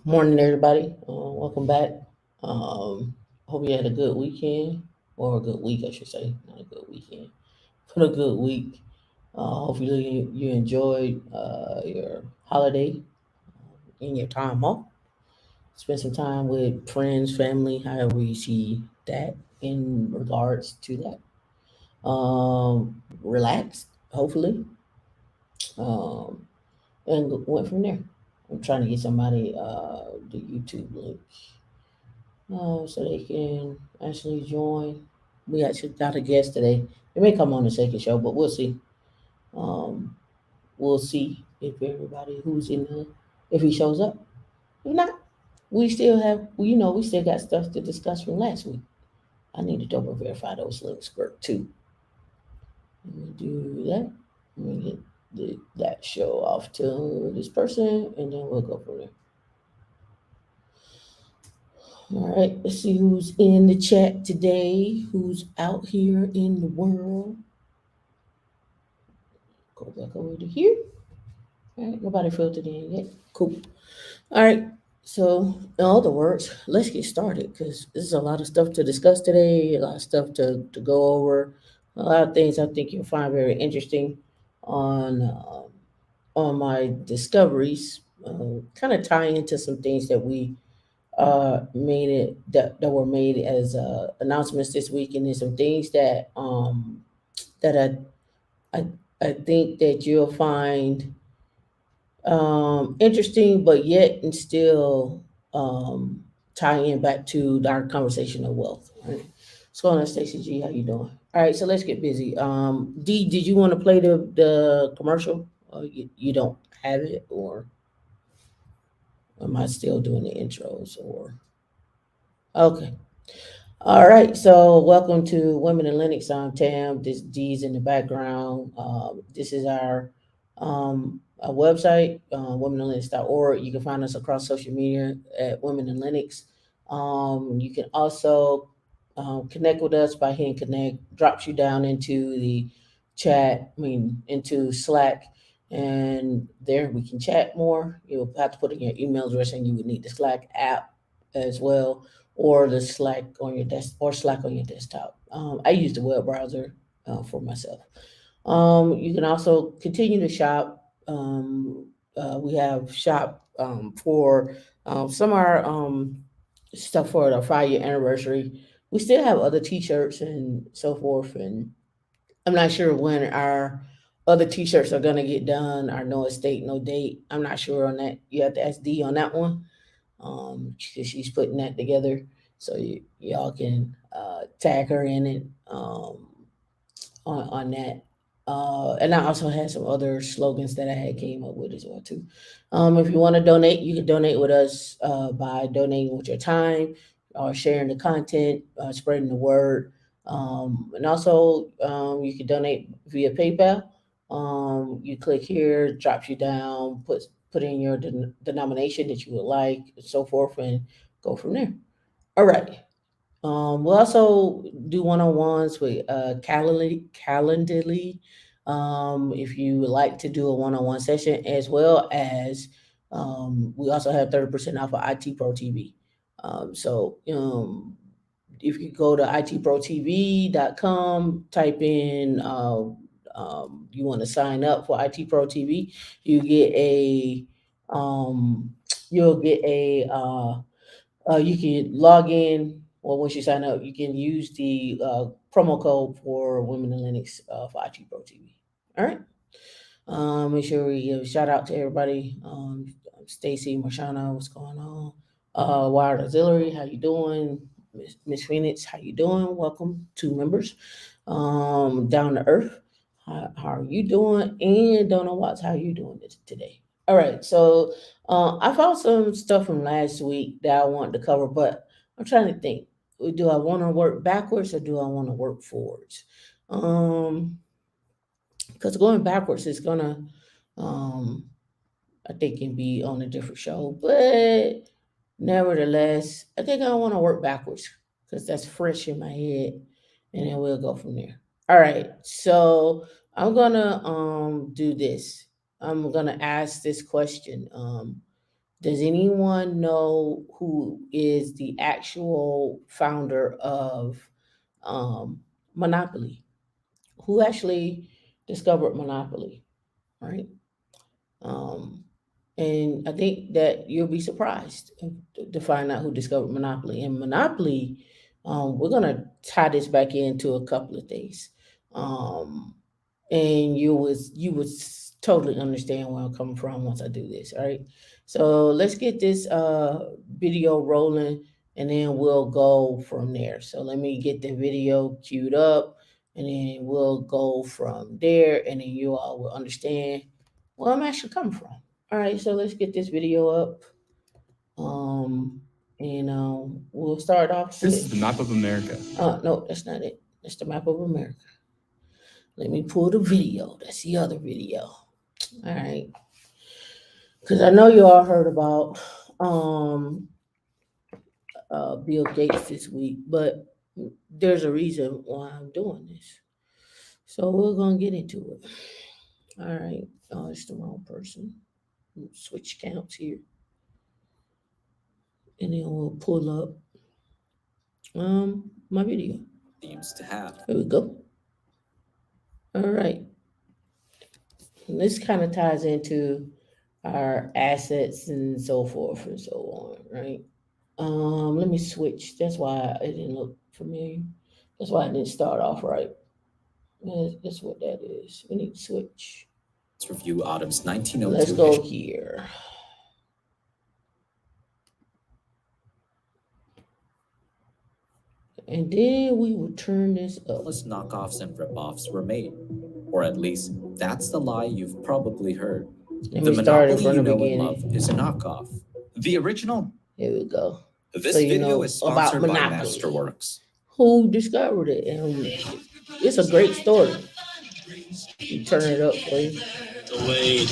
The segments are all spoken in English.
Morning, everybody. Welcome back. Hope you had a good weekend, or a good week, I should say, not a good weekend, but a good week. Hopefully, you enjoyed your holiday and your time off. Spend some time with friends, family, however you see that in regards to that. Relaxed, hopefully, um, and went from there. I'm trying to get somebody the YouTube link so they can actually join. We actually got a guest today. They may come on the second show, but we'll see. Um, we'll see if everybody who's in the if he shows up. If not, we still have we still got stuff to discuss from last week. I need to double verify those links work too. Let me do that. Let me get that show off to this person, and then we'll go from there. All right, let's see who's in the chat today, who's out here in the world. Go back over to here. All right, nobody filtered in yet. Cool. All right, so in other words, let's get started because this is a lot of stuff to discuss today, a lot of stuff to go over, a lot of things I think you'll find very interesting on my discoveries. Kind of tie into some things that we made it that were made as announcements this week, and then some things that I I think that you'll find interesting, but yet and still um, tie in back to our conversation of wealth. Right? What's going on, Stacey G? How you doing? All right, so let's get busy. D, did you want to play the commercial? Or you don't have it, or am I still doing the intros? Or okay. All right, so welcome to Women in Linux. I'm Tam. This D's in the background. This is our website, womeninlinux.org. You can find us across social media at Women in Linux. You can also connect with us by hitting connect. Drops you down into the chat. I mean, into Slack, and there we can chat more. You'll have to put in your email address, and you would need the Slack app as well, or the Slack on your desk or Slack on your desktop. I use the web browser for myself. You can also continue to shop. We have shop for some of our stuff for the 5 year anniversary. We still have other T-shirts and so forth, and I'm not sure when our other T-shirts are gonna get done. Our no estate, no date. I'm not sure on that. You have to ask D on that one. She's putting that together, so y'all can tag her in it on that. And I also had some other slogans that I had came up with as well too. If you want to donate, you can donate with us by donating with your time or sharing the content, spreading the word. And also, you can donate via PayPal. You click here, drops you down, put in your denomination that you would like, and so forth, and go from there. All right. We'll also do one-on-ones with Calendly. If you would like to do a one-on-one session, as well as we also have 30% off of IT Pro TV. So if you go to itprotv.com, type in you want to sign up for IT Pro TV, you get a um, you'll get a you can log in, or once you sign up, you can use the promo code for Women in Linux for IT Pro TV. All right. Make sure we give a shout out to everybody. Stacy, Marshana, what's going on? Wired Auxiliary, how you doing? Miss Phoenix, how you doing? Welcome, two members. Down to Earth, how are you doing? And Donna Watts, how you doing today? All right, so I found some stuff from last week that I wanted to cover, but I'm trying to think. Do I want to work backwards or do I want to work forwards? Um, because going backwards is gonna, um, I think, can be on a different show, but nevertheless, I think I want to work backwards because that's fresh in my head, and then we'll go from there. All right, so I'm gonna do this. I'm gonna ask this question. Does anyone know who is the actual founder of um, Monopoly? Who actually discovered Monopoly, right? Um, and I think that you'll be surprised to find out who discovered Monopoly. And Monopoly, we're gonna tie this back into a couple of things, um, and you would totally understand where I'm coming from once I do this. All right, so let's get this video rolling, and then we'll go from there. So let me get the video queued up, and then we'll go from there, and then you all will understand where I'm actually coming from. All right, so let's get this video up. Um, and we'll start off This is with. the map of America. No, that's not it. That's the map of America. Let me pull the video. That's the other video. All right, because I know you all heard about um Bill Gates this week, but there's a reason why I'm doing this. So we're gonna get into it. All right. Oh, it's the wrong person. Switch counts here, and then we'll pull up my video. Themes to have. Here we go. All right. And this kind of ties into our assets and so forth and so on, right? Let me switch. That's why it didn't look familiar. That's why I didn't start off right. That's what that is. We need to switch. Let's review Autumn's 1902 Let's go here. And then we will turn this up. countless knockoffs and ripoffs were made. Or at least, that's the lie you've probably heard. Let The me start Monopoly from you the know and beginning. love is a knockoff. The original. Here we go. This So you video know is about sponsored by Monopoly. Masterworks. Who discovered it? And it's a great story. You turn it up, please. Delayed.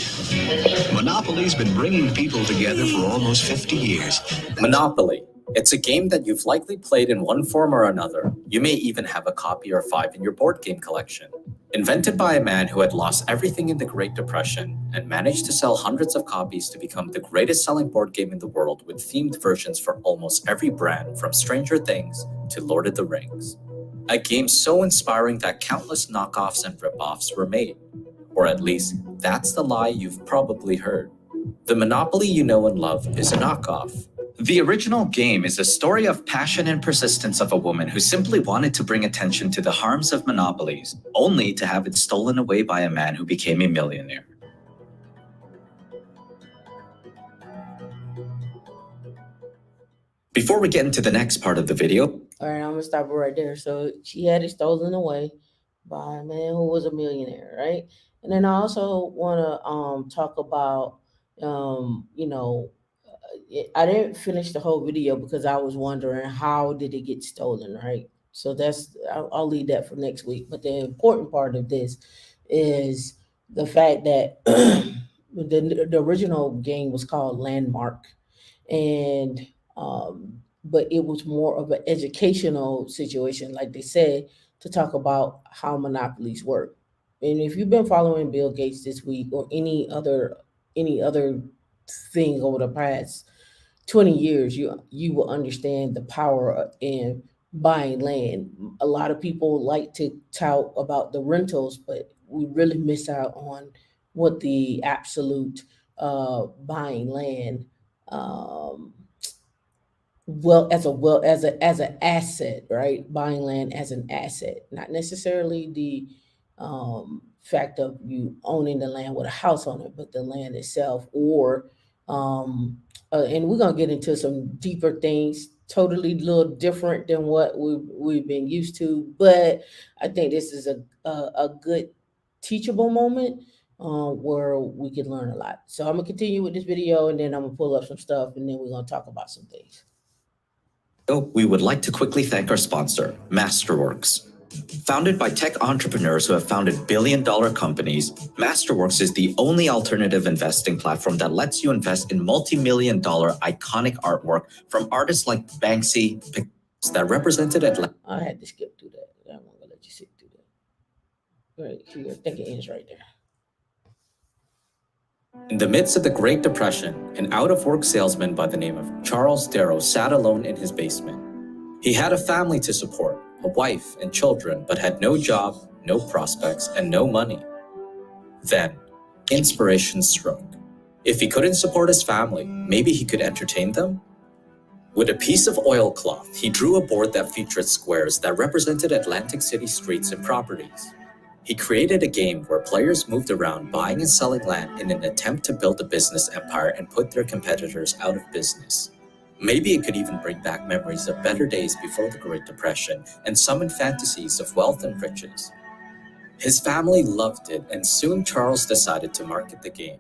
Monopoly's been bringing people together for almost 50 years. Monopoly. It's a game that you've likely played in one form or another. You may even have a copy or 5 in your board game collection. Invented by a man who had lost everything in the Great Depression and managed to sell hundreds of copies to become the greatest selling board game in the world with themed versions for almost every brand from Stranger Things to Lord of the Rings. A game so inspiring that countless knockoffs and ripoffs were made. Or at least, that's the lie you've probably heard. The Monopoly you know and love is a knockoff. The original game is a story of passion and persistence of a woman who simply wanted to bring attention to the harms of monopolies, only to have it stolen away by a man who became a millionaire. Before we get into the next part of the video, All right, I'm gonna stop it right there. So she had it stolen away by a man who was a millionaire, right? And then I also want to talk about you know I didn't finish the whole video because I was wondering how did it get stolen, right? So I'll leave that for next week. But the important part of this is the fact that the original game was called Landmark, and but it was more of an educational situation, like they said, to talk about how monopolies work. And if you've been following Bill Gates this week or any other thing over the past 20 years, you will understand the power in buying land. A lot of people like to tout about the rentals, but we really miss out on what the absolute buying land um, as an asset, right? Buying land as an asset, not necessarily the fact of you owning the land with a house on it, but the land itself. Or um, and we're gonna get into some deeper things, totally little different than what we've been used to. But I think this is a good teachable moment where we can learn a lot. So I'm gonna continue with this video, and then I'm gonna pull up some stuff, and then we're gonna talk about some things. we would like to quickly thank our sponsor, Masterworks. Founded by tech entrepreneurs who have founded billion-dollar companies, Masterworks is the only alternative investing platform that lets you invest in multi-million-dollar iconic artwork from artists like Banksy, that represented Atlanta. I had to skip through that. I'm not gonna let you sit through that. Right here, I think it ends right there. In the midst of the Great Depression, An out-of-work salesman by the name of Charles Darrow sat alone in his basement. He had a family to support, a wife and children, but had no job, no prospects, and no money. Then, inspiration struck. If he couldn't support his family, maybe he could entertain them? With a piece of oilcloth, he drew a board that featured squares that represented Atlantic City streets and properties. He created a game where players moved around buying and selling land in an attempt to build a business empire and put their competitors out of business. Maybe it could even bring back memories of better days before the Great Depression and summon fantasies of wealth and riches. His family loved it, and soon Charles decided to market the game.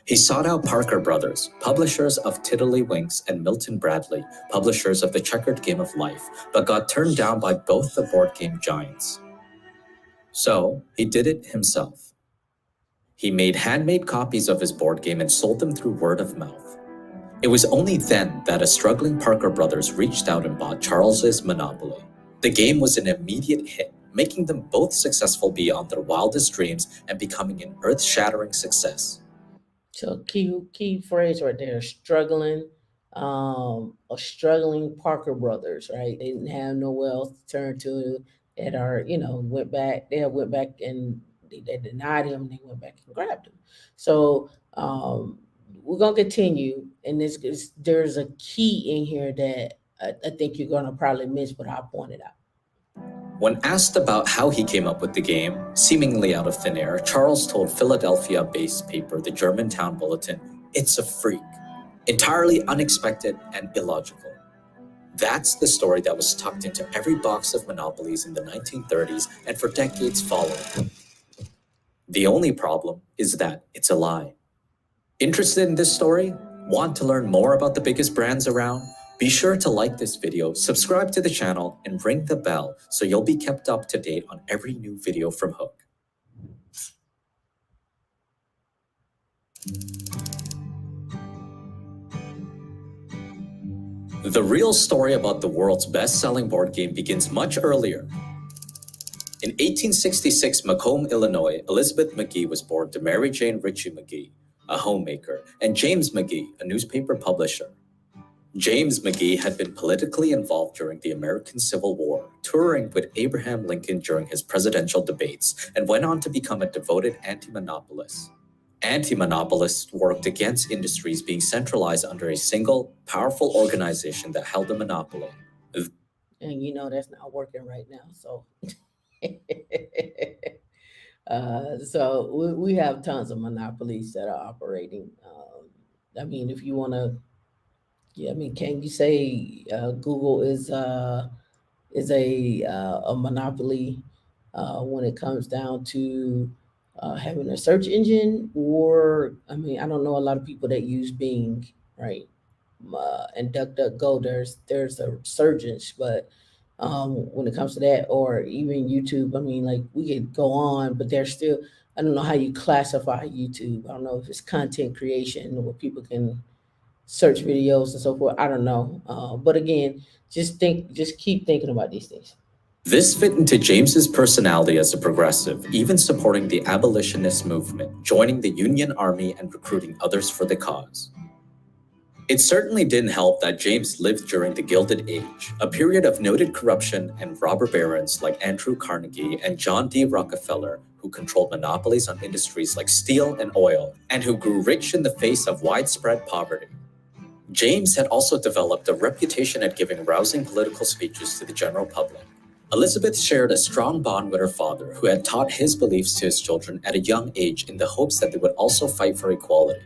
He sought out Parker Brothers, publishers of Tiddlywinks, and Milton Bradley, publishers of The Checkered Game of Life, but got turned down by both the board game giants. So, he did it himself. He made handmade copies of his board game and sold them through word of mouth. It was only then that a struggling Parker Brothers reached out and bought Charles's Monopoly. The game was an immediate hit, making them both successful beyond their wildest dreams and becoming an earth-shattering success. So key phrase right there, struggling, a struggling Parker brothers, right? They didn't have no wealth to turn to that are, went back, they went back and they denied him, they went back and grabbed him. So we're gonna continue, and there's a key in here that I think you're gonna probably miss, but I'll point it out. When asked about how he came up with the game, seemingly out of thin air, Charles told Philadelphia-based paper The Germantown Bulletin, "It's a freak, entirely unexpected and illogical." That's the story that was tucked into every box of monopolies in the 1930s and for decades following. The only problem is that it's a lie. Interested in this story? Want to learn more about the biggest brands around? Be sure to like this video, subscribe to the channel, and ring the bell so you'll be kept up to date on every new video from Hook. The real story about the world's best-selling board game begins much earlier. In 1866, Macomb, Illinois, Elizabeth McGee was born to Mary Jane Ritchie McGee, a homemaker, and James McGee, a newspaper publisher. James McGee had been politically involved during the American Civil War, touring with Abraham Lincoln during his presidential debates, and went on to become a devoted anti-monopolist. Anti-monopolists worked against industries being centralized under a single, powerful organization that held a monopoly. And that's not working right now, so so we have tons of monopolies that are operating. I mean, if you want to, yeah, I mean, can you say Google is a monopoly when it comes down to having a search engine? Or I mean, I don't know a lot of people that use Bing, right? And DuckDuckGo, there's a resurgence, but when it comes to that, or even YouTube, I mean, like we could go on, but there's still, I don't know how you classify YouTube. I don't know if it's content creation where people can search videos and so forth. I don't know. But again, just keep thinking about these things. This fit into James's personality as a progressive, even supporting the abolitionist movement, joining the Union Army and recruiting others for the cause. It certainly didn't help that James lived during the Gilded Age, a period of noted corruption and robber barons like Andrew Carnegie and John D. Rockefeller, who controlled monopolies on industries like steel and oil, and who grew rich in the face of widespread poverty. James had also developed a reputation at giving rousing political speeches to the general public. Elizabeth shared a strong bond with her father, who had taught his beliefs to his children at a young age in the hopes that they would also fight for equality.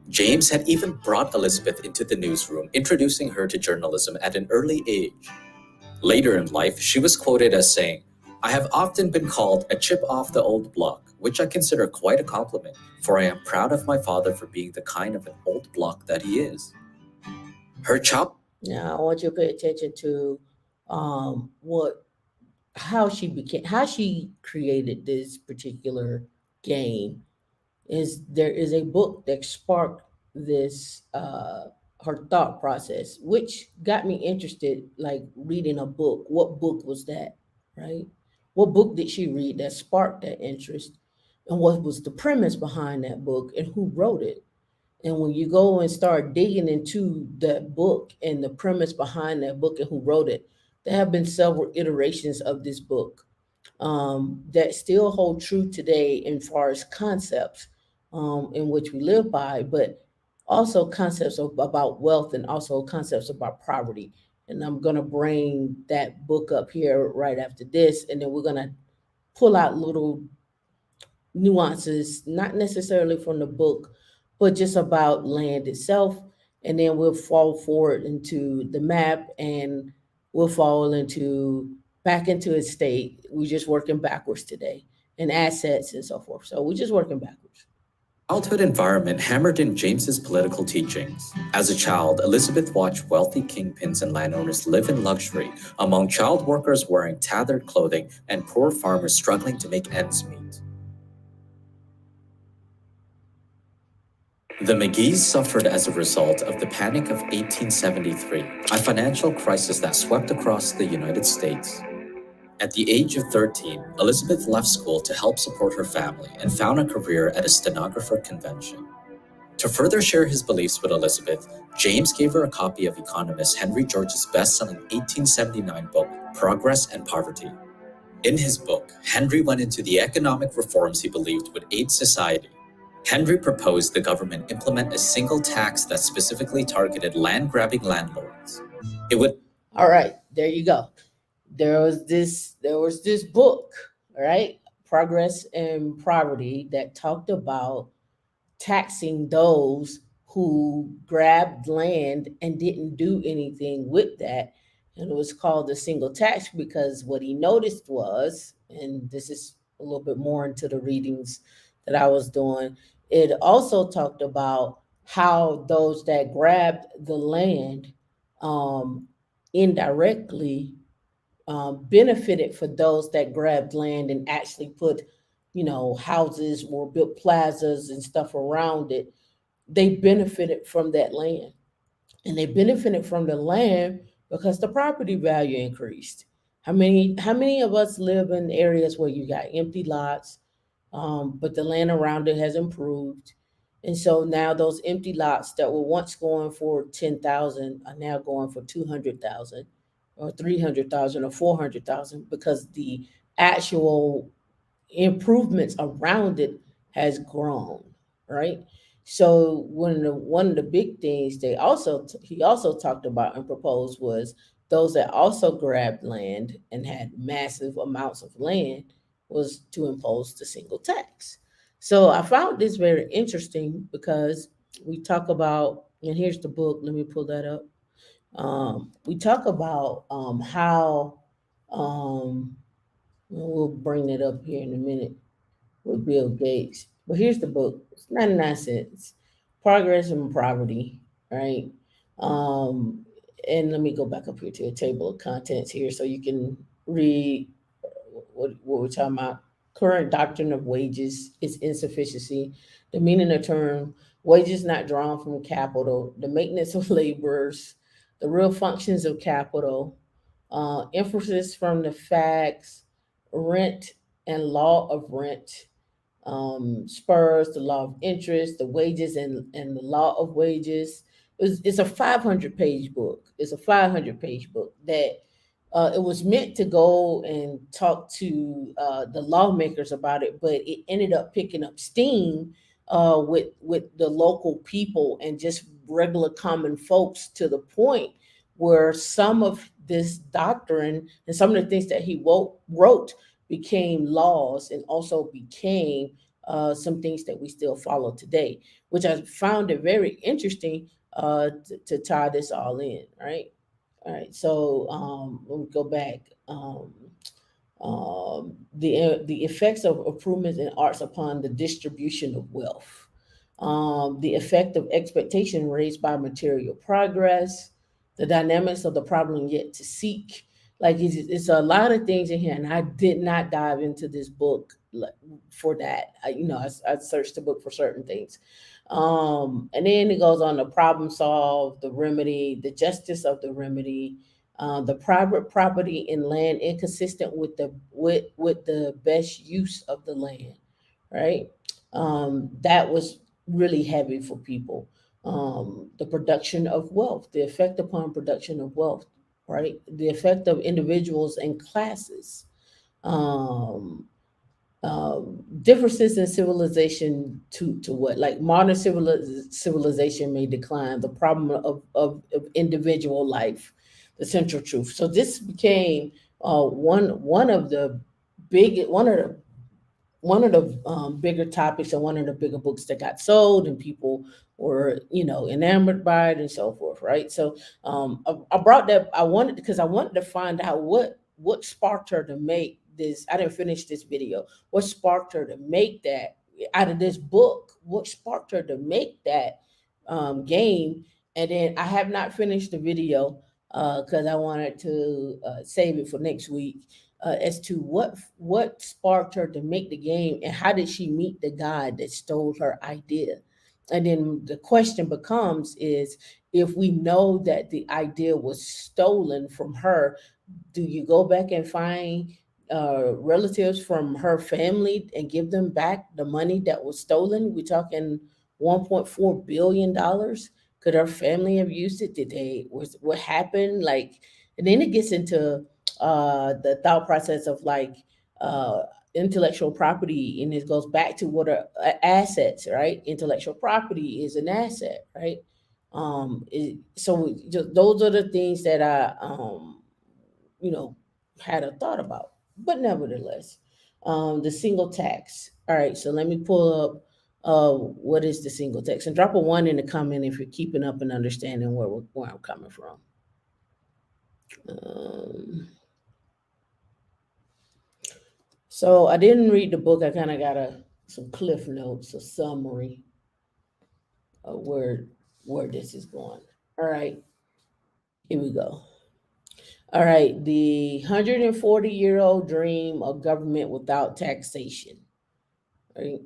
James had even brought Elizabeth into the newsroom, introducing her to journalism at an early age. Later in life, she was quoted as saying, "I have often been called a chip off the old block, which I consider quite a compliment, for I am proud of my father for being the kind of an old block that he is." Her chop. Now, I want you to pay attention to what how she created this particular game. There is a book that sparked this her thought process, which got me interested, like reading a book. What book was that, right? What book did she read that sparked that interest? And what was the premise behind that book and who wrote it? And when you go and start digging into that book and the premise behind that book and who wrote it, there have been several iterations of this book that still hold true today in far as concepts in which we live by, but also concepts about wealth and also concepts about poverty. And I'm going to bring that book up here right after this, and then we're going to pull out little nuances, not necessarily from the book, but just about land itself. And then we'll fall forward into the map and we'll fall into back into its state. We're just working backwards today and assets and so forth. So we're just working backwards. Childhood environment hammered in James's political teachings. As a child, Elizabeth watched wealthy kingpins and landowners live in luxury, among child workers wearing tattered clothing and poor farmers struggling to make ends meet. The McGees suffered as a result of the Panic of 1873, a financial crisis that swept across the United States. At the age of 13, Elizabeth left school to help support her family and found a career at a stenographer convention. To further share his beliefs with Elizabeth, James gave her a copy of economist Henry George's best-selling 1879 book, Progress and Poverty. In his book, Henry went into the economic reforms he believed would aid society. Henry proposed the government implement a single tax that specifically targeted land-grabbing landlords. It would All right, there you go. There was this book, all right, Progress and Poverty, that talked about taxing those who grabbed land and didn't do anything with that. And it was called the single tax because what he noticed was, and this is a little bit more into the readings that I was doing, it also talked about how those that grabbed the land um, indirectly benefited for those that grabbed land and actually put, houses or built plazas and stuff around it. They benefited from that land. And they benefited from the land because the property value increased. How many of us live in areas where you got empty lots, but the land around it has improved? And so now those empty lots that were once going for 10,000 are now going for 200,000 or 300,000 or 400,000 because the actual improvements around it has grown, right? So one of the big things he also talked about and proposed was those that also grabbed land and had massive amounts of land was to impose the single tax. So I found this very interesting because we talk about, and here's the book. Let me pull that up. We talk about how we'll bring it up here in a minute with Bill Gates. But here's the book. It's 99 cents. Progress and Poverty, right? Um, and let me go back up here to a table of contents here so you can read what we're talking about. Current doctrine of wages is insufficiency. The meaning of the term wages not drawn from capital, the maintenance of laborers, the real functions of capital, emphasis from the facts, rent and law of rent, Spurs, the law of interest, the wages and the law of wages. It's a 500-page book. It's a 500-page book that it was meant to go and talk to the lawmakers about it, but it ended up picking up steam with the local people and just regular common folks to the point where some of this doctrine and some of the things that he wrote became laws and also became some things that we still follow today, which I found it very interesting to tie this all in, right? All right, so let me go back. The effects of improvements in arts upon the distribution of wealth, the effect of expectation raised by material progress, the dynamics of the problem yet to seek. Like it's a lot of things in here, and I did not dive into this book for that. I searched the book for certain things, and then it goes on to problem solve, the remedy, the justice of the remedy, the private property in land inconsistent with the best use of the land, right? That was really heavy for people. The production of wealth, the effect upon production of wealth, right? The effect of individuals and classes. Um, Differences in civilization to what, like modern civilization may decline, the problem of individual life, the central truth. So this became one of the big one of the bigger topics and one of the bigger books that got sold, and people were, enamored by it and so forth, right? So I brought that. I wanted, because I wanted to find out what sparked her to make this. I didn't finish this video. What sparked her to make that out of this book? What sparked her to make that game? And then I have not finished the video because I wanted to save it for next week, as to what sparked her to make the game, and how did she meet the guy that stole her idea. And then the question becomes is, if we know that the idea was stolen from her, do you go back and find relatives from her family and give them back the money that was stolen? We're talking $1.4 billion. Could her family have used it? Did they, was what happened? Like, and then it gets into the thought process of like uh, intellectual property, and it goes back to what are assets, right? Intellectual property is an asset, right? So those are the things that I, you know, had a thought about. But nevertheless, the single tax. All right, so let me pull up what is the single tax, and drop a one in the comment if you're keeping up and understanding where I'm coming from. Um, so I didn't read the book. I kind of got some cliff notes, a summary of where this is going. All right, here we go. All right, the 140-year-old dream of government without taxation. Right.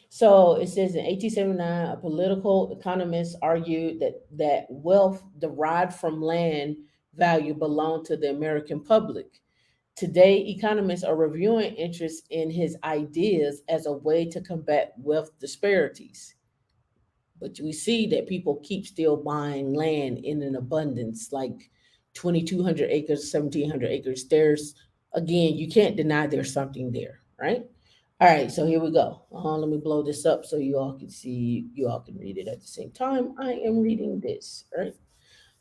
So it says in 1879, a political economist argued that wealth derived from land value belonged to the American public. Today, economists are reviewing interest in his ideas as a way to combat wealth disparities. But we see that people keep still buying land in an abundance, like 2,200 acres, 1,700 acres. There's, again, you can't deny there's something there, right? All right, so here we go. Let me blow this up so you all can see, you all can read it at the same time. I am reading this, right?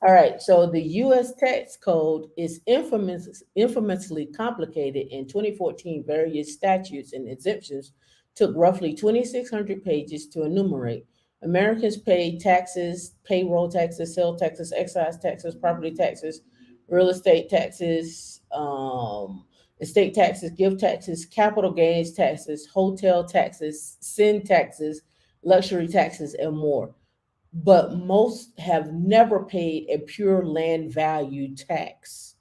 All right, so the U.S. tax code is infamously complicated. In 2014, various statutes and exemptions took roughly 2,600 pages to enumerate. Americans pay taxes, payroll taxes, sales taxes, excise taxes, property taxes, real estate taxes, gift taxes, capital gains taxes, hotel taxes, sin taxes, luxury taxes, and more, but most have never paid a pure land value tax,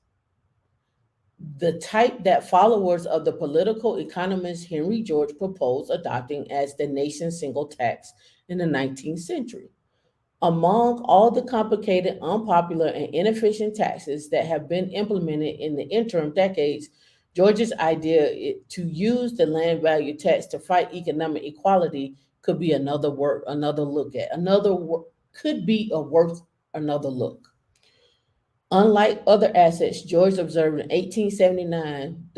the type that followers of the political economist Henry George proposed adopting as the nation's single tax in the 19th century. Among all the complicated, unpopular, and inefficient taxes that have been implemented in the interim decades, George's idea to use the land value tax to fight economic equality could be another look at, could be a worth another look. Unlike other assets, George observed in 1879,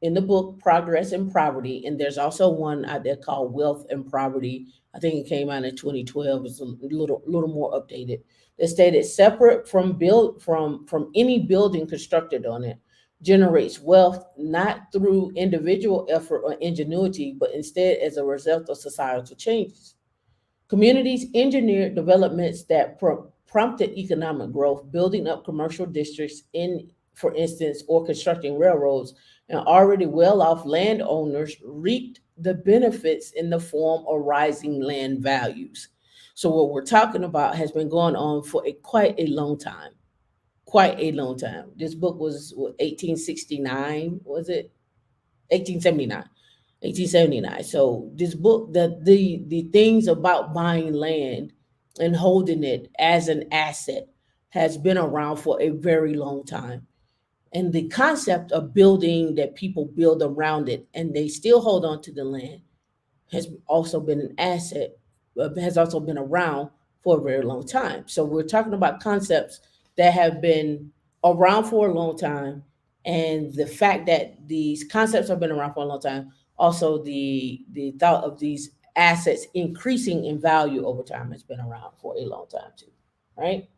in the book Progress and Poverty, and there's also one out there called Wealth and Poverty. I think it came out in 2012. It's a little more updated. That stated separate from any building constructed on it, generates wealth not through individual effort or ingenuity, but instead as a result of societal changes. Communities engineered developments that prompted economic growth, building up commercial districts for instance, or constructing railroads, and already well-off landowners reaped the benefits in the form of rising land values. So what we're talking about has been going on for quite a long time. Quite a long time. This book was 1869, was it? 1879. 1879. So this book, the things about buying land and holding it as an asset has been around for a very long time. And the concept of building, that people build around it and they still hold on to the land, has also been an asset, has also been around for a very long time. So we're talking about concepts that have been around for a long time, and the fact that these concepts have been around for a long time, also the thought of these assets increasing in value over time has been around for a long time too, right?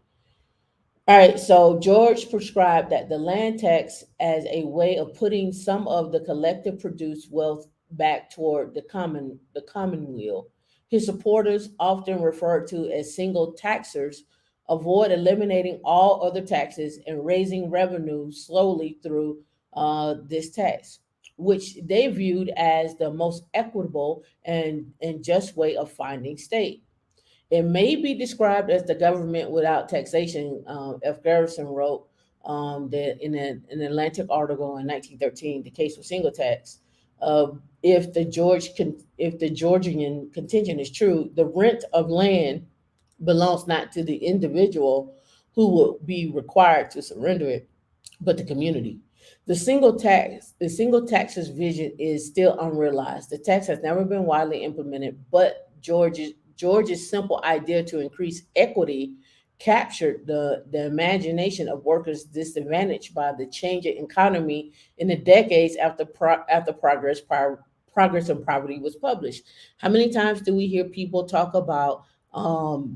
All right, so George prescribed that the land tax as a way of putting some of the collective produced wealth back toward the commonweal. His supporters, often referred to as single taxers, avoid eliminating all other taxes and raising revenue slowly through this tax, which they viewed as the most equitable and just way of finding state. It may be described as the government without taxation. F. Garrison wrote that in an Atlantic article in 1913, the case for single tax. If the Georgian contention is true, the rent of land belongs not to the individual who will be required to surrender it, but the community. The single tax's vision is still unrealized. The tax has never been widely implemented, but George's simple idea to increase equity captured the imagination of workers disadvantaged by the changing economy in the decades after Progress and Poverty was published. How many times do we hear people talk about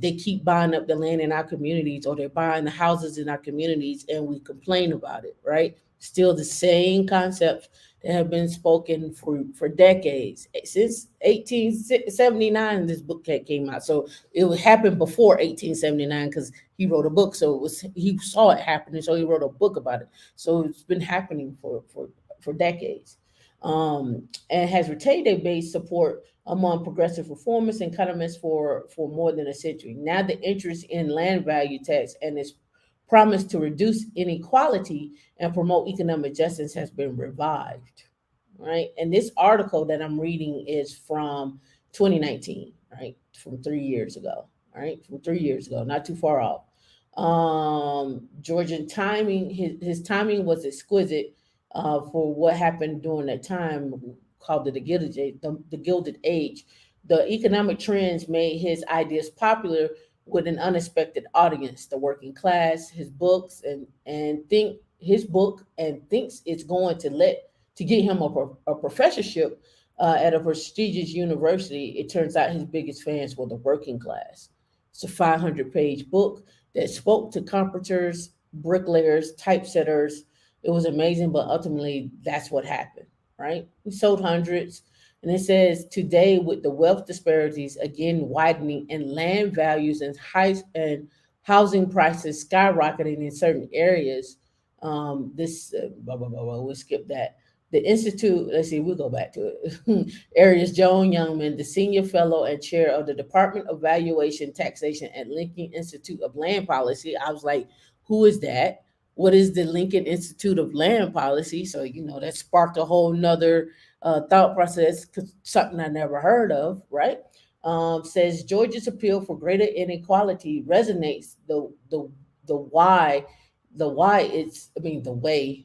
they keep buying up the land in our communities, or they're buying the houses in our communities, and we complain about it, right? Still the same concepts that have been spoken for decades. Since 1879, this book came out. So it happened before 1879 because he wrote a book. So he saw it happening, so he wrote a book about it. So it's been happening for decades. And has retained a base support among progressive reformers and economists for more than a century. Now, the interest in land value tax and its promise to reduce inequality and promote economic justice has been revived, right? And this article that I'm reading is from 2019, right? From 3 years ago, right? From 3 years ago, not too far off. Georgian timing, his timing was exquisite for what happened during that time called the Gilded Age. The economic trends made his ideas popular with an unexpected audience, the working class. His book and thinks it's going to get him a professorship at a prestigious university. It turns out his biggest fans were the working class. It's a 500-page book that spoke to carpenters, bricklayers, typesetters. It was amazing, but ultimately that's what happened, right? We sold hundreds. And it says today, with the wealth disparities again widening and land values and housing prices skyrocketing in certain areas, this blah, blah, blah, blah, we'll skip that. The Institute, let's see, we'll go back to it. Areas Joan Youngman, the senior fellow and chair of the Department of Valuation Taxation at Lincoln Institute of Land Policy. I was like, who is that? What is the Lincoln Institute of Land Policy? So, that sparked a whole nother thought process, something I never heard of, right? Says Georgia's appeal for greater inequality resonates the why it's I mean the way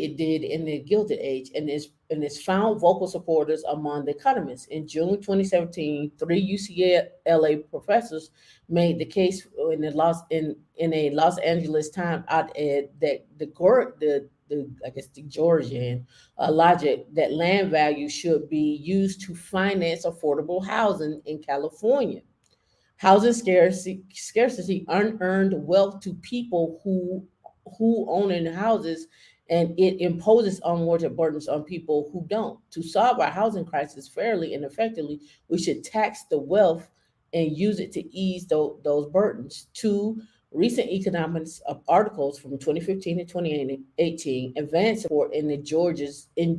it did in the Gilded Age, and it's found vocal supporters among the economists. In June 2017, three UCLA professors made the case in a Los Angeles Times op-ed that the I guess the Georgian logic that land value should be used to finance affordable housing in California. Housing scarcity unearned wealth to people who own in houses, and it imposes unwarranted burdens on people who don't. To solve our housing crisis fairly and effectively, we should tax the wealth and use it to ease those burdens. Two recent economics articles from 2015 and 2018 advanced support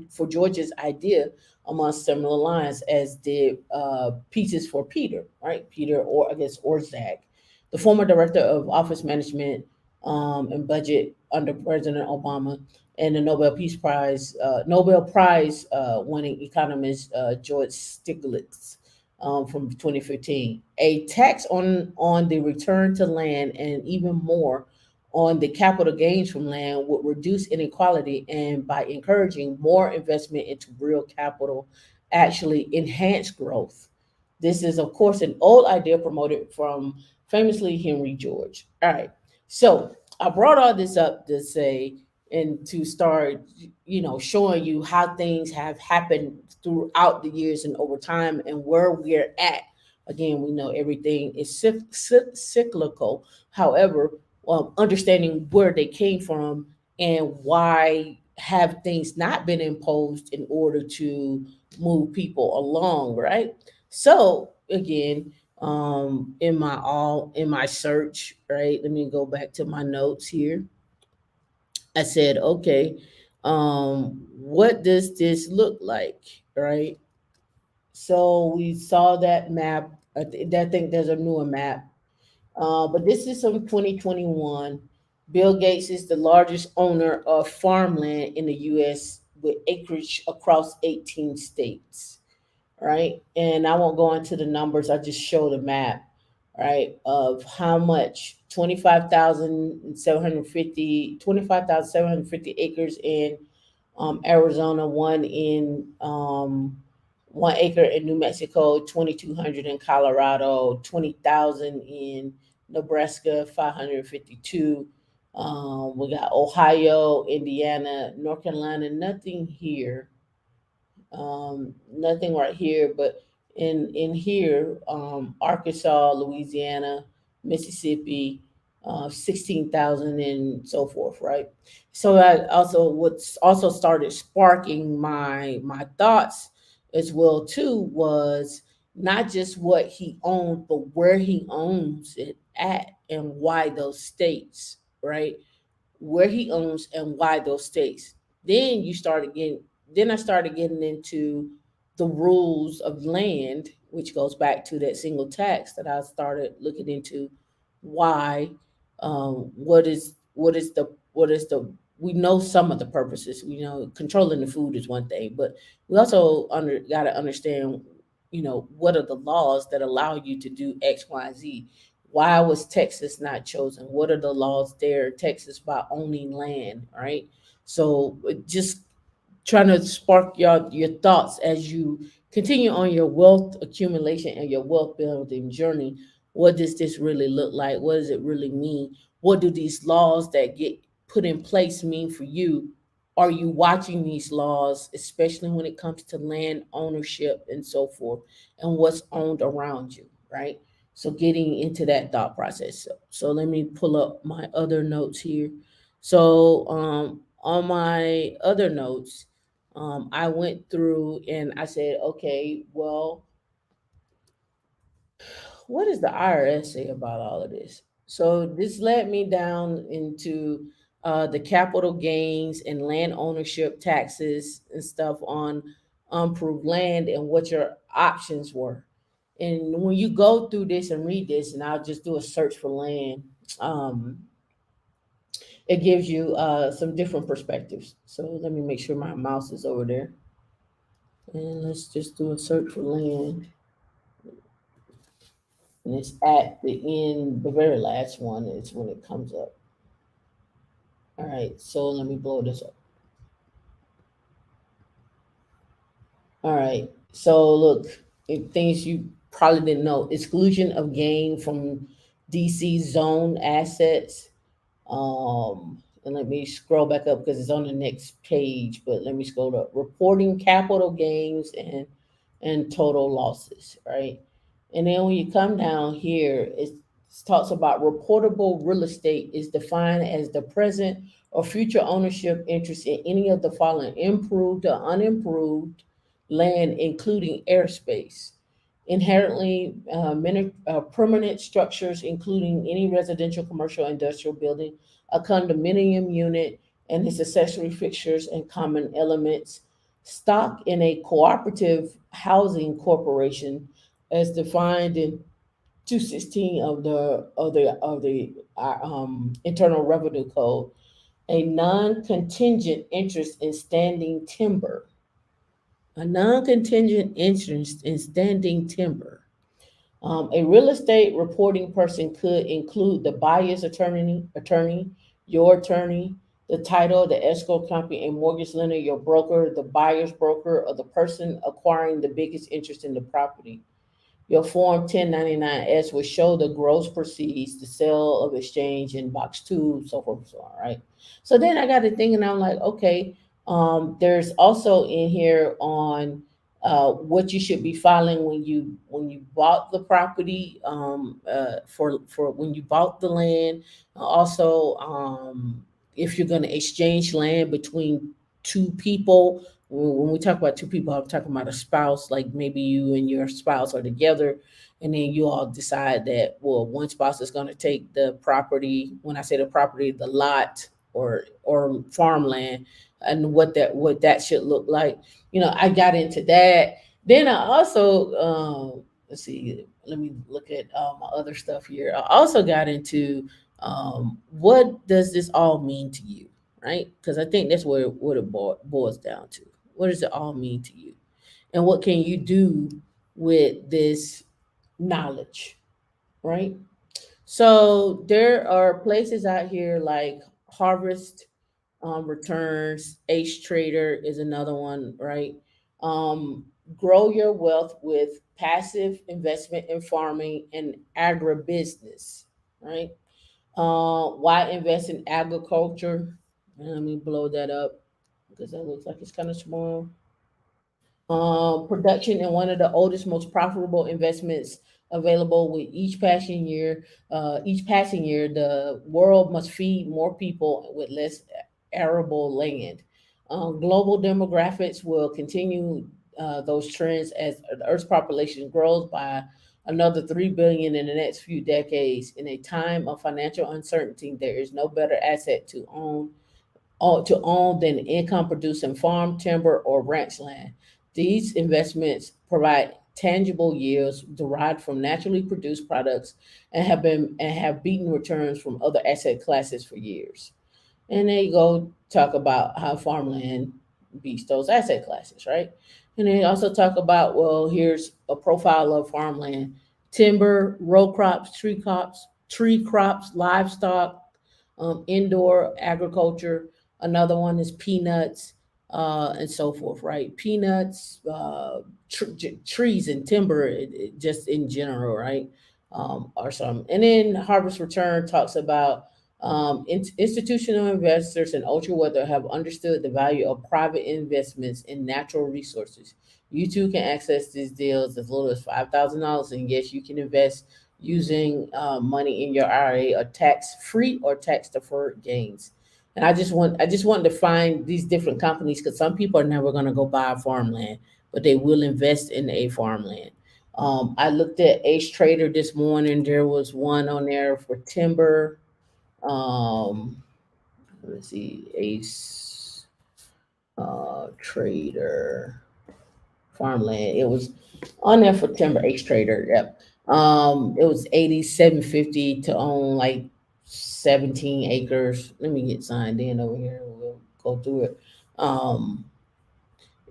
for Georgia's idea along similar lines as did Pieces for Peter, right? Peter, or I guess Orzag, the former director of office management and budget under President Obama, and the Nobel Prize winning economist George Stiglitz from 2015. A tax on the return to land, and even more on the capital gains from land, would reduce inequality and by encouraging more investment into real capital actually enhance growth. This is, of course, an old idea promoted from famously Henry George. All right. So I brought all this up to say and to start, showing you how things have happened throughout the years and over time and where we're at. Again, we know everything is cyclical. However, understanding where they came from and why have things not been imposed in order to move people along, right? So again, in my search, right? Let me go back to my notes here. I said, okay, what does this look like, right? So we saw that map. I think there's a newer map, but this is from 2021. Bill Gates is the largest owner of farmland in the U.S. with acreage across 18 states, right? And I won't go into the numbers. I just show the map, right, of how much 25,750 acres in Arizona, 1 acre in New Mexico, 2,200 in Colorado, 20,000 in Nebraska, 552. We got Ohio, Indiana, North Carolina, nothing here, nothing right here, but in here, Arkansas, Louisiana, Mississippi, 16,000 and so forth, right? So that also what's also started sparking my thoughts as well too was not just what he owned, but where he owns it at and why those states, right? Where he owns and why those states. Then you started getting then I started getting into the rules of land, which goes back to that single tax that I started looking into why what is the we know some of the purposes. We know controlling the food is one thing, but we also got to understand, what are the laws that allow you to do X, Y, Z. Why was Texas not chosen? What are the laws there in Texas by owning land, right? So just trying to spark your thoughts as you continue on your wealth accumulation and your wealth building journey. What does this really look like? What does it really mean? What do these laws that get put in place mean for you? Are you watching these laws, especially when it comes to land ownership and so forth, and what's owned around you, right? So getting into that thought process. So let me pull up my other notes here. So on my other notes, I went through and I said, okay, well, what does the IRS say about all of this? So this led me down into the capital gains and land ownership taxes and stuff on unproved land and what your options were. And when you go through this and read this, and I'll just do a search for land, um, it gives you some different perspectives. So let me make sure my mouse is over there. And let's just do a search for land. And it's at the end, the very last one is when it comes up. All right, so let me blow this up. All right, so look, things you probably didn't know: exclusion of gain from DC zone assets. And let me scroll back up because it's on the next page. But let me scroll up. Reporting capital gains and total losses, right? And then when you come down here, it talks about reportable real estate is defined as the present or future ownership interest in any of the following: improved or unimproved land, including airspace, inherently permanent structures, including any residential, commercial, industrial building, a condominium unit, and its accessory fixtures and common elements, stock in a cooperative housing corporation as defined in 216 of the Internal Revenue Code, a non-contingent interest in standing timber, a non-contingent interest in standing timber. A real estate reporting person could include the buyer's attorney, your attorney, the title, the escrow company, a mortgage lender, your broker, the buyer's broker, or the person acquiring the biggest interest in the property. Your Form 1099-S will show the gross proceeds, the sale of exchange in box two, so forth and so on, right? So then I got to thinking, I'm like, okay, there's also in here on what you should be filing when you bought the property, for when you bought the land. Also, if you're going to exchange land between two people, when we talk about two people, I'm talking about a spouse, like maybe you and your spouse are together, and then you all decide that, well, one spouse is going to take the property. When I say the property, the lot or farmland, and what that should look like. I got into that. Then I also, let's see, let me look at my other stuff here. I also got into, what does this all mean to you, right? Because I think that's what it boils down to. What does it all mean to you? And what can you do with this knowledge, right? So there are places out here like Harvest, returns, Ace Trader is another one, right? Um, Grow your wealth with passive investment in farming and agribusiness, right? Why invest in agriculture? Let me blow that up because that looks like it's kind of small. Production in one of the oldest, most profitable investments available. With each passing year, the world must feed more people with less arable land. Global demographics will continue those trends as the Earth's population grows by another 3 billion in the next few decades. In a time of financial uncertainty, there is no better asset to own than income producing farm, timber, or ranch land. These investments provide tangible yields derived from naturally produced products and have beaten returns from other asset classes for years. And they go talk about how farmland beats those asset classes, right? And they also talk about, well, here's a profile of farmland: timber, row crops, tree crops, livestock, indoor agriculture. Another one is peanuts, and so forth, right? Peanuts, trees and timber, just in general, right? Or some. And then Harvest Return talks about, institutional investors and ultra wealthy have understood the value of private investments in natural resources. You too can access these deals as little as $5,000, and yes, you can invest using money in your IRA or tax free or tax deferred gains. And I just wanted to find these different companies because some people are never going to go buy farmland, but they will invest in a farmland. I looked at Ace Trader this morning. There was one on there for timber. Um, let's see, Ace Trader farmland. It was on there for timber. Ace Trader. Yep. It was 87.50 to own like 17 acres. Let me get signed in over here. We'll go through it. Um,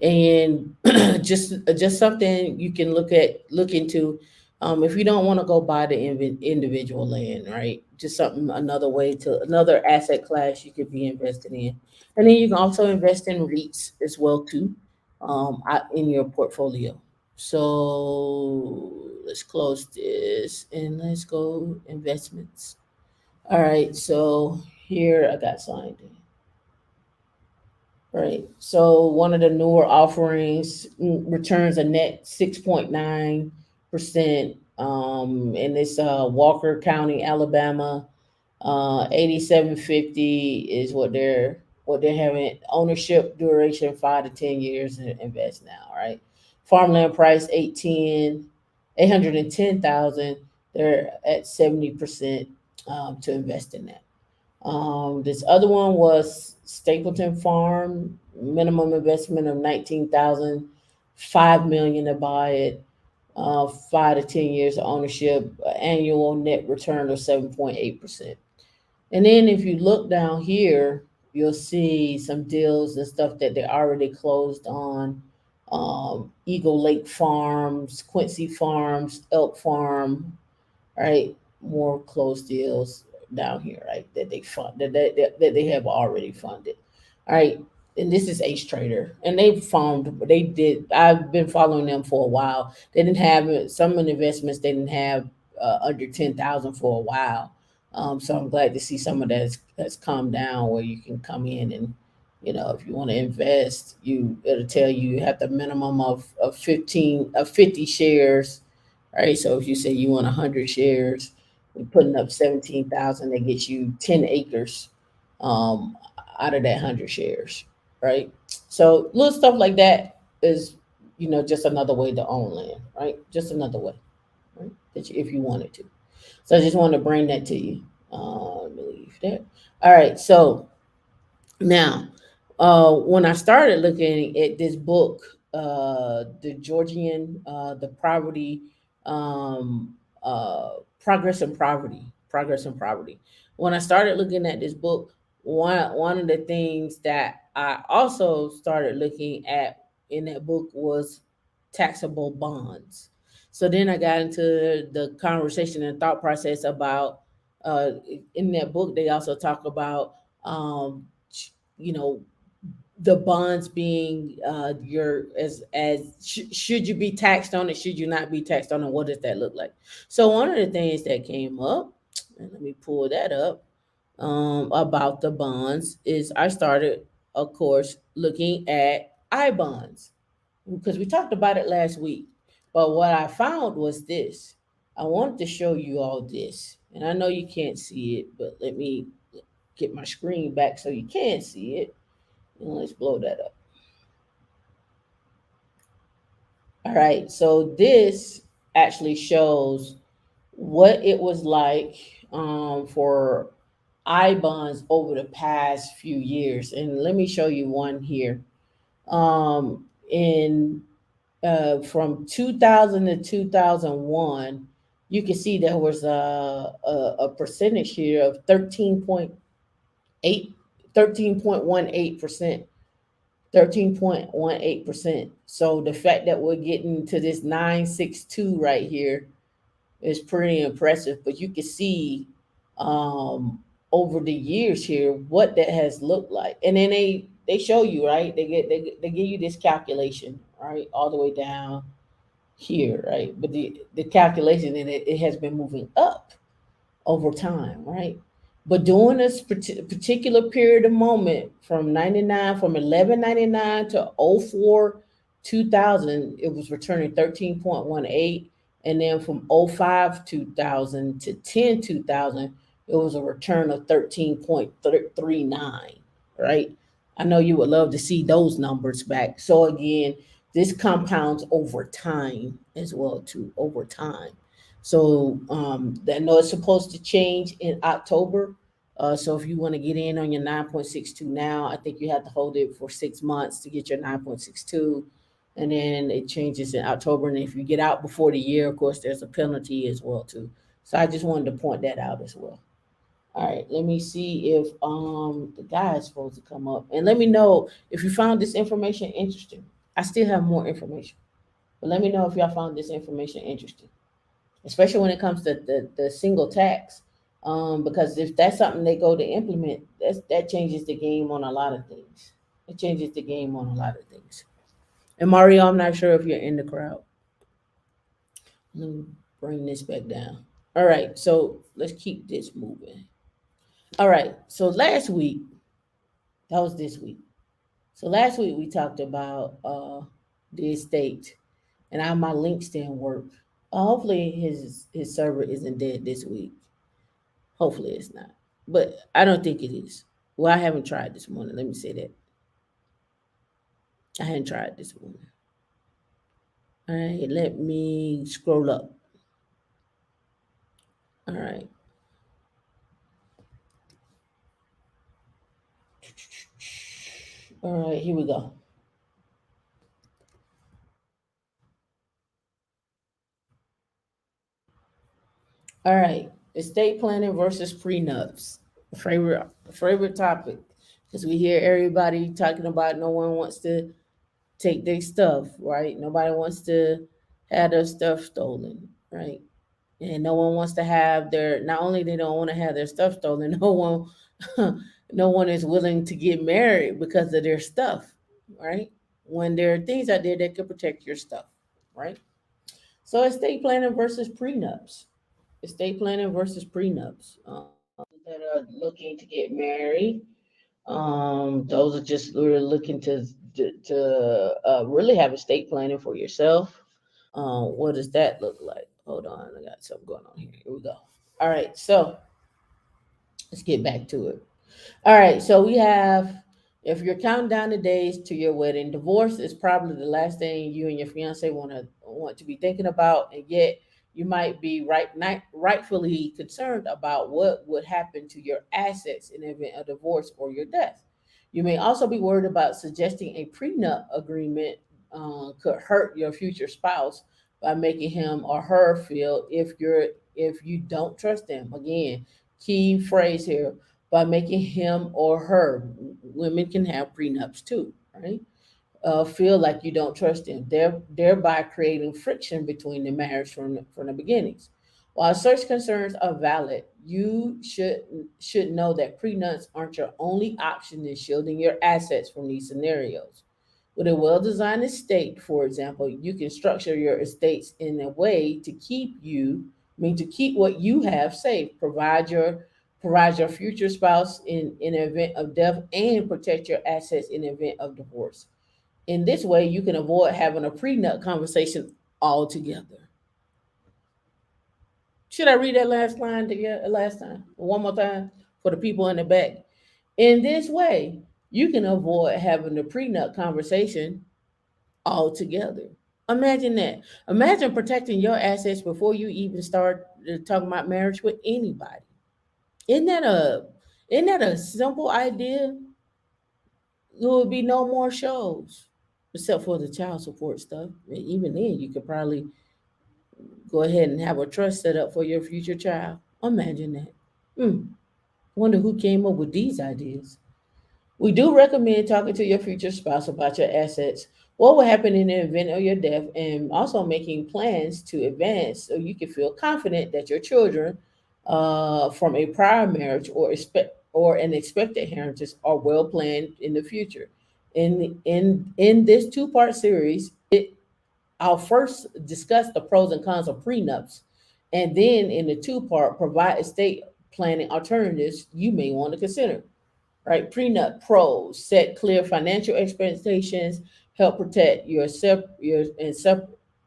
and just something you can look into, if you don't want to go buy the individual land, right? Just something, another asset class you could be invested in. And then you can also invest in REITs as well too, in your portfolio. So let's close this and let's go investments. All right, so here I got signed in. Right. So one of the newer offerings, returns a net 6.9%. In this Walker County, Alabama. 8750 is what they're having. Ownership duration 5 to 10 years, and invest now, right? Farmland price 810,000. They're at 70% to invest in that. This other one was Stapleton Farm, minimum investment of 19,000, 5 million to buy it, 5 to 10 years of ownership, annual net return of 7.8%. And then if you look down here, you'll see some deals and stuff that they already closed on. Eagle Lake Farms, Quincy Farms, Elk Farm, right? More closed deals. down here, right? That they fund that they have already funded. All right. And this is Ace Trader, and they found they did. I've been following them for a while. They didn't have some of the investments. They didn't have under 10,000 for a while. So I'm glad to see some of that has come down where you can come in and, if you want to invest, it'll tell you have the minimum of 50 shares, right? So if you say you want 100 shares, we're putting up 17,000, that gets you 10 acres um, out of that 100 shares, right? So little stuff like that is, just another way to own land, right? Just another way, right? If you wanted to. So I just wanted to bring that to you. Let me leave that. All right. So now, when I started looking at this book, the Georgian, the poverty, um, progress and poverty. When I started looking at this book, one of the things that I also started looking at in that book was taxable bonds. So then I got into the conversation and thought process about, uh, in that book they also talk about, um, you know the bonds being, your should you be taxed on it, should you not be taxed on it, what does that look like? So one of the things that came up, and let me pull that up, about the bonds is I started, of course, looking at I bonds, because we talked about it last week. But what I found was this. I wanted to show you all this, and I know you can't see it, but let me get my screen back so you can see it. And let's blow that up. All right, so this actually shows what it was like, for I bonds over the past few years, and let me show you one here. In From 2000 to 2001, you can see there was a percentage here of 13.8, 13.18%. 13.18%. So the fact that we're getting to this 962 right here is pretty impressive. But you can see, um, over the years here what that has looked like. And then they show you, right? They give you this calculation, right, all the way down here, right? But the calculation in it has been moving up over time, right? But during this particular period of moment from 99, from 1199 to '04 2000, it was returning 13.18. And then from '05 2000 to 10 2000, it was a return of 13.39, right? I know you would love to see those numbers back. So again, this compounds over time as well, too, over time. So, I know it's supposed to change in October. So if you want to get in on your 9.62 now, I think you have to hold it for 6 months to get your 9.62. And then it changes in October. And if you get out before the year, of course, there's a penalty as well too. So I just wanted to point that out as well. All right, let me see if the guy is supposed to come up, and let me know if you found this information interesting. I still have more information, but let me know if y'all found this information interesting, especially when it comes to the single tax. Because if that's something they go to implement, that changes the game on a lot of things. It changes the game on a lot of things. And Mario, I'm not sure if you're in the crowd. Let me bring this back down. All right, so let's keep this moving. All right, so last week, that was this week. So last week we talked about the estate and how my links didn't work. Hopefully his server isn't dead this week. Hopefully it's not. But I don't think it is. Well, I haven't tried this morning. Let me say that. I hadn't tried this morning. All right, let me scroll up. All right. All right, here we go. All right. Estate planning versus prenups. Favorite topic. Because we hear everybody talking about no one wants to take their stuff, right? Nobody wants to have their stuff stolen, right? and no one wants to have their, not only they don't want to have their stuff stolen, no one no one is willing to get married because of their stuff, right? When there are things out there that could protect your stuff, right? So estate planning versus prenups. Estate planning versus prenups. That are looking to get married. Those are just really looking to really have estate planning for yourself. What does that look like? Hold on, I got something going on here. Here we go. All right, so let's get back to it. All right, so we have, if you're counting down the days to your wedding, divorce is probably the last thing you and your fiance want to be thinking about, and yet you might be rightfully concerned about what would happen to your assets in the event of divorce or your death. You may also be worried about suggesting a prenup agreement could hurt your future spouse by making him or her feel if you don't trust them. Again, key phrase here, by making him or her, women can have prenups too, right? Feel like you don't trust them, thereby creating friction between the marriage from the beginnings. While such concerns are valid, you should know that prenups aren't your only option in shielding your assets from these scenarios. With a well-designed estate, for example, you can structure your estates in a way to keep what you have safe, provide your future spouse in the event of death, and protect your assets in the event of divorce. In this way, you can avoid having a prenup conversation altogether. Should I read that last line together last time? One more time for the people in the back. In this way, you can avoid having the prenup conversation altogether. Imagine that. Imagine protecting your assets before you even start talking about marriage with anybody. Isn't that a isn't that a simple idea? There would be no more shows, except for the child support stuff. And even then, you could probably go ahead and have a trust set up for your future child. Imagine that. Hmm. Wonder who came up with these ideas. We do recommend talking to your future spouse about your assets, what will happen in the event of your death, and also making plans to advance so you can feel confident that your children from a prior marriage or an expected heritage are well planned in the future. In this two-part series, I'll first discuss the pros and cons of prenups, and then in the two-part, provide estate planning alternatives you may want to consider, right? Prenup pros: set clear financial expectations, help protect your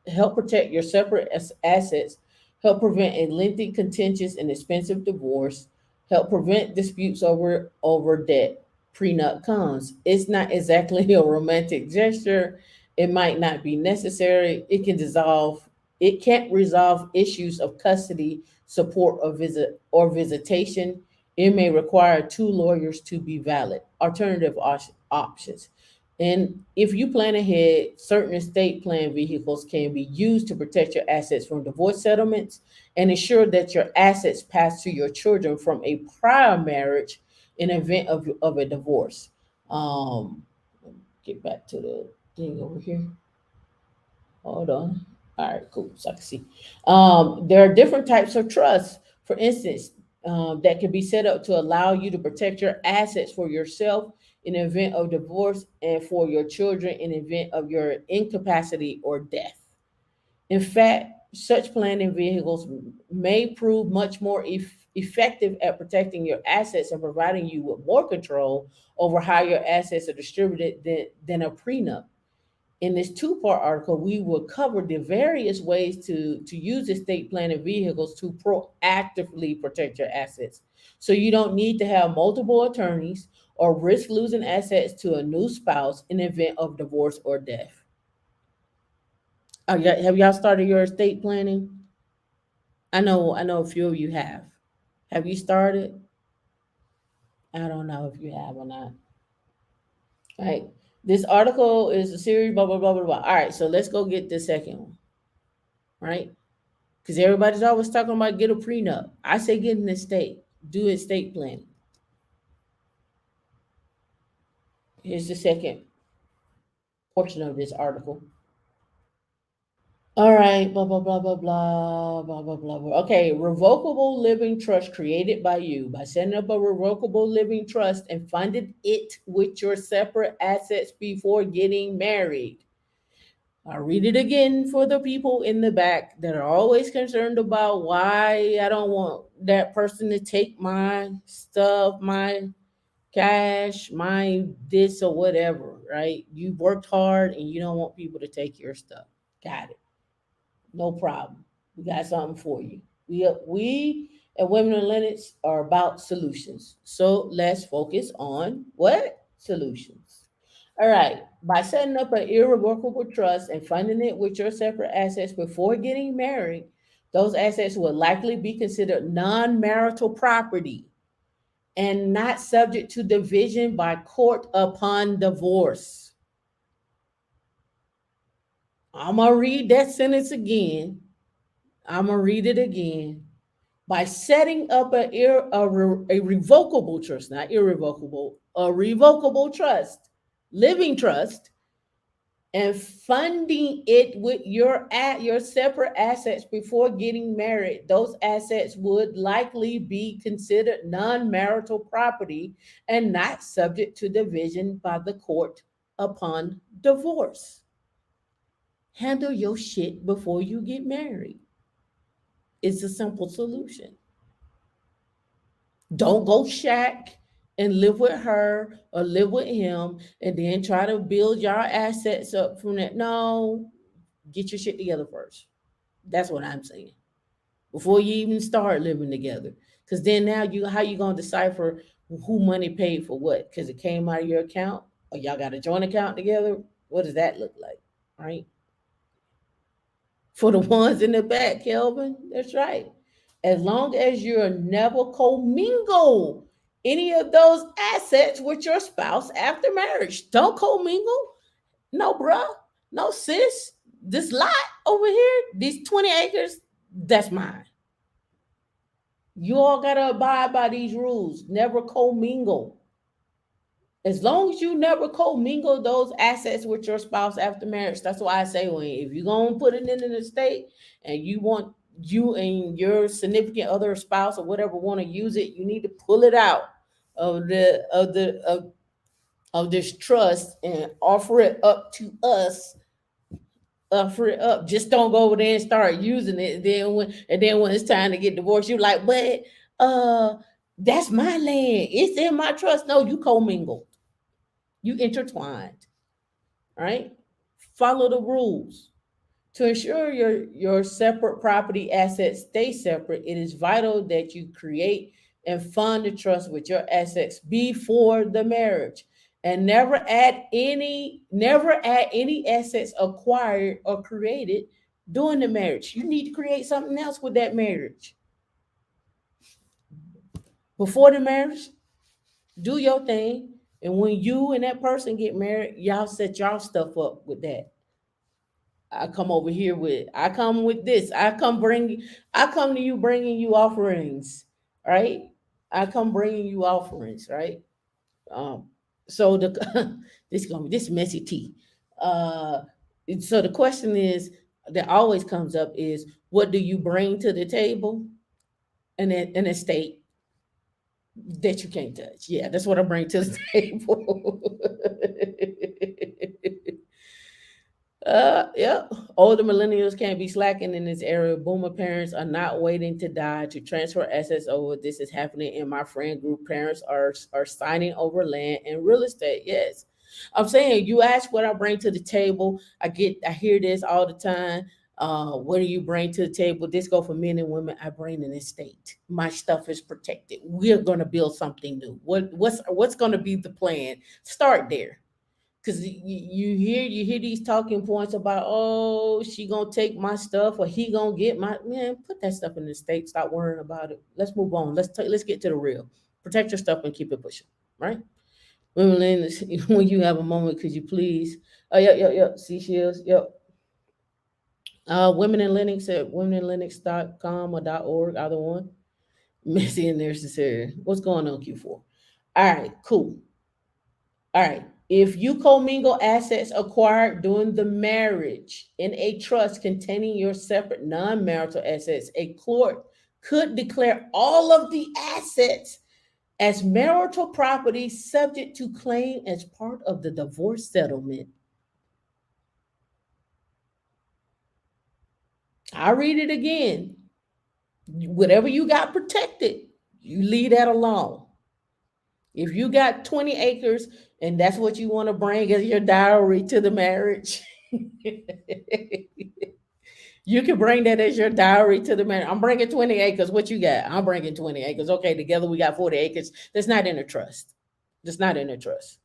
help protect your separate assets, help prevent a lengthy, contentious, and expensive divorce, help prevent disputes over debt. Prenup cons: it's not exactly a romantic gesture. It might not be necessary. It can't resolve issues of custody, support, or visitation. It may require two lawyers to be valid. Alternative options. And if you plan ahead, certain estate plan vehicles can be used to protect your assets from divorce settlements and ensure that your assets pass to your children from a prior marriage in event of a divorce. Um, get back to the thing over here. Hold on. All right, cool. So I can see. There are different types of trusts, for instance, that can be set up to allow you to protect your assets for yourself in the event of divorce and for your children in the event of your incapacity or death. In fact, such planning vehicles may prove much more effective at protecting your assets and providing you with more control over how your assets are distributed than a prenup. In this two-part article, we will cover the various ways to use estate planning vehicles to proactively protect your assets. So you don't need to have multiple attorneys or risk losing assets to a new spouse in the event of divorce or death. Have y'all started your estate planning? I know a few of you have. Have you started? I don't know if you have or not. All right. This article is a series, blah, blah, blah, blah, blah. All right, so let's go get the second one, right? Because everybody's always talking about get a prenup. I say get an estate, do estate planning. Here's the second portion of this article. All right, blah blah blah blah blah blah blah blah blah. Okay, revocable living trust created by you by setting up a revocable living trust and funded it with your separate assets before getting married. I'll read it again for the people in the back that are always concerned about why I don't want that person to take my stuff, my cash, my this or whatever, right? You worked hard and you don't want people to take your stuff. Got it. No problem. We got something for you. We at Women in Linux are about solutions. So let's focus on what? Solutions. All right. By setting up an irrevocable trust and funding it with your separate assets before getting married, those assets will likely be considered non marital property and not subject to division by court upon divorce. I'm going to read that sentence again. I'm going to read it again. By setting up a revocable trust, not irrevocable, a revocable trust, living trust, and funding it with your separate assets before getting married, those assets would likely be considered non-marital property and not subject to division by the court upon divorce. Handle your shit before you get married. It's a simple solution. Don't go shack and live with her or live with him and then try to build your assets up from that. No, get your shit together first. That's what I'm saying. Before you even start living together. Because then now you how you gonna decipher who money paid for what? Because it came out of your account or y'all got a joint account together? What does that look like? Right? For the ones in the back, Kelvin. That's right. As long as you're never commingle any of those assets with your spouse after marriage. Don't commingle. No, bruh. No, sis. This lot over here, these 20 acres, that's mine. You all gotta abide by these rules. Never commingle. As long as you never co-mingle those assets with your spouse after marriage, that's why I say when if you're gonna put it in an estate and you want you and your significant other spouse or whatever want to use it, you need to pull it out of this trust and offer it up to us. Offer it up. Just don't go over there and start using it. And then when it's time to get divorced, you're like, but uh, that's my land. It's in my trust. No, you commingled. You intertwined. Right? Follow the rules. To ensure your separate property assets stay separate, it is vital that you create and fund the trust with your assets before the marriage. And never add any assets acquired or created during the marriage. You need to create something else with that marriage. Before the marriage, do your thing. And when you and that person get married, y'all set y'all stuff up with that. I come over here with I come with this. I come to you bringing you offerings, right? I come bringing you offerings, right? Um so the this messy tea. Uh so the question is that always comes up is what do you bring to the table? An estate that you can't touch. Yeah, that's what I bring to the table. Yep. Older millennials can't be slacking in this area. Boomer parents are not waiting to die to transfer assets over. This is happening in my friend group. Parents are signing over land and real estate. Yes. I'm saying you ask what I bring to the table. I hear this all the time. What do you bring to the table? This go for men and women. I bring an estate. My stuff is protected. We're gonna build something new. What's gonna be the plan? Start there because you hear these talking points about oh she gonna take my stuff or he gonna get my man put that stuff in the state, stop worrying about it, let's move on, let's get to the real, protect your stuff and keep it pushing, right? Women in when you have a moment could you please oh yep see shields yep women in Linux at womeninlinux.com or .org either one. Messy and necessary. What's going on Q4? All right, cool. All right. If you commingle assets acquired during the marriage in a trust containing your separate non-marital assets, a court could declare all of the assets as marital property subject to claim as part of the divorce settlement. I'll read it again. Whatever you got protected, you leave that alone. If you got 20 acres and that's what you want to bring as your dowry to the marriage, you can bring that as your dowry to the marriage. I'm bringing 20 acres. What you got? I'm bringing 20 acres. Okay, together we got 40 acres. That's not in a trust. That's not in a trust.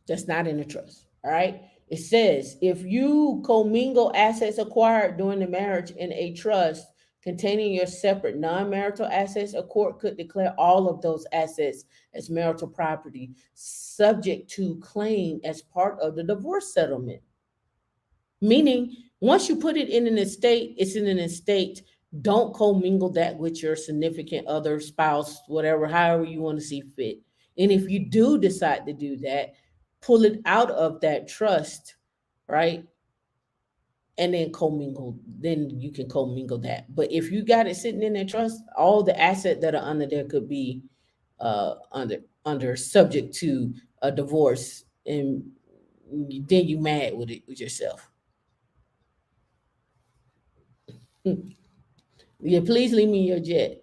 That's not in a trust. All right. It says if you commingle assets acquired during the marriage in a trust containing your separate non-marital assets, a court could declare all of those assets as marital property, subject to claim as part of the divorce settlement. Meaning, once you put it in an estate, it's in an estate. Don't commingle that with your significant other, spouse, whatever, however you want to see fit. And if you do decide to do that, pull it out of that trust, right? And then commingle, then you can commingle that. But if you got it sitting in that trust, all the assets that are under there could be under subject to a divorce, and then you mad with it with yourself. Yeah, please leave me your jet.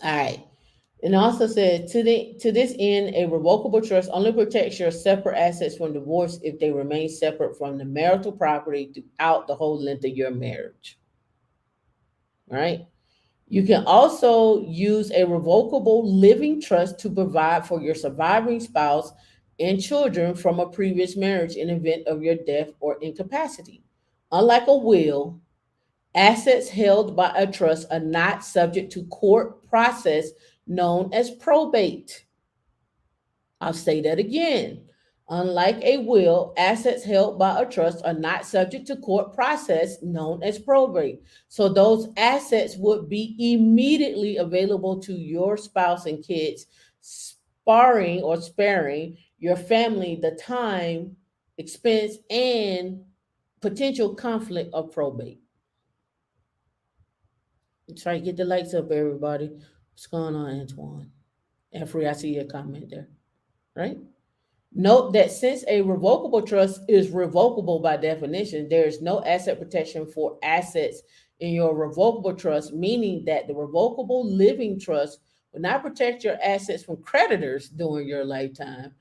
All right. And also says to this end, a revocable trust only protects your separate assets from divorce if they remain separate from the marital property throughout the whole length of your marriage. All right. You can also use a revocable living trust to provide for your surviving spouse and children from a previous marriage in event of your death or incapacity. Unlike a will, assets held by a trust are not subject to court process known as probate. I'll say that again. Unlike a will, assets held by a trust are not subject to court process known as probate. So those assets would be immediately available to your spouse and kids, sparing your family the time, expense, and potential conflict of probate. Try to get the lights up, everybody. What's going on, Antoine? Free, I see your comment there, right? Note that since a revocable trust is revocable by definition, there is no asset protection for assets in your revocable trust, meaning that the revocable living trust will not protect your assets from creditors during your lifetime.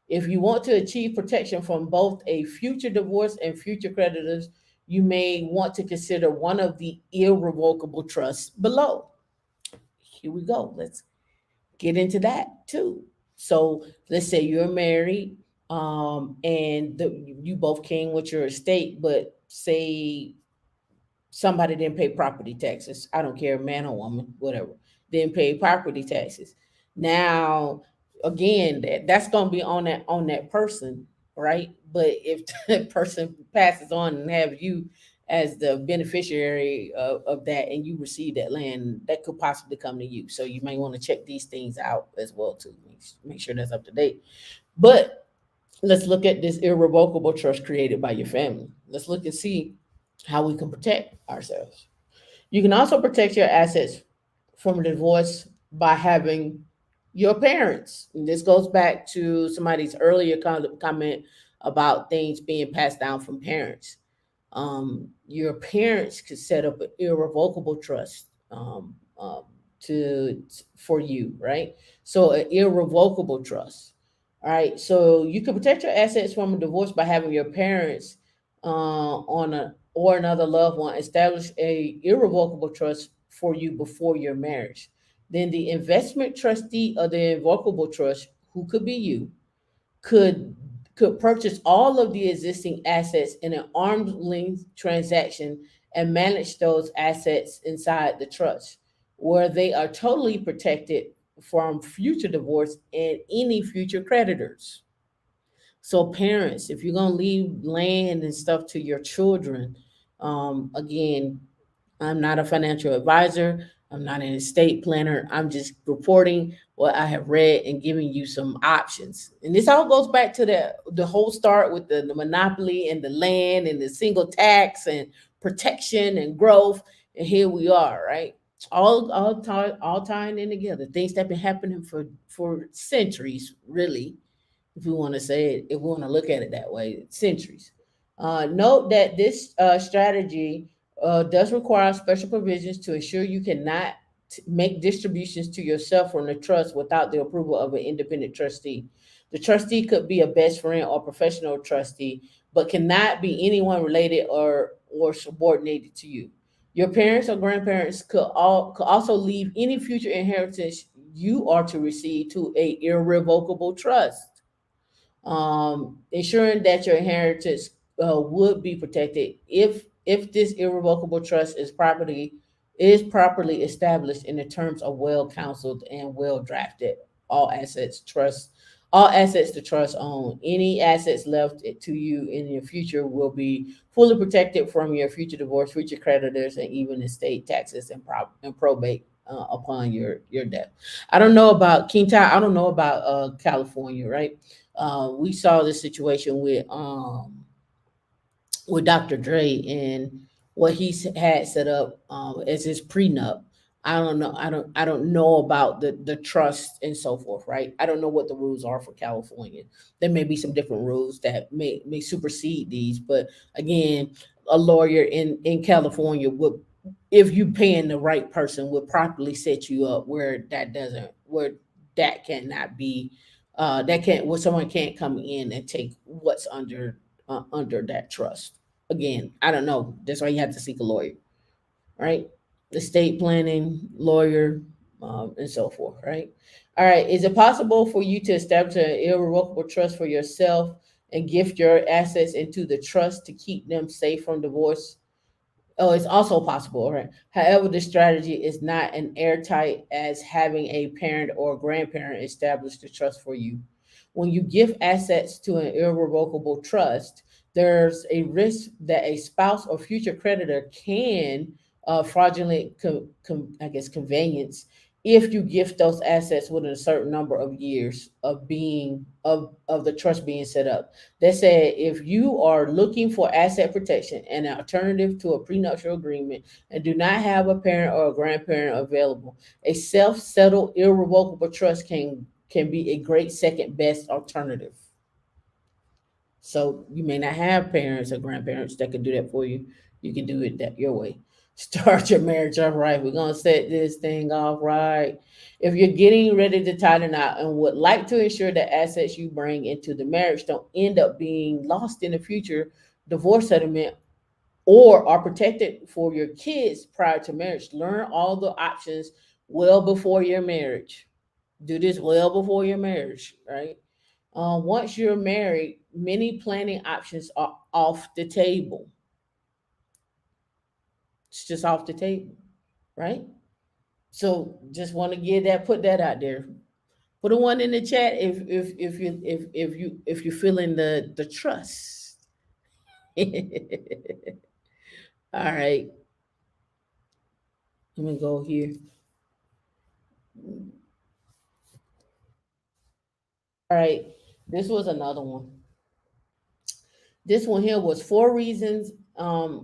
If you want to achieve protection from both a future divorce and future creditors, you may want to consider one of the irrevocable trusts below. Here we go. Let's get into that too. So let's say you're married, and you both came with your estate, but say somebody didn't pay property taxes. I don't care, man or woman, whatever. Didn't pay property taxes. Now, again, that's gonna be on that person, right? But if that person passes on and have you as the beneficiary of that, and you receive that land, that could possibly come to you. So you may want to check these things out as well too. Make sure that's up to date. But let's look at this irrevocable trust created by your family. Let's look and see how we can protect ourselves. You can also protect your assets from divorce by having your parents. And this goes back to somebody's earlier comment about things being passed down from parents. Your parents could set up an irrevocable trust to for you, right? So an irrevocable trust. All right. So you can protect your assets from a divorce by having your parents on a or another loved one establish a irrevocable trust for you before your marriage. Then the investment trustee of the irrevocable trust, who could be you, could purchase all of the existing assets in an arm's length transaction and manage those assets inside the trust, where they are totally protected from future divorce and any future creditors. So, parents, if you're gonna leave land and stuff to your children, again, I'm not a financial advisor. I'm not an estate planner. I'm just reporting what I have read and giving you some options. And this all goes back to the whole start with the monopoly and the land and the single tax and protection and growth. And here we are, right? All tying in together. Things that have been happening for centuries, really, if we want to say it, if we want to look at it that way, centuries. Note that this strategy does require special provisions to ensure you cannot make distributions to yourself from the trust without the approval of an independent trustee. The trustee could be a best friend or professional trustee, but cannot be anyone related or subordinated to you. Your parents or grandparents could also leave any future inheritance you are to receive to a irrevocable trust, ensuring that your inheritance would be protected if this irrevocable trust is properly established in the terms of well counseled and well drafted. All assets trust all assets the trust own. Any assets left to you in your future will be fully protected from your future divorce, future creditors, and even estate taxes and probate upon your death. I don't know about King Ty. I don't know about California, right? We saw this situation with Dr. Dre and what had set up as his prenup. I don't know. I don't know about the trust and so forth, right? I don't know what the rules are for California. There may be some different rules that may supersede these, but again, a lawyer in California would, if you paying the right person, would properly set you up where that cannot be that can't where someone can't come in and take what's under that trust. Again, I don't know. That's why you have to seek a lawyer, right? Estate planning, lawyer, and so forth, right? All right. Is it possible for you to establish an irrevocable trust for yourself and gift your assets into the trust to keep them safe from divorce? Oh, it's also possible, right? However, this strategy is not an airtight as having a parent or grandparent establish the trust for you. When you give assets to an irrevocable trust, there's a risk that a spouse or future creditor can fraudulent, I guess, conveyance if you gift those assets within a certain number of years of the trust being set up. They said if you are looking for asset protection and an alternative to a prenuptial agreement and do not have a parent or a grandparent available, a self-settled irrevocable trust can be a great second best alternative. So you may not have parents or grandparents that can do that for you. You can do it that your way. Start your marriage off right. We're gonna set this thing off right. If you're getting ready to tie the knot and would like to ensure that assets you bring into the marriage don't end up being lost in the future divorce settlement or are protected for your kids prior to marriage, learn all the options well before your marriage. Do this well before your marriage, right? Once you're married, many planning options are off the table. It's just off the table, right? So just want to put that out there. Put a one in the chat if you're feeling the trust. All right, let me go here. All right, this was another one. This one here was four reasons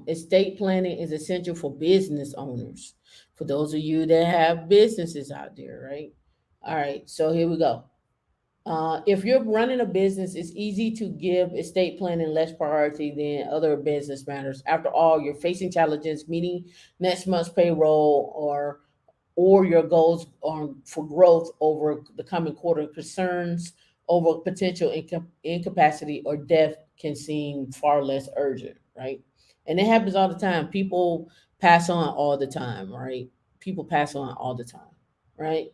estate planning is essential for business owners. For those of you that have businesses out there, right? All right, so here we go. If you're running a business, it's easy to give estate planning less priority than other business matters. After all, you're facing challenges, meeting next month's payroll, or your goals for growth over the coming quarter. Concerns over potential incapacity or death can seem far less urgent, right? And it happens all the time. People pass on all the time, right? People pass on all the time, right?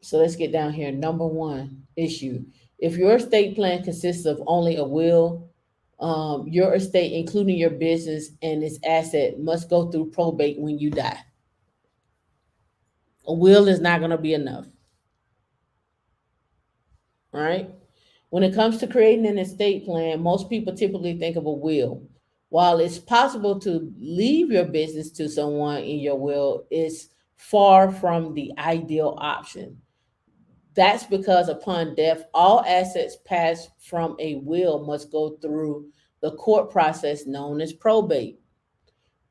So let's get down here. Number one issue: if your estate plan consists of only a will, your estate, including your business and its asset, must go through probate when you die. A will is not going to be enough. All right. When it comes to creating an estate plan, most people typically think of a will. While it's possible to leave your business to someone in your will, it's far from the ideal option. That's because upon death, all assets passed from a will must go through the court process known as probate.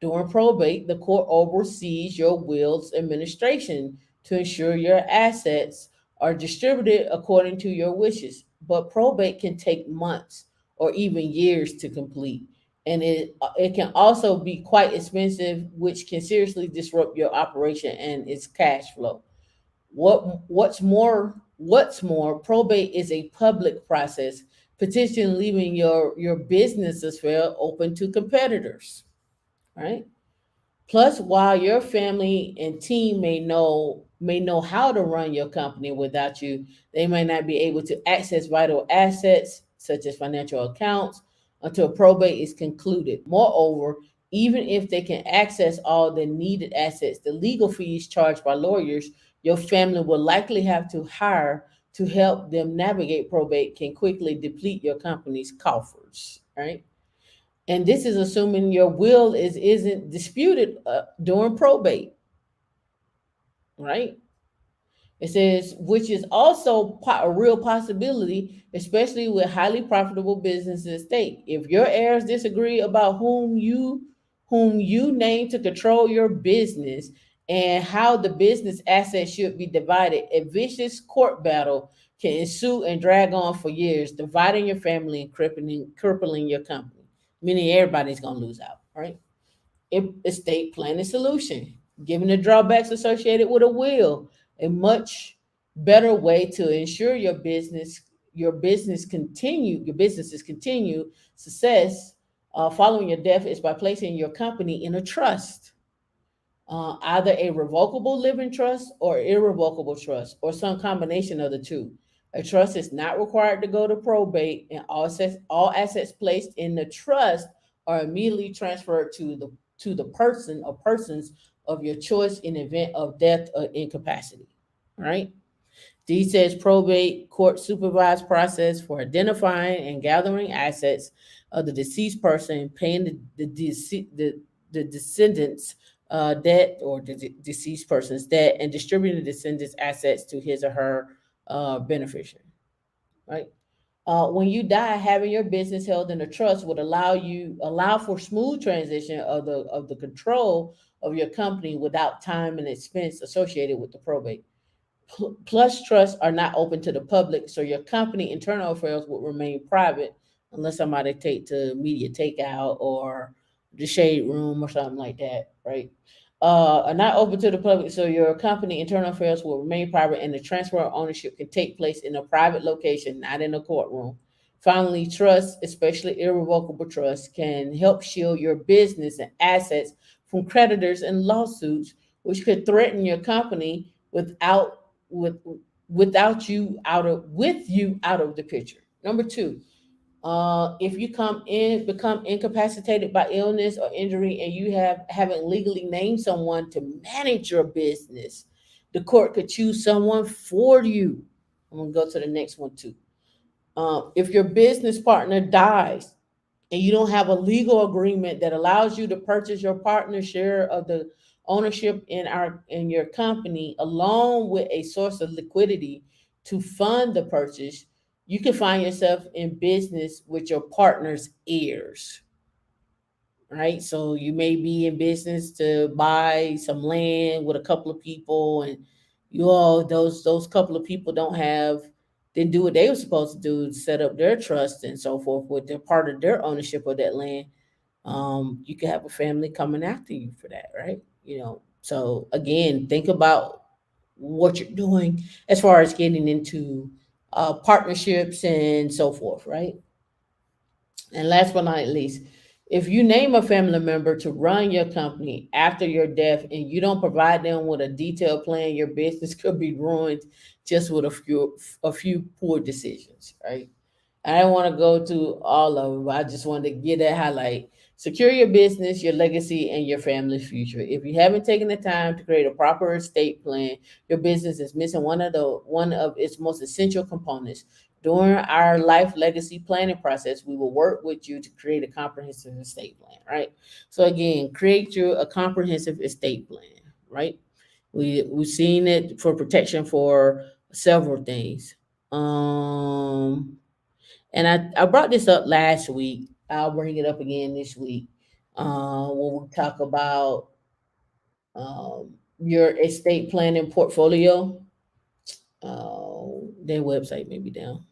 During probate, the court oversees your will's administration to ensure your assets are distributed according to your wishes. But probate can take months or even years to complete. And it can also be quite expensive, which can seriously disrupt your operation and its cash flow. What's more, probate is a public process, petition leaving your business as well open to competitors, right? Plus, while your family and team may know how to run your company without you, they may not be able to access vital assets such as financial accounts until probate is concluded. Moreover, even if they can access all the needed assets, the legal fees charged by lawyers your family will likely have to hire to help them navigate probate can quickly deplete your company's coffers, right? And this is assuming your will isn't disputed during probate, right? It says, which is also a real possibility, especially with highly profitable businesses at stake. If your heirs disagree about whom you name to control your business and how the business assets should be divided, a vicious court battle can ensue and drag on for years, dividing your family and crippling your company. Meaning everybody's gonna lose out, right? Estate planning solution. Given the drawbacks associated with a will, a much better way to ensure your business's continue success following your death is by placing your company in a trust, either a revocable living trust or irrevocable trust, or some combination of the two. A trust is not required to go to probate, and all assets placed in the trust are immediately transferred to the person or persons of your choice in event of death or incapacity. All right. D says probate court supervised process for identifying and gathering assets of the deceased person, paying the descendants debt or deceased person's debt, and distributing the descendants' assets to his or her beneficiary. Right. When you die, having your business held in a trust would allow for smooth transition of the control of your company without time and expense associated with the probate. Plus, trusts are not open to the public, so your company internal affairs will remain private unless somebody take to media takeout or the shade room or something like that, right? Are not open to the public, so your company internal affairs will remain private, and the transfer of ownership can take place in a private location, not in a courtroom. Finally, trusts, especially irrevocable trusts, can help shield your business and assets from creditors and lawsuits, which could threaten your company with without you out of the picture. Number two, if you become incapacitated by illness or injury and you haven't legally named someone to manage your business, the court could choose someone for you. I'm gonna go to the next one too. If your business partner dies and you don't have a legal agreement that allows you to purchase your partner's share of the ownership in your company along with a source of liquidity to fund the purchase, you can find yourself in business with your partner's heirs, right? So you may be in business to buy some land with a couple of people, and those couple of people didn't do what they were supposed to do to set up their trust and so forth with their part of their ownership of that land. You could have a family coming after you for that, right? So again, think about what you're doing as far as getting into partnerships and so forth, right? And last but not least, if you name a family member to run your company after your death and you don't provide them with a detailed plan, your business could be ruined just with a few poor decisions, right? I don't want to go to all of them, but I just wanted to get that highlight. Secure your business, your legacy, and your family's future. If you haven't taken the time to create a proper estate plan, your business is missing one of its most essential components. During our life legacy planning process, we will work with you to create a comprehensive estate plan, right? So again, create you a comprehensive estate plan, right? We've seen it for protection for several things. Um, and I brought this up last week. I'll bring it up again this week. When we talk about your estate planning portfolio. Their website may be down.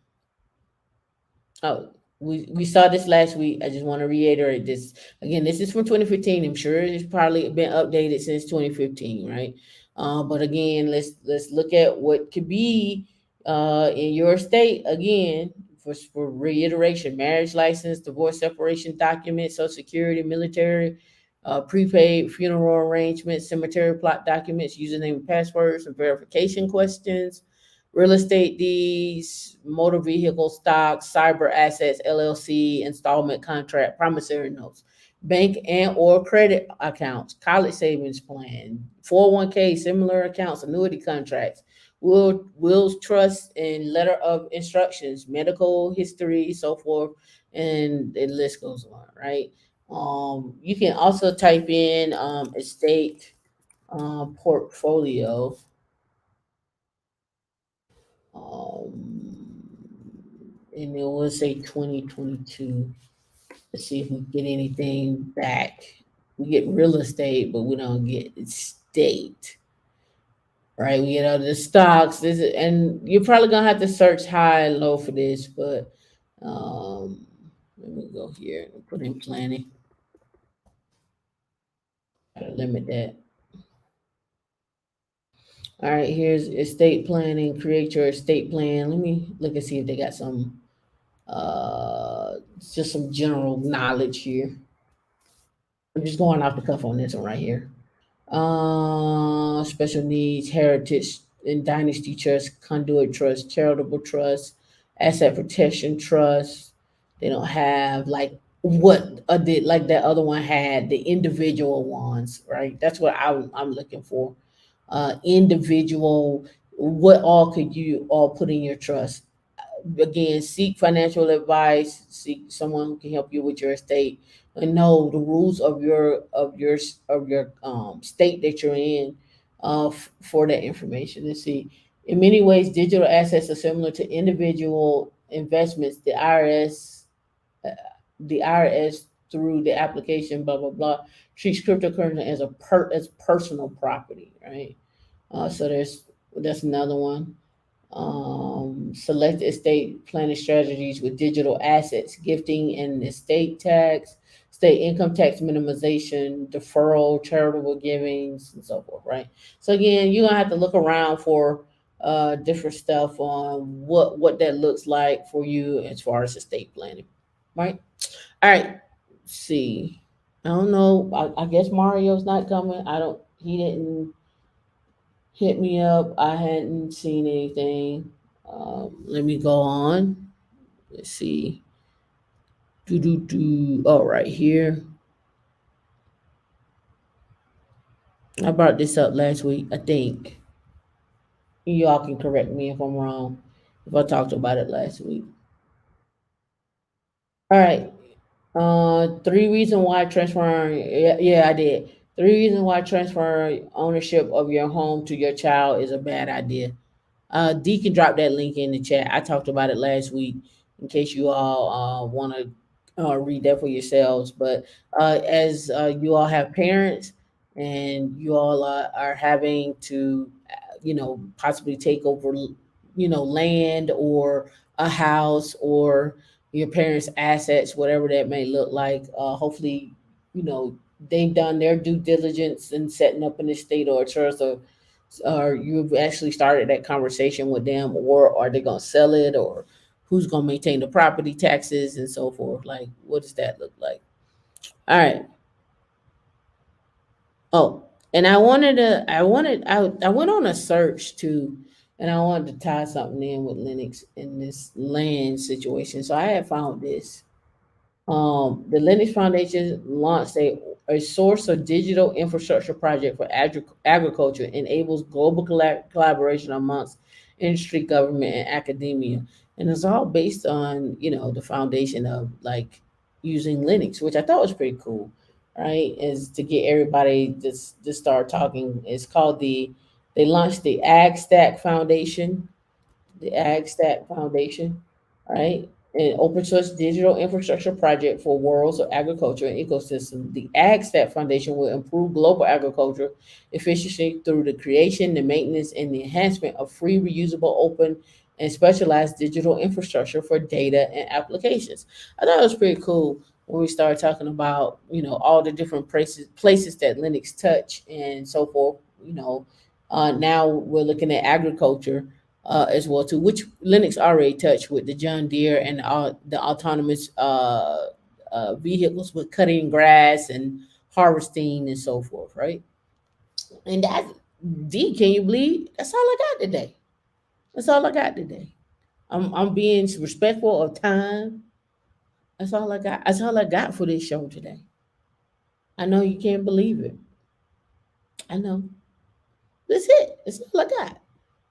Oh, we saw this last week. I just want to reiterate this again. This is from 2015. I'm sure it's probably been updated since 2015, right? But again, let's look at what could be in your state again for reiteration: marriage license, divorce separation document, social security, military, prepaid funeral arrangements, cemetery plot documents, username and passwords, and verification questions, real estate deeds, motor vehicle stocks, cyber assets, LLC, installment contract, promissory notes, bank and or credit accounts, college savings plan, 401k, similar accounts, annuity contracts, wills, trust, and letter of instructions, medical history, so forth, and the list goes on, right? You can also type in estate portfolio. Um, and it will say 2022. Let's see if we get anything back. We get real estate, but we don't get estate. Right? We get all the stocks. And you're probably gonna have to search high and low for this, but let me go here and put in planning. Gotta limit that. All right, here's estate planning. Create your estate plan. Let me look and see if they got some just some general knowledge here. I'm just going off the cuff on this one right here. Special needs, heritage and dynasty trust, conduit trust, charitable trust, asset protection trust. They don't have like what did like that other one had the individual ones, right? That's what I'm looking for. Individual. What all could you all put in your trust? Again, seek financial advice, seek someone who can help you with your estate and know the rules of your state that you're in for that information. And see, in many ways, digital assets are similar to individual investments. Uh, the IRS through the application, blah blah blah, treats cryptocurrency as as personal property, right? So that's another one. Select estate planning strategies with digital assets, gifting and estate tax, state income tax minimization, deferral, charitable givings, and so forth, right? So again, you're gonna have to look around for different stuff on what that looks like for you as far as estate planning, right? All right, let's see. I don't know. I guess Mario's not coming. I don't. He didn't hit me up. I hadn't seen anything. Let me go on. Let's see. Do do do. Oh, right here. I brought this up last week. I think y'all can correct me if I'm wrong. If I talked about it last week. All right. Three reasons why transferring. Yeah, I did. Three reasons why transferring ownership of your home to your child is a bad idea. D can drop that link in the chat. I talked about it last week in case you all want to read that for yourselves. But as you all have parents and you all are having to, possibly take over, land or a house or your parents' assets, whatever that may look like. Hopefully, you know, they've done their due diligence in setting up an estate or a trust or you've actually started that conversation with them, or are they gonna sell it, or who's gonna maintain the property taxes and so forth? Like, what does that look like? All right. Oh, and I went on a search too, and I wanted to tie something in with Linux in this land situation. So I had found this. The Linux Foundation launched a source of digital infrastructure project for agriculture, enables global collaboration amongst industry, government, and academia. and it's all based on the foundation of like using Linux, which I thought was pretty cool, right? Is to get everybody to start talking. It's called they launched the Ag Stack Foundation, the Ag Stack Foundation, right? An open source digital infrastructure project for worlds of agriculture and ecosystem. The Ag Stack Foundation will improve global agriculture efficiency through the creation, the maintenance, and the enhancement of free, reusable, open, and specialized digital infrastructure for data and applications. I thought it was pretty cool when we started talking about all the different places that Linux touch and so forth. Now we're looking at agriculture as well too, which Linux already touched with the John Deere and the autonomous vehicles with cutting grass and harvesting and so forth, right? And that D, can you believe that's all I got today? That's all I got today. I'm being respectful of time. That's all I got. That's all I got for this show today. I know you can't believe it. I know. That's it. That's all I got.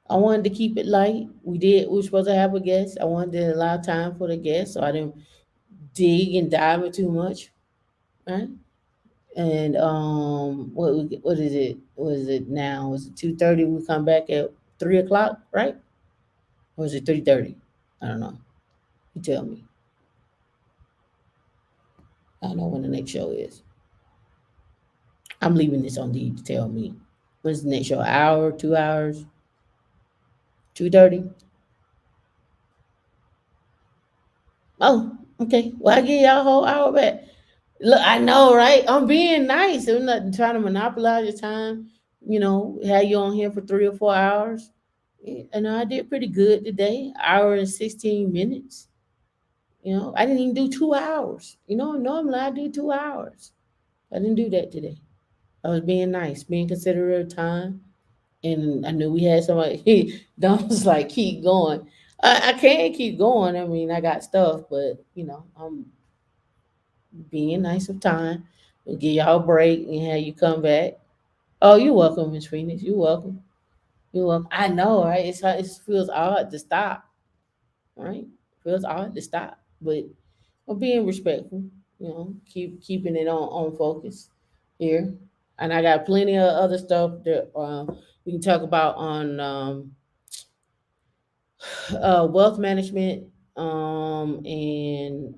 I wanted to keep it light. We were supposed to have a guest. I wanted to allow time for the guest, so I didn't dig and dive in too much, right? And what is it? What is it now? Was it 2:30? We come back at 3 o'clock, right? Or is it 3:30? I don't know. You tell me. I don't know when the next show is. I'm leaving this on D to tell me. When's the next show? Hour, 2 hours, 2:30. Oh, okay. Well, I give y'all a whole hour back. Look, I know, right? I'm being nice. I'm not trying to monopolize your time. Have you on here for 3 or 4 hours. And I did pretty good today. Hour and 16 minutes. I didn't even do 2 hours. Normally I do 2 hours. I didn't do that today. I was being nice, being considerate of time. And I knew we had somebody. Don was like, keep going. I can't keep going. I mean, I got stuff, but I'm being nice of time. We'll give y'all a break and have you come back. Oh, you're welcome, Miss Phoenix. You're welcome. You're welcome. I know, right? It feels odd to stop, right? Feels odd to stop, but I'm being respectful. Keeping it on focus here. And I got plenty of other stuff that we can talk about on wealth management and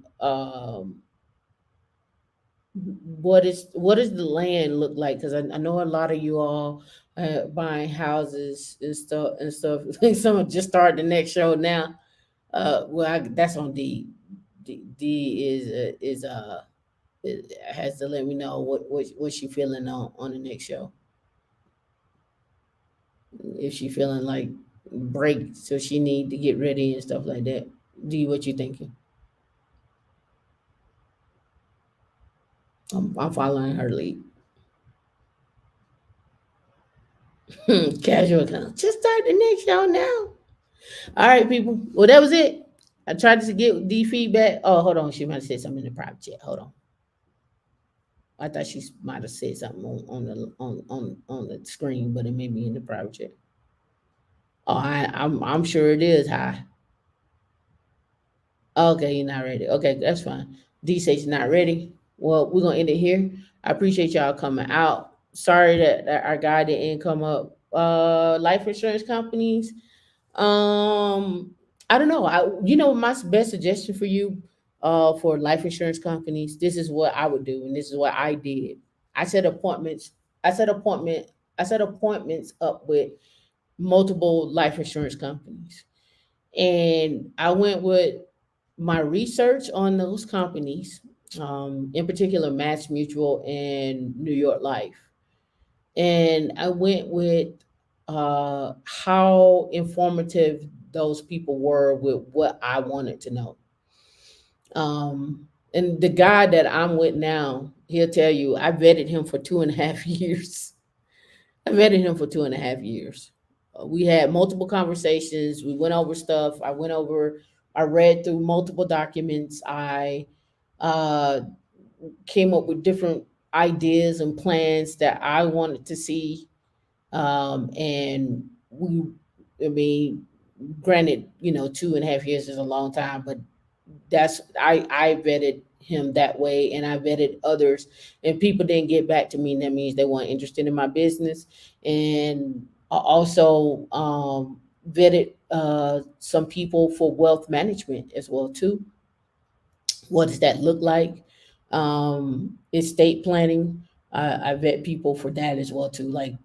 what does the land look like? Because I know a lot of you all buying houses and stuff. I think someone just started the next show now. That's on D. D has to let me know what she feeling on the next show. If she feeling like break, so she need to get ready and stuff like that. D, what you thinking? I'm following her lead. Casual account. Just start the next show now. All right, people. Well, that was it. I tried to get D feedback. Oh, hold on. She might have said something in the private chat. Hold on. I thought she might have said something on the screen, but it may be in the private chat. Oh, I'm sure it is high. Okay, you're not ready. Okay, that's fine. D says you're not ready. Well, we're gonna end it here. I appreciate y'all coming out. Sorry that our guy didn't come up. Life insurance companies. I don't know. My best suggestion for you, for life insurance companies. This is what I would do, and this is what I did. I set appointments. I set appointment. I set appointments up with multiple life insurance companies, and I went with my research on those companies, in particular Mass Mutual and New York Life, and I went with how informative those people were with what I wanted to know. And the guy that I'm with now, he'll tell you I vetted him for 2.5 years. I vetted him for 2.5 years. We had multiple conversations. We went over stuff. I read through multiple documents. I uh, came up with different ideas and plans that I wanted to see. And I mean, Granted, 2.5 years is a long time, but I vetted him that way, and I vetted others, and people didn't get back to me, and that means they weren't interested in my business. And I also vetted some people for wealth management as well too. What does that look like? Estate planning. I vet people for that as well too. Like,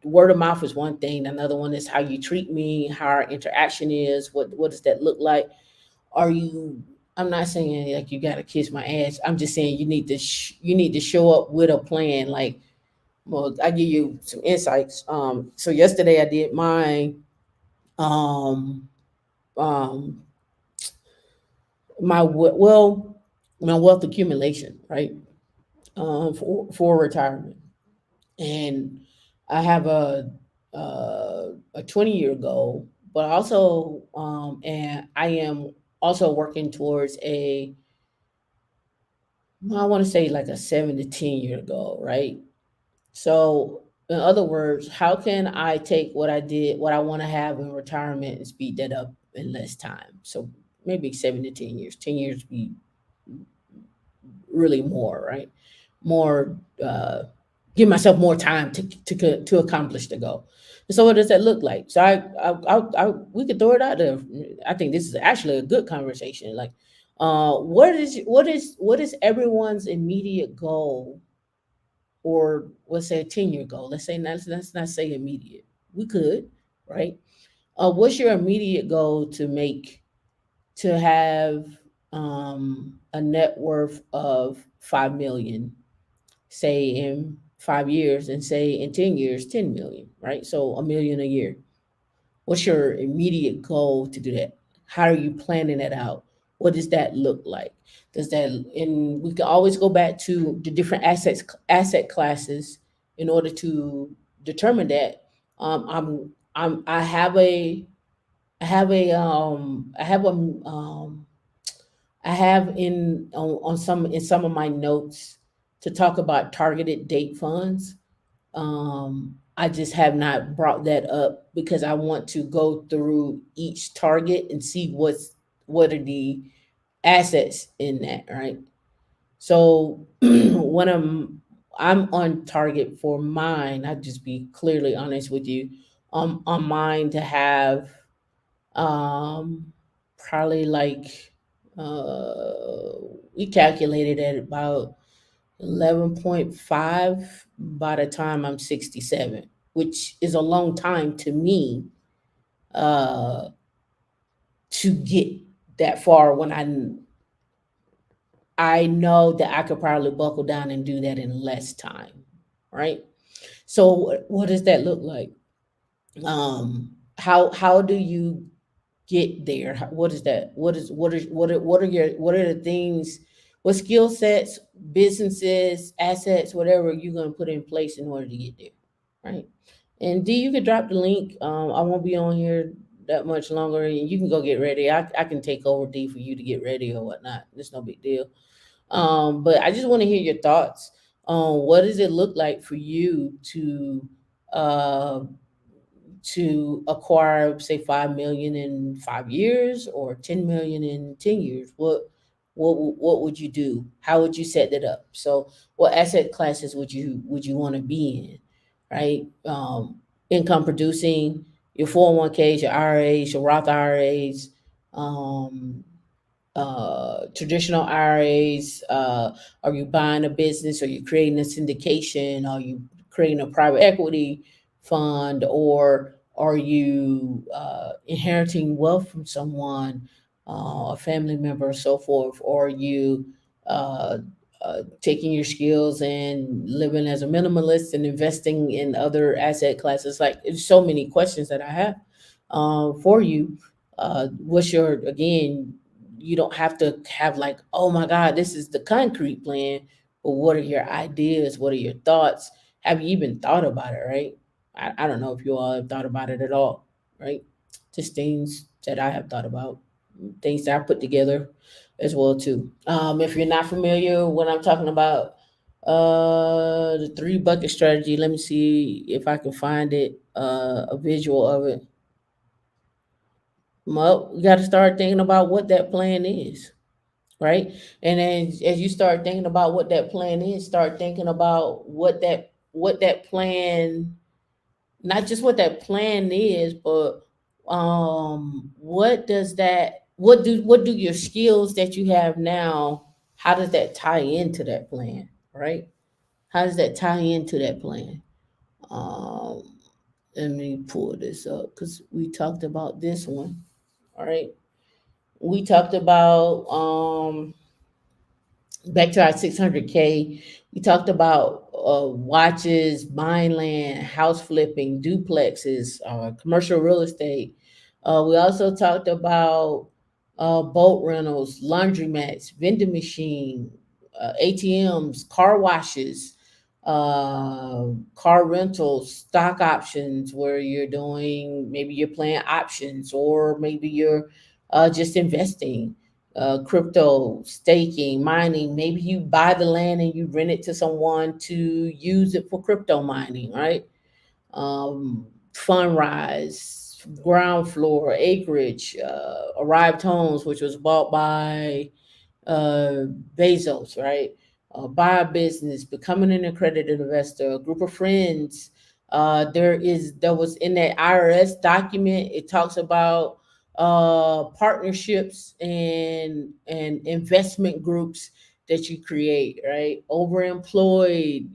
word of mouth is one thing. Another one is how you treat me, how our interaction is. What does that look like? Are you? I'm not saying like you got to kiss my ass. I'm just saying you need to show up with a plan. Like, well, I give you some insights. So yesterday I did um um well, my wealth accumulation, right? For retirement, and I have a 20-year goal, but also and I am also working towards I want to say like a 7 to 10 year goal, right? So, in other words, how can I take what I want to have in retirement, and speed that up in less time? So maybe 7 to 10 years. 10 years be really more, right? More, give myself more time to accomplish the goal. And so, what does that look like? So, we could throw it out there. I think this is actually a good conversation. Like, what is everyone's immediate goal, or let's say a 10-year goal? Let's not say immediate. We could, right? What's your immediate goal to have a net worth of 5 million, say in 5 years, and say in 10 years 10 million, right? So a million a year. What's your immediate goal to do that? How are you planning it out? What does that look like? Does that, and we can always go back to the different asset classes in order to determine that. I have a I have in some of my notes to talk about targeted date funds. I just have not brought that up because I want to go through each target and see what are the assets in that, right? So when I'm on target for mine, I'll just be clearly honest with you. On mine to have probably like uh we calculated at about 11.5 by the time I'm 67, which is a long time to me, uh to get that far, when I know that I could probably buckle down and do that in less time, right? So what does that look like? How do you get there? What is that? What are the things? What skill sets, businesses, assets, whatever you're going to put in place in order to get there, right? And D, you could drop the link. I won't be on here that much longer, and you can go get ready. I can take over D for you to get ready or whatnot. It's no big deal. But I just want to hear your thoughts on what does it look like for you uh, to acquire, say, 5 million in 5 years or 10 million in 10 years. What would you do? How would you set that up? So, what asset classes would you want to be in, right? Income producing, your 401ks, your IRAs, your Roth IRAs, um, traditional IRAs? Are you buying a business? Are you creating a syndication? Are you creating a private equity fund? Or are you inheriting wealth from someone, a family member, or so forth? Or are you uh, taking your skills and living as a minimalist and investing in other asset classes? Like, there's so many questions that I have for you. What's your, again, you don't have to have like, oh my God, this is the concrete plan, but what are your ideas? What are your thoughts? Have you even thought about it, right? I don't know if you all have thought about it at all, right? Just things that I have thought about, things that I put together as well too. If you're not familiar when I'm talking about the three bucket strategy, let me see if I can find it, a visual of it. Well, you got to start thinking about what that plan is, right? And then as you start thinking about what that plan is, start thinking about what that plan, not just what that plan is, but what does that what do your skills that you have now, how does that tie into that plan, right? How does that tie into that plan? Um, Let me pull this up because we talked about this one. All right. We talked about back to our 600K. We talked about watches, buying land, house flipping, duplexes, commercial real estate. We also talked about boat rentals, laundromats, vending machine, ATMs, car washes, car rentals, stock options, where you're doing, maybe you're playing options, or maybe you're just investing, crypto, staking, mining. Maybe you buy the land and you rent it to someone to use it for crypto mining, right? Fund rise, ground floor, acreage, arrived homes, which was bought by uh, Bezos, right? Buy a business, becoming an accredited investor, a group of friends. There was in that IRS document. It talks about partnerships and investment groups that you create, right? Overemployed,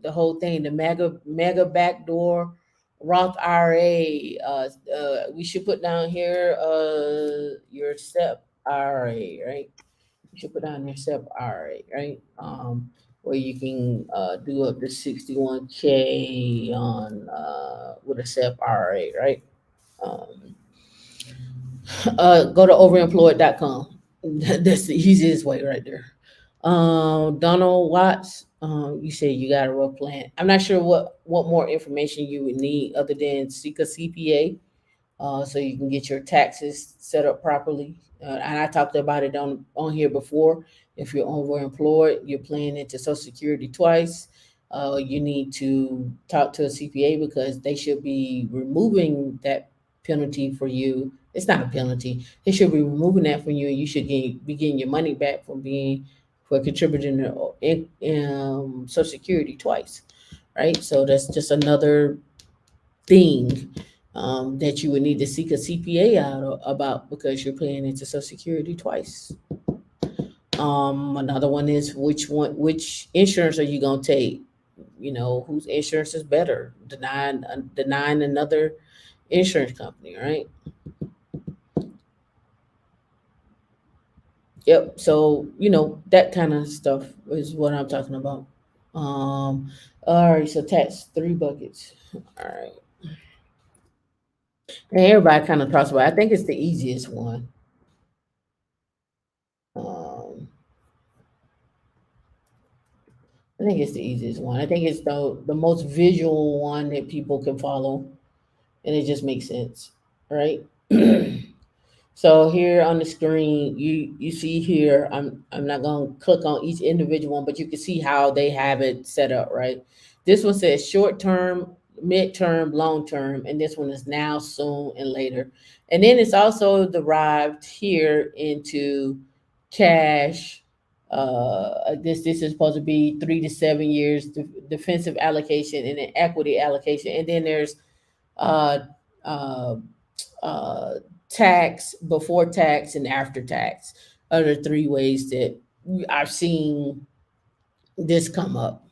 the whole thing, the mega backdoor Roth IRA. We should put down here your SEP IRA, right? You should put down your SEP IRA, right? Where you can do up to 61K on with a SEP IRA, right? Um, Go to overemployed.com. That's the easiest way right there. Donald Watts, you said you got a rough plan. I'm not sure what more information you would need other than seek a CPA, so you can get your taxes set up properly. And I talked about it on here before. If you're overemployed, you're paying into Social Security twice. You need to talk to a CPA because they should be removing that penalty for you. It's not a penalty. They should be removing that from you, and you should be getting your money back for contributing to Social Security twice, right? So that's just another thing that you would need to seek a CPA about because you're paying into Social Security twice. Another one is which insurance are you gonna take? Whose insurance is better? Denying another insurance company, right? Yep. So that kind of stuff is what I'm talking about. Um, all right. So tax three buckets. All right. And everybody kind of talks about. I think it's the easiest one. Um, I think it's the easiest one. I think it's the most visual one that people can follow, and it just makes sense, right? So here on the screen, you see here. I'm not gonna click on each individual one, but you can see how they have it set up, right? This one says short term, mid term, long term, and this one is now, soon, and later. And then it's also derived here into cash. This is supposed to be 3 to 7 years defensive allocation and an equity allocation, and then there's uh, uh, uh, tax, before tax, and after tax are the three ways that I've seen this come up.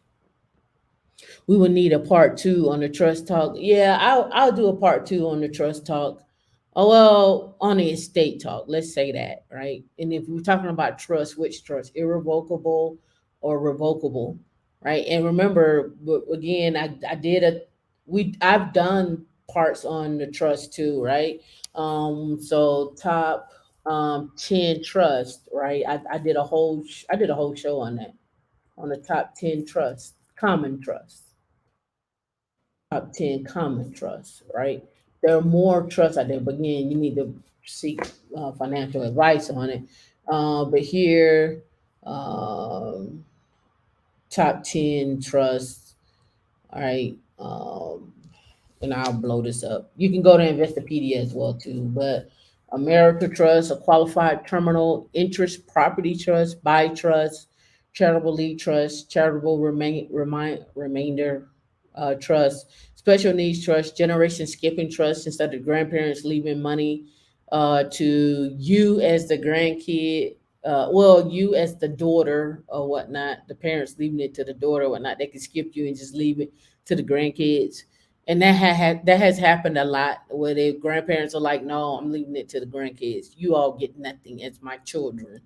We will need a part two on the trust talk. Yeah, I'll do a part two on the trust talk. Oh well, on the estate talk. Let's say that, right? And if we're talking about trust, which trust, irrevocable or revocable, right? And remember, again, I did a I've done parts on the trust too, right? So top 10 trust, right? I did a whole show on that, on the top 10 trust, common trust, top 10 common trusts, right? There are more trusts out there, but again, you need to seek financial advice on it. But here, um, top 10 trusts, all right? and I'll blow this up. You can go to Investopedia as well too. But America Trust, a qualified terminal interest property trust, buy trust, charitable lead trust, charitable remainder trust, special needs trust, generation skipping trust instead of grandparents leaving money to you as the grandkid. Well, you as the daughter or whatnot, the parents leaving it to the daughter or whatnot, they can skip you and just leave it to the grandkids. And that has happened a lot where the grandparents are like, "No, I'm leaving it to the grandkids. You all get nothing as my children."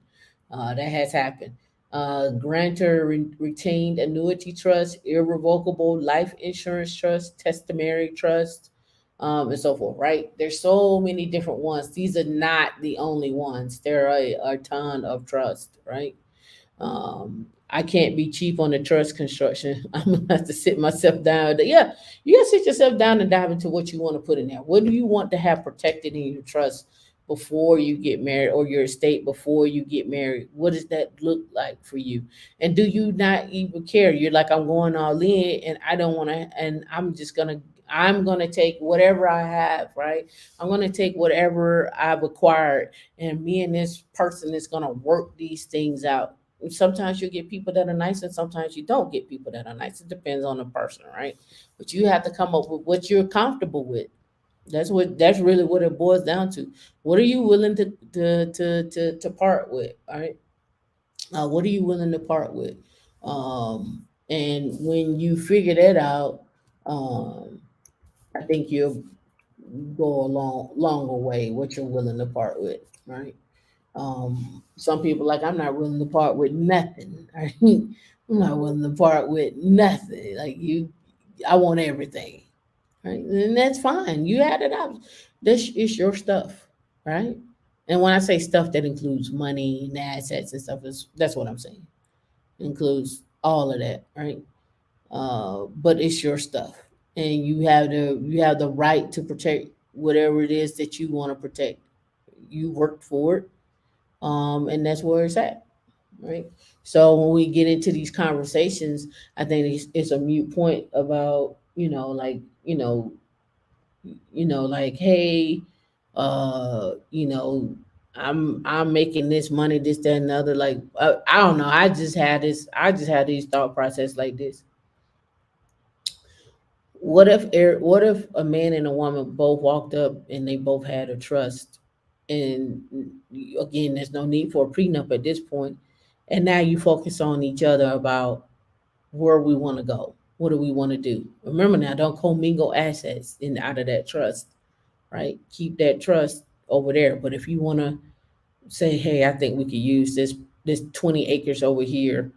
That has happened. Grantor retained annuity trust, irrevocable life insurance trust, testamentary trust, and so forth. Right? There's so many different ones. These are not the only ones. There are a ton of trust. Right? I can't be cheap on the trust construction. I'm gonna have to sit myself down. Yeah, you gotta sit yourself down and dive into what you want to put in there. What do you want to have protected in your trust before you get married, or your estate before you get married? What does that look like for you? And do you not even care? You're like, I'm going all in, and I don't want to, and I'm gonna take whatever I have, right? I'm gonna take whatever I've acquired, and me and this person is gonna work these things out. Sometimes you get people that are nice, and sometimes you don't get people that are nice. It depends on the person, right? But you have to come up with what you're comfortable with. That's really what it boils down to. What are you willing to part with? All right. What are you willing to part with? And when you figure that out, um, I think you'll go a longer way. What you're willing to part with, right? Some people like, I'm not willing to part with nothing. Right? I'm not willing to part with nothing. Like you, I want everything, right? And that's fine. You had it out. This is your stuff, right? And when I say stuff, that includes money and assets and stuff. That's what I'm saying. It includes all of that, right? But it's your stuff, and you have the right to protect whatever it is that you want to protect. You worked for it, and that's where it's at, right? So when we get into these conversations, I think it's a mute point about like, hey, you know, I'm making this money, this, that, and the other. Like, I don't know. I just had these thought process like this. What if a man and a woman both walked up and they both had a trust, and again, there's no need for a prenup at this point, and now you focus on each other about where we want to go. What do we want to do? Remember now, don't commingle assets in out of that trust, right? Keep that trust over there. But if you want to say, hey, I think we could use this 20 acres over here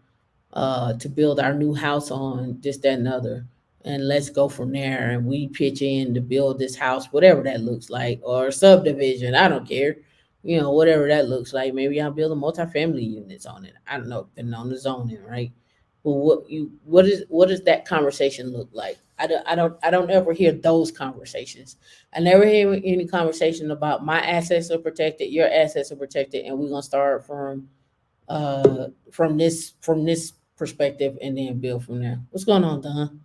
to build our new house on, this, that, and other. And let's go from there. And we pitch in to build this house, whatever that looks like, or subdivision. I don't care. Whatever that looks like. Maybe I'll build a multifamily units on it. I don't know, depending on the zoning, right? But what does that conversation look like? I don't ever hear those conversations. I never hear any conversation about my assets are protected, your assets are protected, and we're gonna start from this perspective and then build from there. What's going on, Don?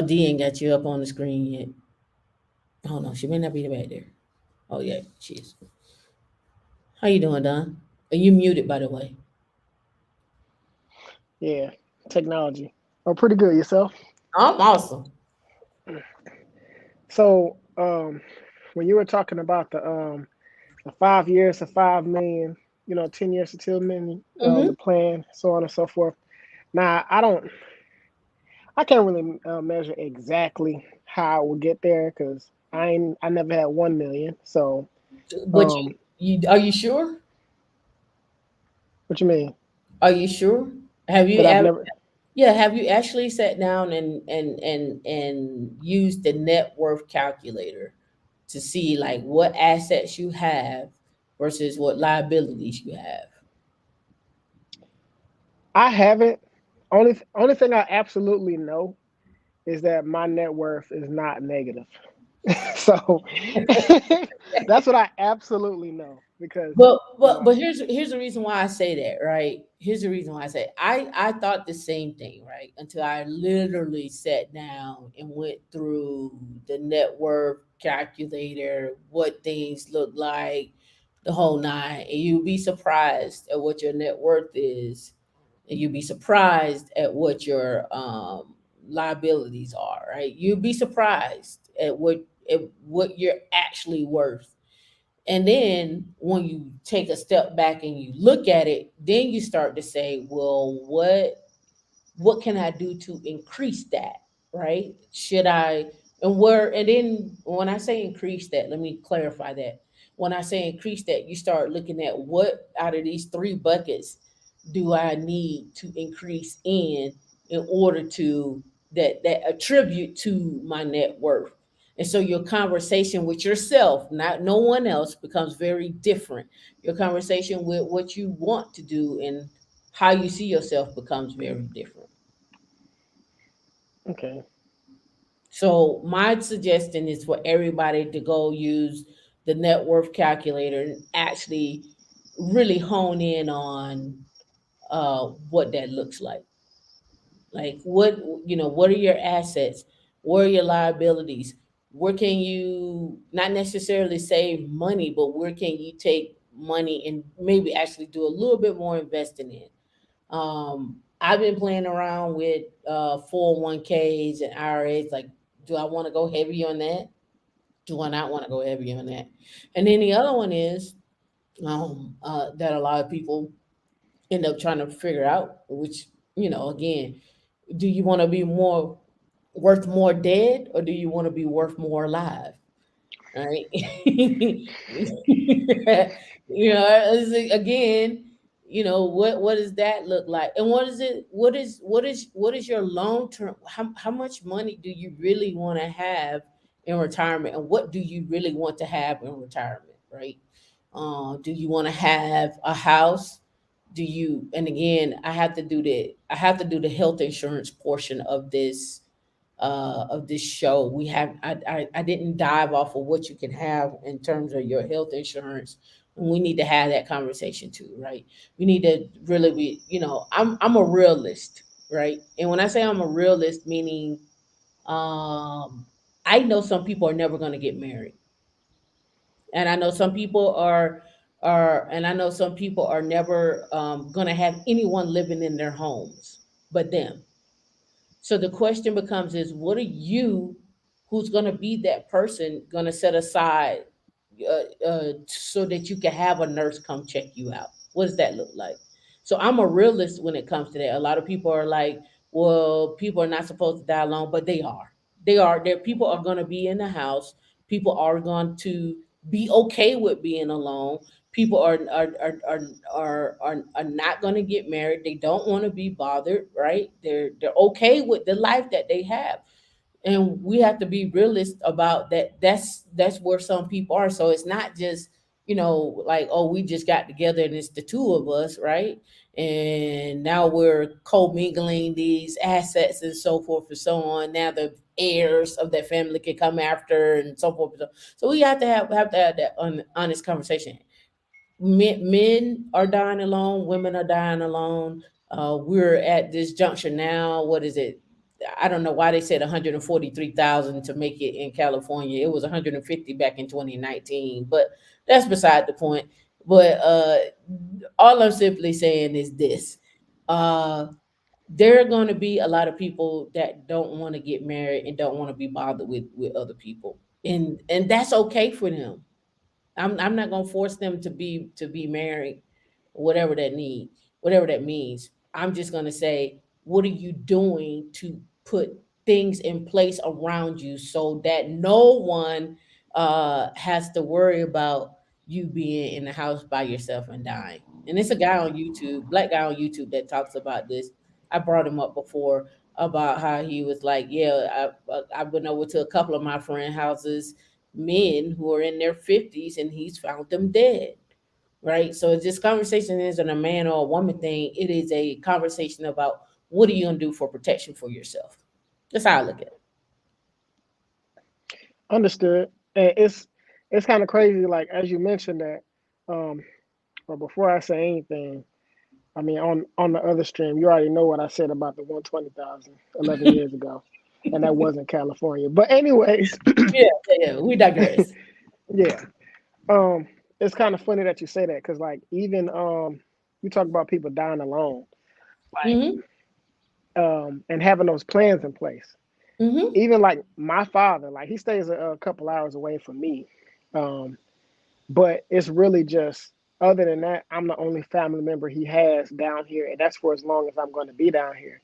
D ain't got you up on the screen yet. Oh no, she may not be back there. Oh yeah, she is. How you doing, Don? Are you muted, by the way? Yeah, technology. Oh, pretty good yourself. I'm awesome. So, when you were talking about the 5 years to 5 million, 10 years to 2 million, the Mm-hmm. plan, so on and so forth. Now, I can't really measure exactly how I will get there because I never had 1 million. So, But um, you are you sure? what you mean Are you sure? Have you that I've ever? never? Yeah, have you actually sat down and used the net worth calculator to see like what assets you have versus what liabilities you have? I haven't. Only thing I absolutely know is that my net worth is not negative. So that's what I absolutely know because But here's the reason why I say that, right? Here's the reason why I say it. I thought the same thing, right? Until I literally sat down and went through the net worth calculator, what things look like, the whole nine, and you'd be surprised at what your net worth is, and you'd be surprised at what your liabilities are, right? You'd be surprised at what you're actually worth. And then when you take a step back and you look at it, then you start to say, well, what can I do to increase that? Right? Should I and then when I say increase that, let me clarify that. When I say increase that, you start looking at what out of these three buckets do I need to increase in order to that attribute to my net worth. And so your conversation with yourself, not no one else, becomes very different. Your conversation with what you want to do and how you see yourself becomes very different. okay, So my suggestion is for everybody to go use the net worth calculator and actually really hone in on what that looks like. Like what are your assets? What are your liabilities? Where can you not necessarily save money, but where can you take money and maybe actually do a little bit more investing in? I've been playing around with 401ks and IRAs. Like, do I want to go heavy on that? Do I not want to go heavy on that? And then the other one is that a lot of people end up trying to figure out, which, again, do you want to be more worth more dead or do you want to be worth more alive? Right? Again, what does that look like? And what is your long term, how much money do you really want to have in retirement, and what do you really want to have in retirement, right? Do you want to have a house? Do you, and again, I have to do the health insurance portion of this show. I didn't dive off of what you can have in terms of your health insurance. And we need to have that conversation too, right? We need to really be, I'm a realist, right? And when I say I'm a realist, meaning I know some people are never going to get married, and I know some people and I know some people are never going to have anyone living in their homes but them. So the question becomes is what are you, who's going to be that person, going to set aside so that you can have a nurse come check you out? What does that look like? So I'm a realist when it comes to that. A lot of people are like, well, people are not supposed to die alone, but they are. They are. There, people are going to be in the house. People are going to be okay with being alone. People are not going to get married. They don't want to be bothered, right? They're okay with the life that they have, and we have to be realist about that. That's where some people are. So it's not just, like, oh, we just got together and it's the two of us, right? And now we're commingling these assets and so forth and so on. Now the heirs of that family can come after and so forth and so we have to have that honest conversation. Men are dying alone, women are dying alone. We're at this juncture now. What is it? I don't know why they said 143,000 to make it in California. It was 150 back in 2019, but that's beside the point. But all I'm simply saying is this. Uh, there are going to be a lot of people that don't want to get married and don't want to be bothered with other people. And that's okay for them. I'm not gonna force them to be married, whatever that means. I'm just gonna say, what are you doing to put things in place around you so that no one has to worry about you being in the house by yourself and dying. And it's a guy on YouTube, black guy on YouTube, that talks about this. I brought him up before about how he was like, yeah, I went over to a couple of my friend houses, men who are in their 50s, and he's found them dead, right? So this conversation isn't a man or a woman thing. It is a conversation about what are you going to do for protection for yourself. That's how I look at it. Understood. And it's kind of crazy, like as you mentioned that. Um, but before I say anything, I mean on the other stream, you already know what I said about the 120,000 11 years ago, and that wasn't California. But anyways, Yeah, yeah, we digress. yeah. Um, it's kind of funny that you say that because like even you talk about people dying alone, like Mm-hmm. and having those plans in place. Mm-hmm. Even like my father, like he stays a couple hours away from me. Um, but it's really just other than that, I'm the only family member he has down here, and that's for as long as I'm going to be down here.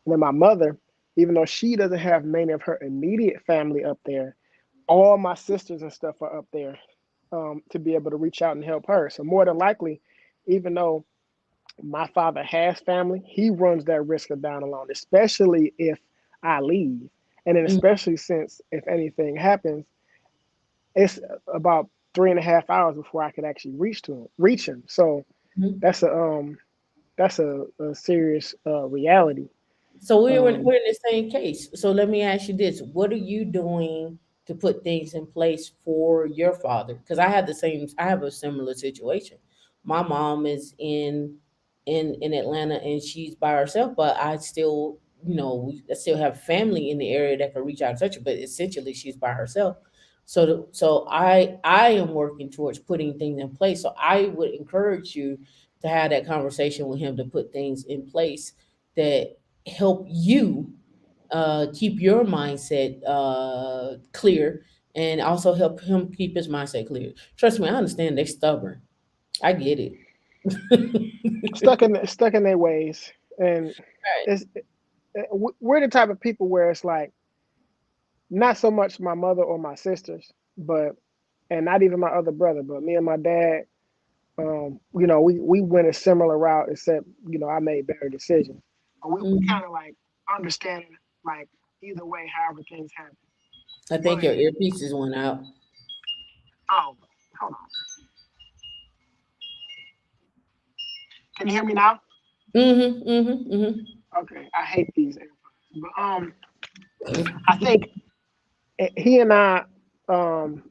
And then my mother, even though she doesn't have many of her immediate family up there, all my sisters and stuff are up there to be able to reach out and help her. So more than likely, even though my father has family, he runs that risk of dying alone, especially if I leave. And then especially since if anything happens, it's about 3.5 hours before I could actually reach him. So Mm-hmm. that's a serious reality. So Um, we're in the same case. So let me ask you this: what are you doing to put things in place for your father? Because I have the same. I have a similar situation. My mom is in Atlanta and she's by herself, but I still, I still have family in the area that can reach out and touch her. But essentially, she's by herself. So I am working towards putting things in place. So I would encourage you to have that conversation with him to put things in place that help you keep your mindset clear and also help him keep his mindset clear. Trust me, I understand they're stubborn. I get it. stuck in their ways, and Right. it's we're the type of people where it's like not so much my mother or my sisters, but and not even my other brother, but me and my dad. We went a similar route, except I made better decisions. But we Mhm. kind of like understand like either way, however things happen. I But think your earpieces went out. oh, hold on, can you hear me now? Mm-hmm. Mm-hmm. Mm-hmm. Okay, I hate these AirPods, but I think he and I um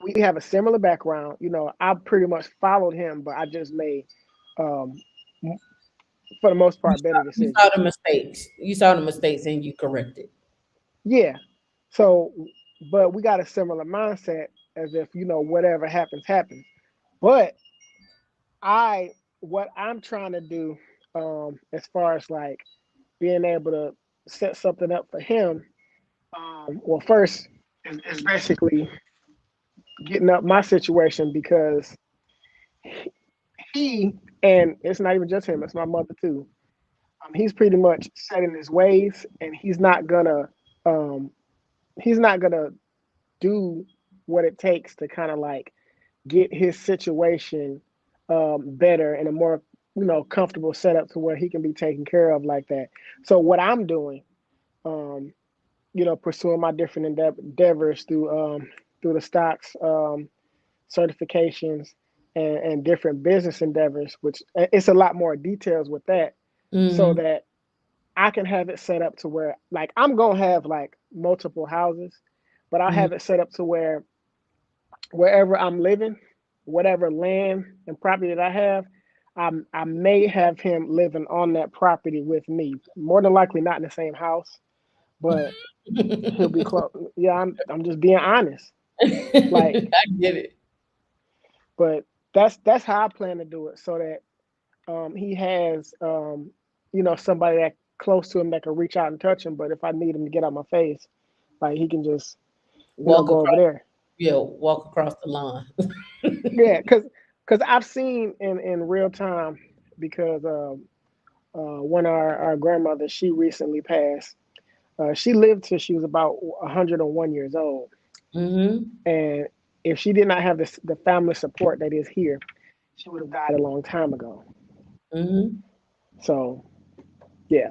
we have a similar background. I pretty much followed him, but I just made um for the most You part saw, better you saw decisions. the mistakes. You saw the mistakes and you corrected. Yeah. So, but we got a similar mindset as if whatever happens happens. But I what I'm trying to do as far as like being able to set something up for him, well first is basically getting up my situation because he and it's not even just him, it's my mother too. He's pretty much set in his ways, and um, he's not gonna do what it takes to kind of like get his situation better and a more comfortable setup to where he can be taken care of like that. So what I'm doing, um, pursuing my different endeavors through the stocks certifications and different business endeavors, which it's a lot more details with that, so Mm-hmm. that I can have it set up to where like I'm gonna have like multiple houses, but I'll have it set up to where wherever I'm living, whatever land and property that I have, I may have him living on that property with me. More than likely, not in the same house, but he'll be close. Yeah, I'm just being honest. Like, I get it. but that's how I plan to do it, so that he has somebody that close to him that can reach out and touch him. But if I need him to get out my face, like he can just Walk go over across, there. yeah, walk across the lawn. Yeah, because I've seen in real time because one of our grandmothers, she recently passed. She lived till she was about 101 years old, Mm-hmm. and if she did not have the family support that is here, she would have died a long time ago. Mm-hmm. So yeah,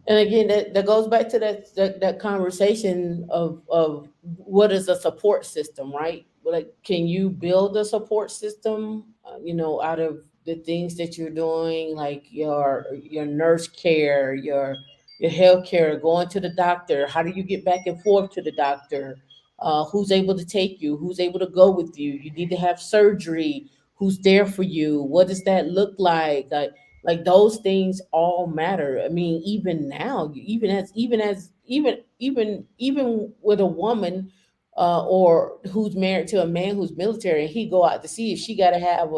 And again, that goes back to that conversation of what is a support system, right? Like, can you build a support system, out of the things that you're doing, like your nurse care, your health care, going to the doctor? How do you get back and forth to the doctor? who's able to take you, who's able to go with you. You need to have surgery. Who's there for you? What does that look like? Like those things all matter. I mean, even now, even with a woman, or who's married to a man who's military, and he go out to see if she got to have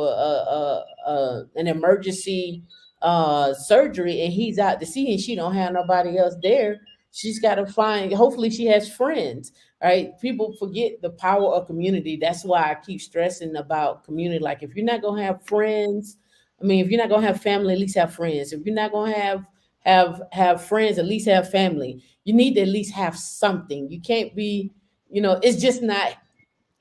an emergency surgery, and he's out to sea, and she don't have nobody else there. She's got to find. Hopefully, she has friends. Right? People forget the power of community. That's why I keep stressing about community. Like, if you're not gonna have friends, I mean, if you're not gonna have family, at least have friends. If you're not gonna have friends, at least have family. You need to at least have something. You can't be, it's just not.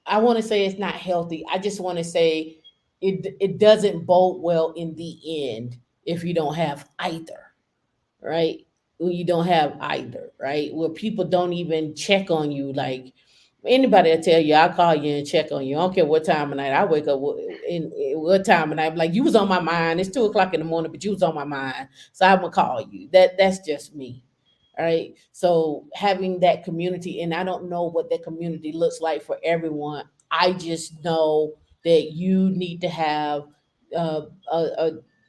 I want to say it's not healthy. I just want to say it doesn't bode well in the end if you don't have either, right? When you don't have either, right? Where people don't even check on you. Like, anybody will tell you, I'll call you and check on you. I don't care what time of night. I wake up in what time of night. Like, you was on my mind. It's 2 o'clock in the morning, but you was on my mind. So I'm gonna call you. That's just me. All right. So having that community, and I don't know what that community looks like for everyone. I just know that you need to have a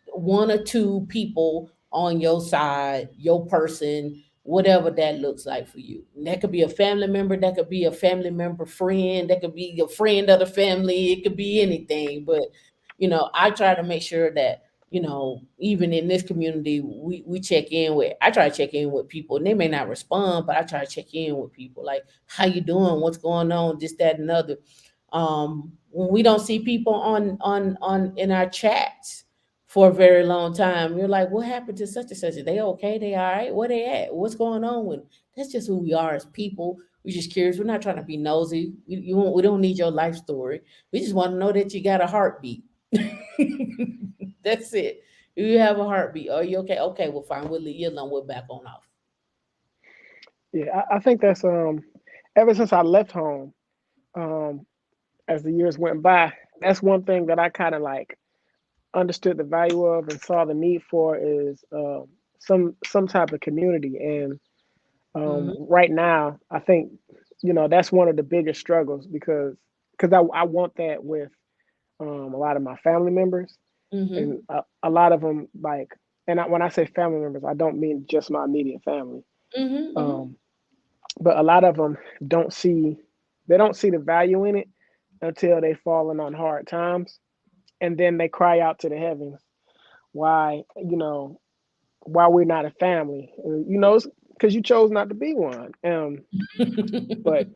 one or two people on your side, your person, whatever that looks like for you. And that could be a family member, that could be a family member friend, that could be a friend of the family, it could be anything. But I try to make sure that even in this community, we check in with. I try to check in with people, and they may not respond, but I try to check in with people, like, how you doing, what's going on, this, that, and other. When we don't see people on in our chats for a very long time, you're like, what happened to such and such? Are they okay? They all right? Where they at? What's going on with? That's just who we are as people. We're just curious. We're not trying to be nosy. We don't need your life story. We just want to know that you got a heartbeat. That's it. You have a heartbeat. Are you okay? Okay, well, fine. We'll leave you alone. We're back on off. Yeah, I think that's ever since I left home, um, as the years went by, that's one thing that I kind of like understood the value of and saw the need for is some type of community. And Mm-hmm. right now, I think that's one of the biggest struggles because I want that with a lot of my family members, Mm-hmm. and a lot of them like, and when I say family members, I don't mean just my immediate family, Mm-hmm. um, but a lot of them don't see they don't see the value in it until they fallen on hard times, and then they cry out to the heavens why why we're not a family. It's because you chose not to be one. But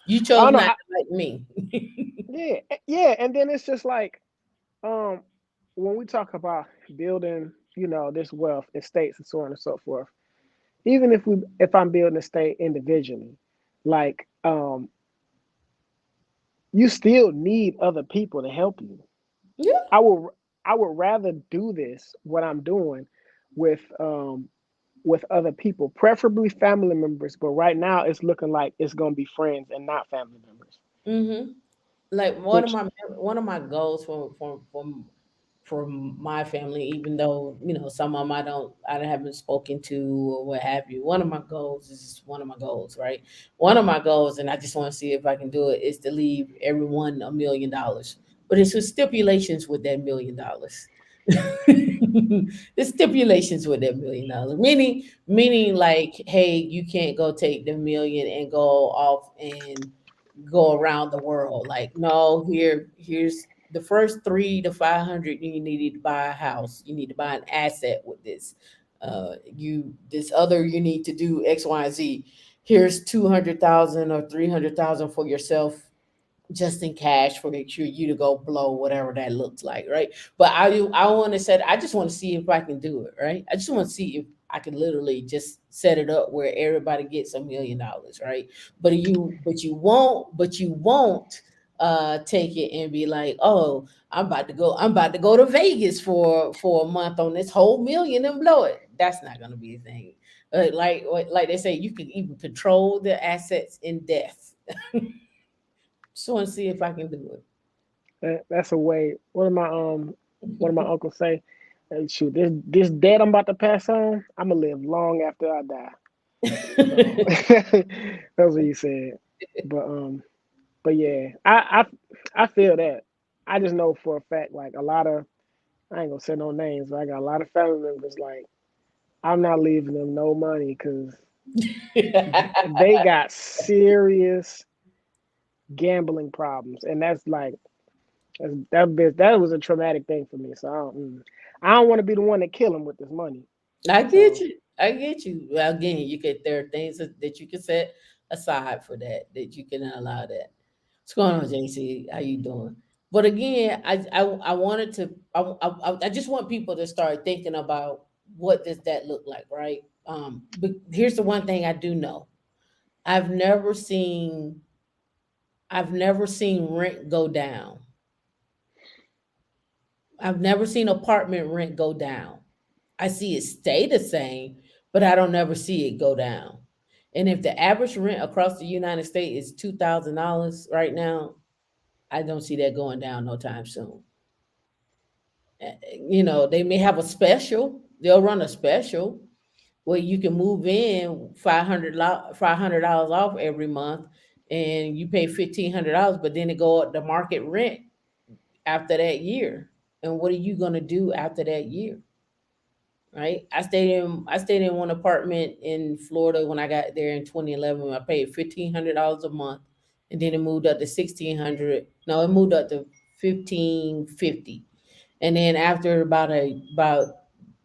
You I chose don't know. not to like me. Yeah, yeah, and then it's just like um, when we talk about building, this wealth, estates, and so on and so forth. Even if I'm building a estate individually, like you still need other people to help you. Yeah. I will I would rather do this what I'm doing with with other people, preferably family members. But right now, it's looking like it's gonna be friends and not family members. Mm-hmm. Like, Which one of my goals for my family, even though some of them I haven't spoken to or what have you. One of my goals is one of my goals, right? One of my goals, and I just want to see if I can do it, is to leave everyone $1 million. But it's with stipulations with that $1 million. The stipulations with that $1 million, meaning like, hey, you can't go take the million and go off and go around the world. Like, no, here's the first 3 to 500. You need to buy a house. You need to buy an asset with this. You need to do X, Y, and Z. Here's 200,000 or 300,000 for yourself, just in cash, for you to go blow whatever that looks like, right? But I want to set. I just want to see if I can do it, right? I just want to see if I can literally just set it up where everybody gets $1 million, right? But you won't take it and be like, oh, I'm about to go to Vegas for a month on this whole million and blow it. That's not gonna be a thing. Like they say, you can even control the assets in death. Just want to see if I can do that's a way. What did my uncle say? Hey, shoot, this debt I'm about to pass on, I'm gonna live long after I die. So it. that's what he said. But but yeah, I feel that. I just know for a fact, like a lot of, I ain't gonna say no names, but I got a lot of family members like I'm not leaving them no money because they got serious gambling problems, and that's like that was a traumatic thing for me. So I don't want to be the one that kill them with this money. I get So you. I get you. Well, again, there are things that you can set aside for that, that you can allow that. What's going on, JC? How you doing? But again, I wanted to I just want people to start thinking about what does that look like, right? But here's the one thing I do know. I've never seen I've never seen rent go down. I've never seen apartment rent go down. I see it stay the same, but I don't never see it go down. And if the average rent across the United States is $2,000 right now, I don't see that going down no time soon. They may have a special. They'll run a special where you can move in $500 off every month, and you pay $1,500, but then it go up the market rent after that year. And what are you gonna do after that year? Right? I stayed in one apartment in Florida when I got there in 2011. I paid $1,500 a month, and then it moved up to 1,600. No, it moved up to 1,550. And then after about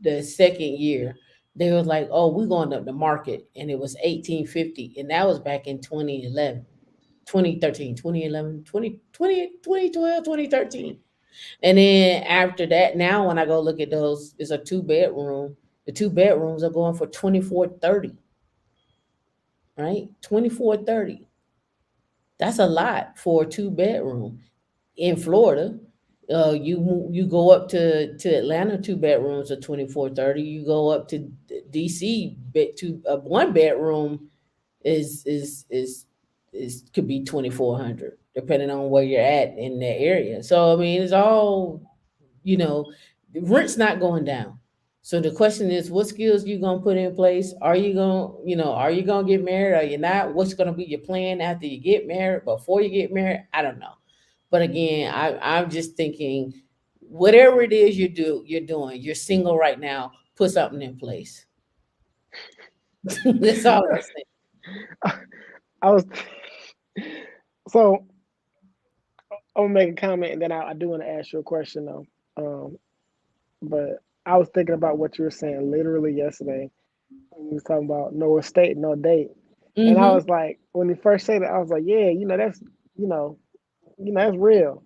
the second year, they was like, "Oh, we're going up the market," and it was 1,850, and that was back in 2011, 2013, 2011, 2012, 2013. And then after that, now when I go look at those, it's a two-bedroom. The two bedrooms are going for 2430, right? 2430. That's a lot for a two-bedroom in Florida. You go up to Atlanta, two bedrooms are 2430. You go up to DC, to a one bedroom is could be 2,400 depending on where you're at in that area. So I mean, it's all, you know, the rent's not going down. So the question is, what skills you gonna put in place? Are you gonna get married? Are you not? What's gonna be your plan after you get married? Before you get married? I don't know. But again, I'm just thinking, whatever it is you're doing, you're single right now, put something in place. That's all I'm saying. I was so I'm gonna make a comment and then I do want to ask you a question though. But I was thinking about what you were saying literally yesterday when you was talking about no estate, no date. And I Mm-hmm. was like, when you first said it, I was like, yeah, that's you know, that's real.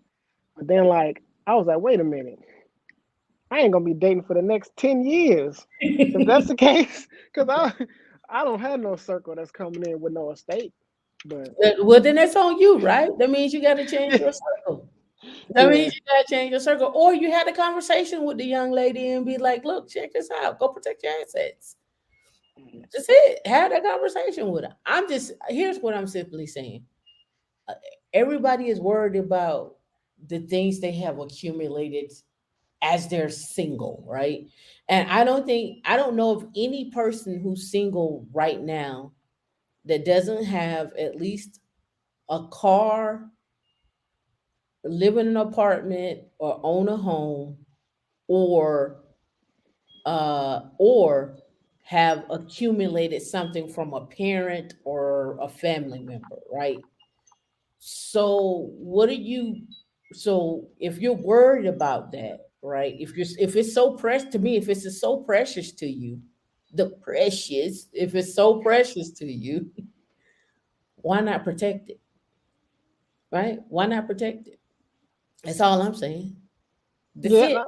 But then like I was like, wait a minute, I ain't gonna be dating for the next 10 years if that's the case, because I don't have no circle that's coming in with no estate. But Well, then that's on you, right? That means you got to change your circle. That yeah, means you got to change your circle. Or you had a conversation with the young lady and be like, look, check this out. Go protect your assets. That's it. Have that conversation with her. Here's what I'm simply saying. Uh, Everybody is worried about the things they have accumulated as they're single, right? And I don't know of any person who's single right now that doesn't have at least a car, live in an apartment, or own a home, or or have accumulated something from a parent or a family member, right? So what are you so if you're worried about that, right? If it's so precious to me, if it's so precious to you, if it's so precious to you, why not protect it? Right? Why not protect it? That's all I'm saying. That's yeah, it.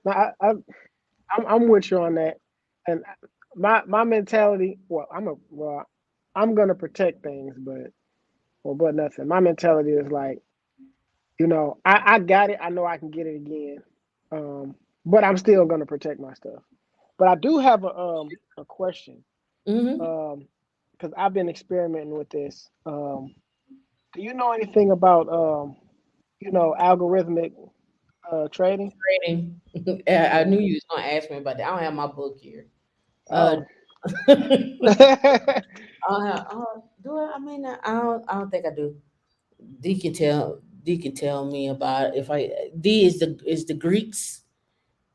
no, I'm with you on that. And my mentality, I'm gonna protect things, but nothing. My mentality is like, I got it. I know I can get it again, um, but I'm still gonna protect my stuff. But I do have a question, Hmm. because I've been experimenting with this. Do you know anything about algorithmic trading? Trading. I knew you was gonna ask me about that. I don't have my book here. Uh, Oh, I don't have, Do I? I mean, I don't think I do. D can tell. D can tell me about if I. D is the Greeks.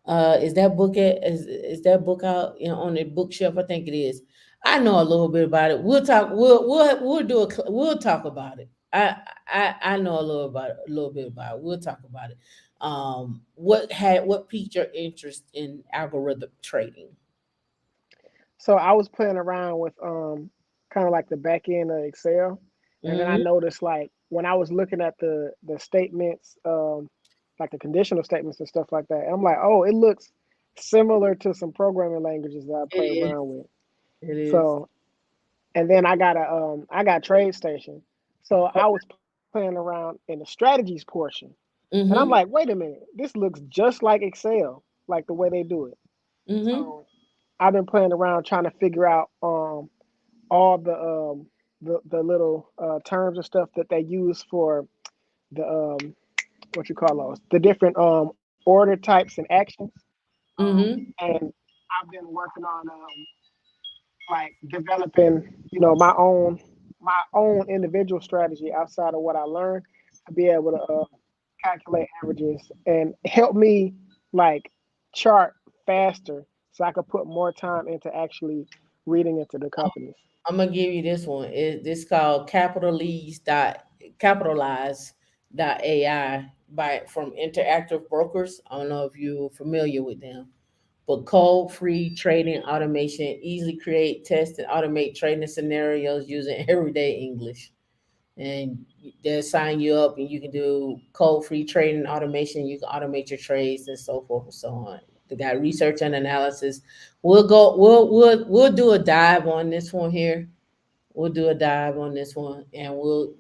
Is that book is that book out, on the bookshelf? I think it is. I know a little bit about it. We'll talk. We'll talk about it. I know a little bit about it. We'll talk about it. What piqued your interest in algorithm trading? So I was playing around with kind of like the back end of Excel, and then I Mm-hmm. noticed like when I was looking at the statements, like the conditional statements and stuff like that, I'm like, oh, it looks similar to some programming languages that I It play is. around with. It is. So and then I got TradeStation, so I was playing around in the strategies portion, and I'm like, Mm-hmm. wait a minute, this looks just like Excel, like the way they do it. Mm-hmm. So I've been playing around trying to figure out all the little terms and stuff that they use for the what you call those, the different order types and actions. Mm-hmm. And I've been working on like developing, my own individual strategy outside of what I learned to be able to calculate averages and help me like chart faster so I could put more time into actually reading into the companies. I'm gonna give you this one. This called capitalize dot AI by from Interactive Brokers. I don't know if you're familiar with them, but code-free trading automation easily create, test, and automate trading scenarios using everyday English. And they'll sign you up, and you can do code-free trading automation. You can automate your trades and so forth and so on. They got research and analysis. We'll do a dive on this one here. We'll do a dive on this one, and we'll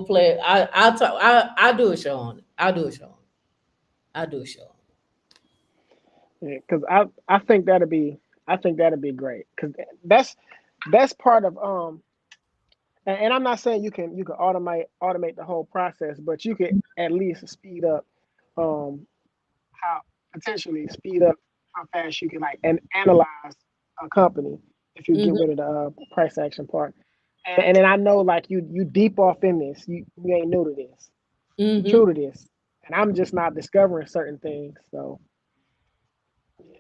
play. I'll talk. I'll do a show on it. I'll do a show on it. I'll do a show on Yeah, because I think that'd be great because that's part of and I'm not saying you can automate the whole process, but you could at least speed up um how potentially speed up how fast you can like and analyze a company if you it. get rid of the price action part. And then I know like you deep off in this, you ain't new to this, you Mm-hmm. true to this, and I'm just not discovering certain things. So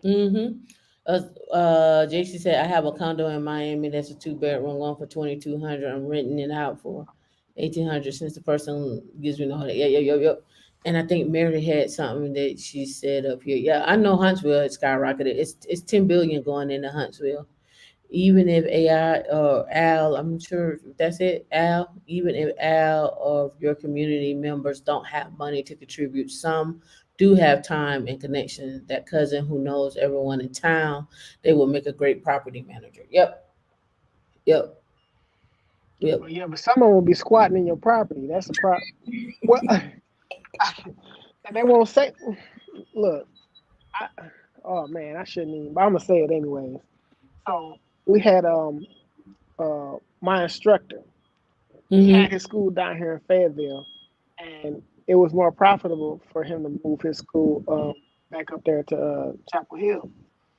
Mm-hmm. JC said I have a condo in Miami that's a two-bedroom going for 2,200. I'm renting it out for 1,800 since the person gives me no headache. Yeah, yeah, yeah, yeah. And I think Mary had something that she said up here. Yeah, I know Huntsville has skyrocketed. It's 10 billion going into Huntsville. Even if AI or Al, I'm sure if that's it, Al, even if Al or your community members don't have money to contribute, some do have time and connection. That cousin who knows everyone in town, they will make a great property manager. Yep, yep, yep. well, yeah, but someone will be squatting in your property. That's a problem. Well, and they won't say. Look, I, oh man, I shouldn't even, but I'm gonna say it anyways. So we had my instructor. He had Mm-hmm. his school down here in Fayetteville, and it was more profitable for him to move his school back up there to Chapel Hill.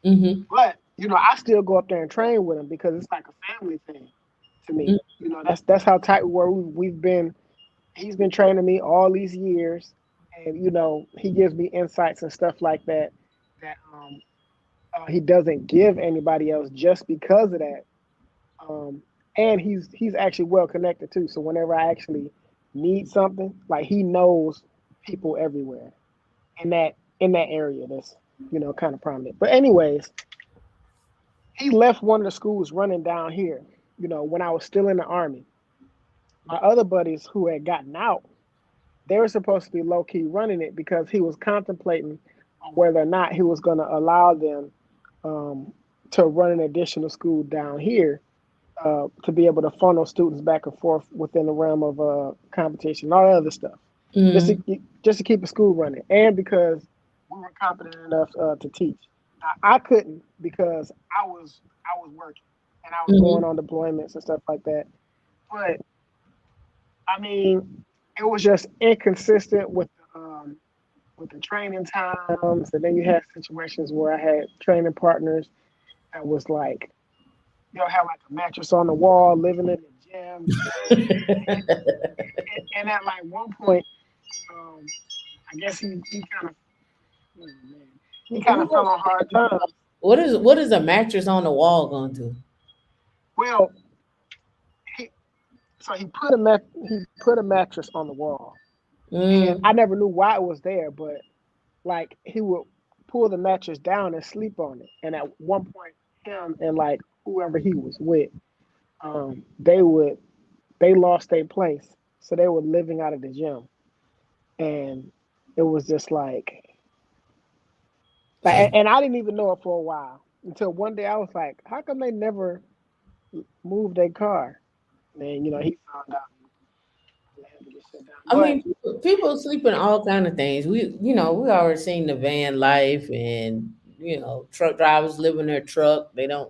Mm-hmm. But I still go up there and train with him because it's like a family thing to me. That's how tight we were. We've been. He's been training me all these years, and he gives me insights and stuff like that that he doesn't give anybody else just because of that. Um, and he's actually well connected too. So whenever I actually need something, like he knows people everywhere in that area that's kind of prominent. But anyways, he left one of the schools running down here. When I was still in the army, my other buddies who had gotten out, they were supposed to be low key running it because he was contemplating on whether or not he was going to allow them um, to run an additional school down here to be able to funnel students back and forth within the realm of competition and all that other stuff, just to Mm-hmm. just to keep the school running, and because we were competent enough to teach. Now, I couldn't because I was working and I was going Mm-hmm. on deployments and stuff like that. But I mean, it was just inconsistent with the training times, and then you had situations where I had training partners that was like They'll have like a mattress on the wall, living in the gym, and at like one point, um, I guess he kind of, oh man, he kind of fell on hard times. What is a mattress on the wall going to? Well, he so he put a mattress on the wall, and I Mm, never knew why it was there, but like he would pull the mattress down and sleep on it, and at one point, him and like whoever he was with, they would they lost their place, so they were living out of the gym, and it was just like, and I didn't even know it for a while until one day I was like, how come they never moved their car? And he found out and had to get shut down. I But mean, people sleep in all kind of things. We already seen the van life, and truck drivers live in their truck. They don't.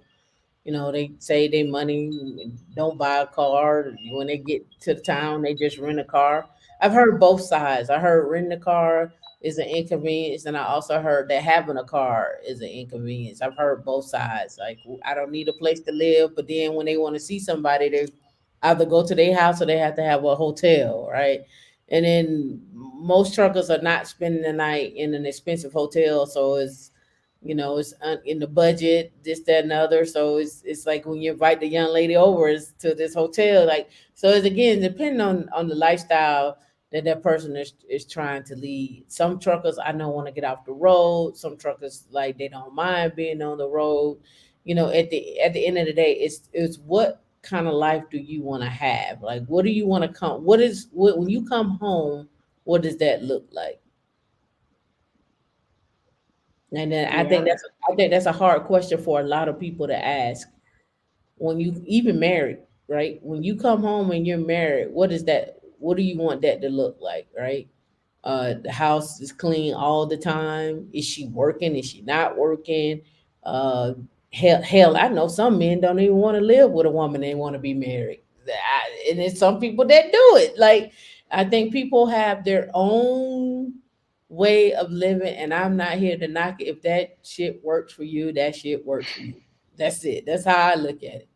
They save their money, don't buy a car. When they get to the town, they just rent a car. I've heard both sides. I heard renting a car is an inconvenience, and I also heard that having a car is an inconvenience. I've heard both sides. Like, I don't need a place to live, but then when they want to see somebody, they either go to their house or they have to have a hotel, right? And then most truckers are not spending the night in an expensive hotel, so it's in the budget, this, that, and the other. So it's like when you invite the young lady over is to this hotel, like, so it's again depending on the lifestyle that person is trying to lead. Some truckers I know want to get off the road. Some truckers like they don't mind being on the road. At the end of the day, it's what kind of life do you want to have? Like, what do you want to come? When you come home? What does that look like? And then I think yeah, that's a hard question for a lot of people to ask when you even married, right? When you come home and you're married, what is that? What do you want that to look like, right? The house is clean all the time. Is she working? Is she not working? Uh, hell, I know some men don't even want to live with a woman. They want to be married. And there's some people that do it. Like, I think people have their own way of living, and I'm not here to knock it. If that shit works for you, that shit works for you. That's it. That's how I look at it.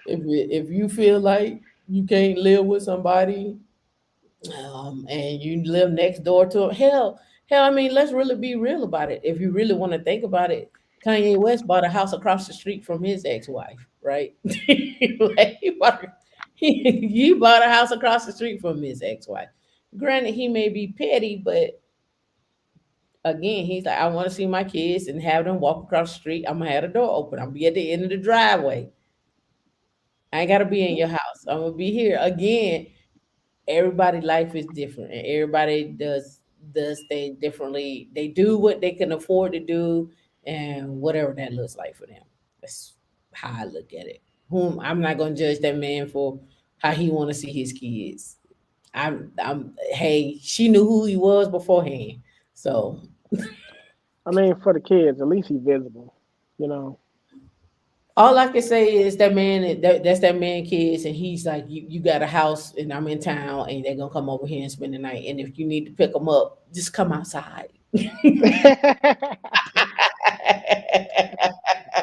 If you feel like you can't live with somebody, and you live next door to him. Hell, I mean, let's really be real about it. If you really want to think about it, Kanye West bought a house across the street from his ex-wife, right? Like, he bought a house across the street from his ex-wife. Granted, he may be petty, but again, he's like, I want to see my kids and have them walk across the street. I'm gonna have the door open. I'm gonna be at the end of the driveway. I ain't gotta be in your house. I'm gonna be here again. Everybody life is different, and everybody does things differently. They do what they can afford to do, and whatever that looks like for them. That's how I look at it. I'm not gonna judge that man for how he want to see his kids. I'm hey, she knew who he was beforehand. So I mean, for the kids, at least he's visible, you know. all I can say is that's that man kids, and he's like, you got a house, and I'm in town, and they're gonna come over here and spend the night. And if you need to pick them up, just come outside. I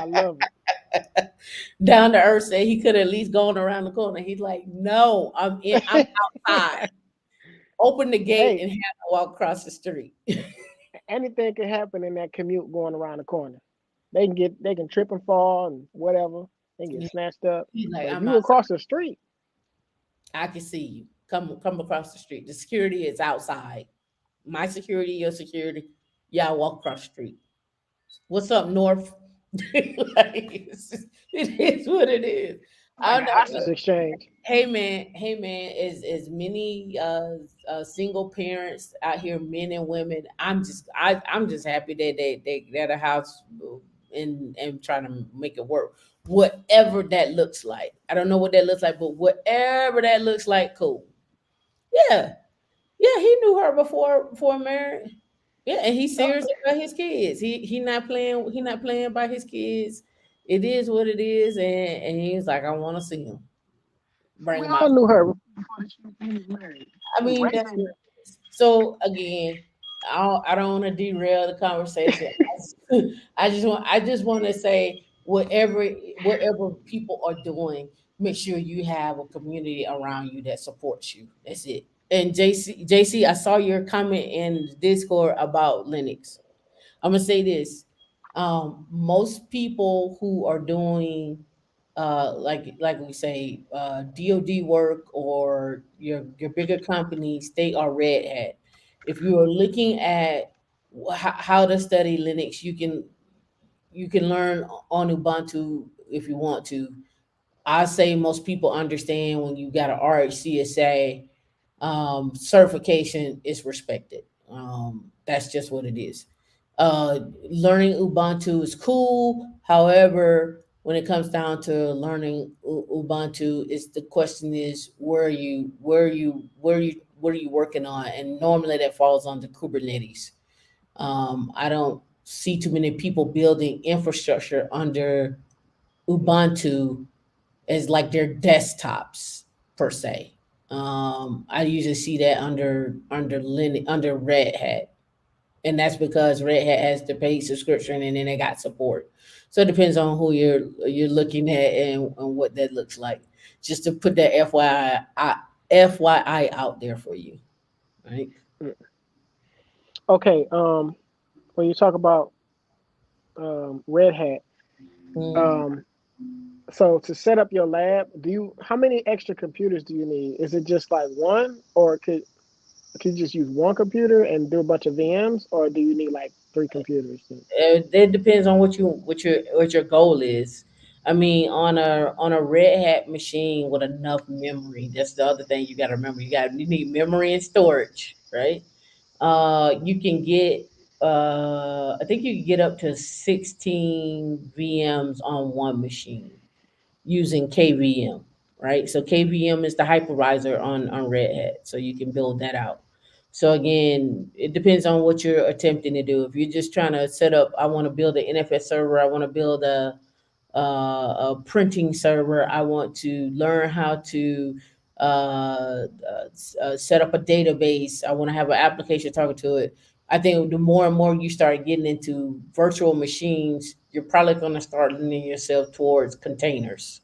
love it. Down to earth said he could at least gone around the corner. He's like, no, I'm outside. Open the gate Hey, and have to walk across the street. anything can happen in that commute going around the corner. They can trip and fall and whatever. They can get snatched up. He's like, But if I'm you outside. across the street, I can see you. Come across the street. The security is outside. My security, your security. Y'all walk across the street. What's up, North? Like, it is what it is. like I a don't know. hostage exchange. Hey man, as many single parents out here, men and women, I'm just happy that they got a house, and trying to make it work. Whatever that looks like. I don't know what that looks like, but whatever that looks like, cool. Yeah. Yeah, he knew her before marriage. Yeah, and he's Oh, serious about his kids. He not playing by his kids. It is what it is, and he's like, I want to see him. Bring we him all out. knew her before she was married. I She was mean, raising her. so again, I don't want to derail the conversation. I just want to say whatever whatever people are doing, make sure you have a community around you that supports you. That's it. And JC, I saw your comment in Discord about Linux. I'm gonna say this. Most people who are doing like we say DoD work or your bigger companies, they are red hat. If you are looking at how to study Linux, you can learn on Ubuntu if you want to. I say most people understand when you got an RHCSA certification is respected. That's just what it is. Learning Ubuntu is cool. However, when it comes down to learning Ubuntu, is the question is where are you working on? And normally that falls under Kubernetes. I don't see too many people building infrastructure under Ubuntu as like their desktops per se. I usually see that under Linux, under Red Hat, and that's because Red Hat has the paid subscription and then they got support. So it depends on who you're looking at and what that looks like. Just to put that FYI out there for you, right? Mm. Okay. When you talk about Red Hat, Mm. um, so to set up your lab, how many extra computers do you need? Is it just like one, or could you just use one computer and do a bunch of VMs, or do you need like three computers? It depends on what your goal is. I mean, on a Red Hat machine with enough memory. That's the other thing you got to remember. You need memory and storage, right? You can get I think you can get up to 16 VMs on one machine using KVM, right? So KVM is the hypervisor on Red Hat, so you can build that out. So again, it depends on what you're attempting to do. If you're just trying to set up, I want to build an NFS server, I want to build a printing server, I want to learn how to set up a database, I want to have an application talking to it. I think the more and more you start getting into virtual machines, you're probably going to start leaning yourself towards containers,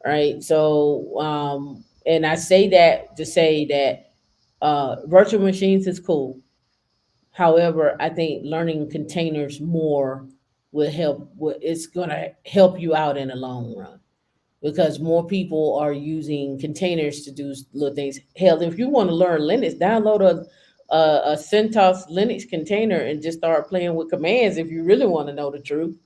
right? So, and I say that to say that virtual machines is cool. However, I think learning containers more will help. It's going to help you out in the long run because more people are using containers to do little things. Hell, if you want to learn Linux, download a CentOS Linux container and just start playing with commands. If you really want to know the truth,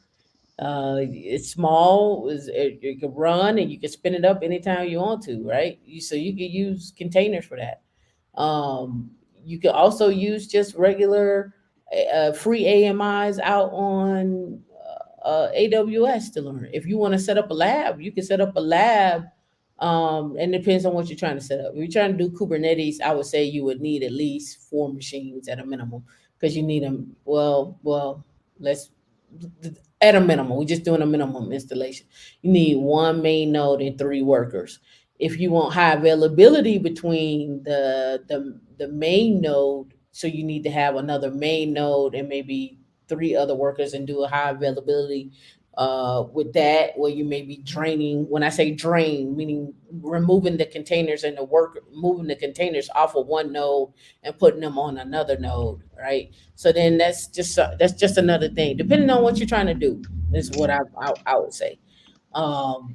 it's small, it can run, and you can spin it up anytime you want to, right? So you can use containers for that. Um, you can also use just regular free AMIs out on AWS to learn. If you want to set up a lab, you can set up a lab. And it depends on what you're trying to set up. If you're trying to do Kubernetes, I would say you would need at least 4 machines at a minimum because you need them. Well, let's at a minimum. We're just doing a minimum installation. You need one main node and 3 workers. If you want high availability between the main node, so you need to have another main node and maybe 3 other workers and do a high availability with that, where you may be draining. When I say drain, meaning removing the containers and moving the containers off of one node and putting them on another node, right? So then that's just another thing. Depending on what you're trying to do, is what I would say.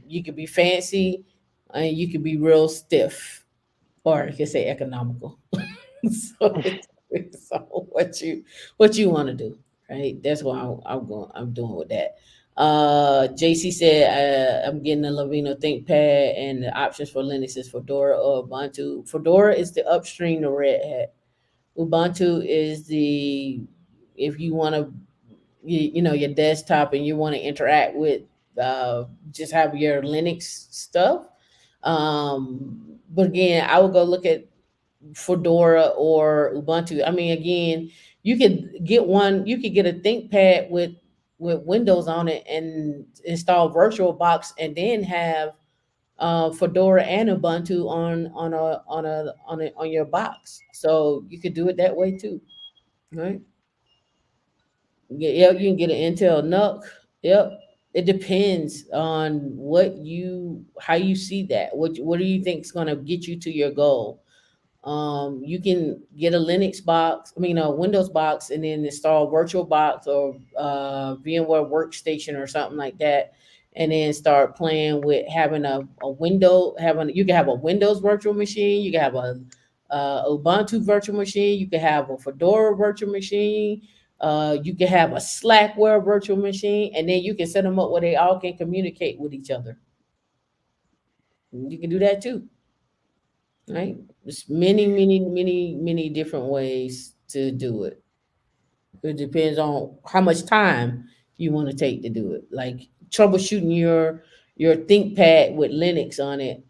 You could be fancy, and you could be real stiff, or you could say economical. so it's so what you want to do, right? That's what I'm doing with that. JC said I'm getting a Lavino ThinkPad, and the options for Linux is Fedora or Ubuntu. Fedora is the upstream to Red Hat. Ubuntu is the, if you want to, your desktop and you want to interact with just have your Linux stuff. But again, I would go look at Fedora or Ubuntu. I mean, again, you could get a ThinkPad with Windows on it and install VirtualBox, and then have Fedora and Ubuntu on your box. So you could do it that way too, right? Yeah, you can get an Intel NUC. Yep. It depends on how you see that. What do you think is going to get you to your goal? You can get a Linux box, I mean a Windows box, and then install VirtualBox or VMware Workstation or something like that, and then start playing with having a window having you can have a Windows virtual machine, you can have a Ubuntu virtual machine, you can have a Fedora virtual machine, you can have a Slackware virtual machine, and then you can set them up where they all can communicate with each other. You can do that too, right? There's many different ways to do it. It depends on how much time you want to take to do it. Like troubleshooting your ThinkPad with Linux on it,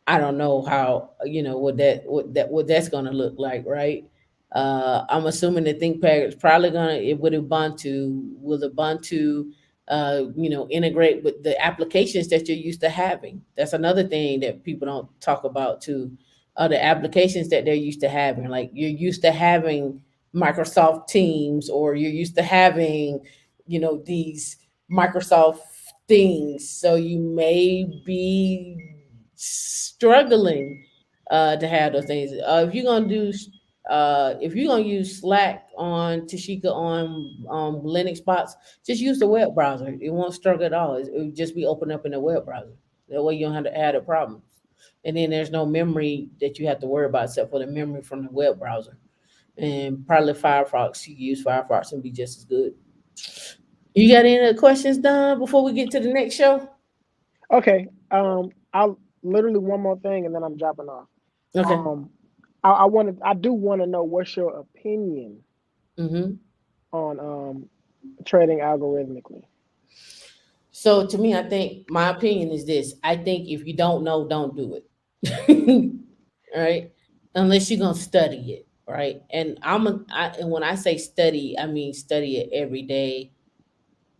I don't know how what that's gonna look like, right? I'm assuming the ThinkPad is probably gonna it with Ubuntu. Will Ubuntu, integrate with the applications that you're used to having? That's another thing that people don't talk about too. The applications that they're used to having, like you're used to having Microsoft Teams, or you're used to having, these Microsoft things. So you may be struggling to have those things. If you're gonna use Slack on Tashika on Linux box, just use the web browser. It won't struggle at all. It'll just be open up in the web browser. That way you don't have to add a problem. And then there's no memory that you have to worry about except for the memory from the web browser. And probably Firefox, you can use Firefox and be just as good. You got any other questions done before we get to the next show? Okay. I'll literally one more thing and then I'm dropping off. Okay. Um, I do want to know what's your opinion hmm on trading algorithmically. So to me, I think my opinion is this. I think if you don't know, don't do it. All right. Unless you're gonna study it, right? And when I say study, I mean study it every day,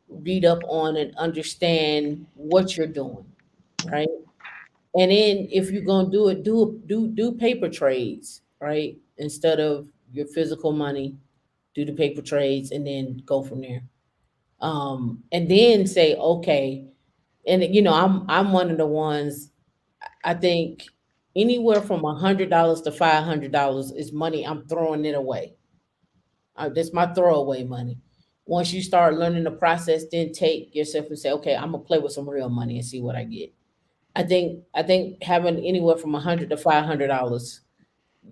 read up on and understand what you're doing, right? And then if you're gonna do it, do paper trades, right? Instead of your physical money, do the paper trades and then go from there. And then say, okay, and I'm one of the ones. I think anywhere from $100 to $500 is money I'm throwing it away. That's my throwaway money. Once you start learning the process, then take yourself and say, okay, I'm gonna play with some real money and see what I get. I think having anywhere from $100 to $500,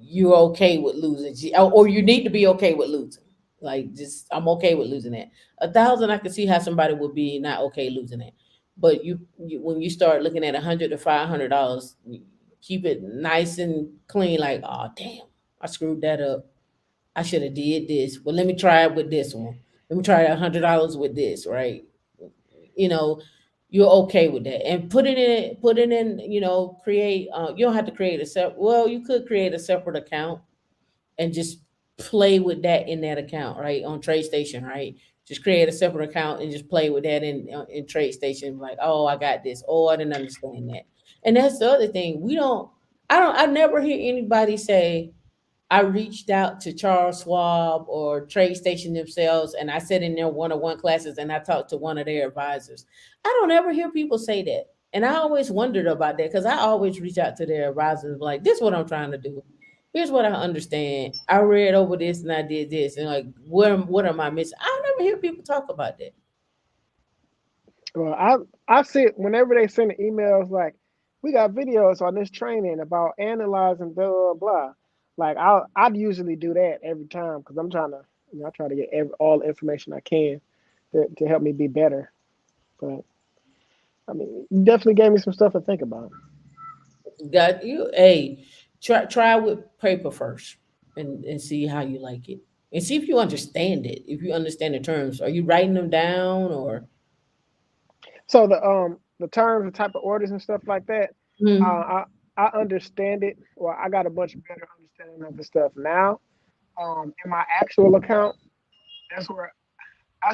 you're okay with losing, or you need to be okay with losing. Like, just I'm okay with losing that. 1,000, I can see how somebody would be not okay losing that. But when you start looking at $100 to $500, keep it nice and clean. Like, oh damn, I screwed that up. I should have did this. Well, let me try it with this one. Let me try $100 with this, right? You know, you're okay with that, and put it in. Create. You don't have to create a separate. Well, you could create a separate account and just play with that in that account, right? On TradeStation, right? Just create a separate account and just play with that in TradeStation. Like, oh, I got this. Oh, I didn't understand that. And that's the other thing. I never hear anybody say, I reached out to Charles Schwab or TradeStation themselves, and I sat in their one-on-one classes and I talked to one of their advisors. I don't ever hear people say that. And I always wondered about that because I always reach out to their advisors like, this is what I'm trying to do. Here's what I understand. I read over this and I did this. And like, what am I missing? I never hear people talk about that. Well, I see it whenever they send emails like, we got videos on this training about analyzing blah blah blah. Like I'd usually do that every time because I'm trying to, I try to get all the information I can to help me be better. But I mean, you definitely gave me some stuff to think about. Got you. Hey, try with paper first and see how you like it. And see if you understand it. If you understand the terms. Are you writing them down or So the terms, the type of orders and stuff like that, Hmm. uh, I understand it. Well, I got a much better understanding of the stuff now. In my actual account, that's where I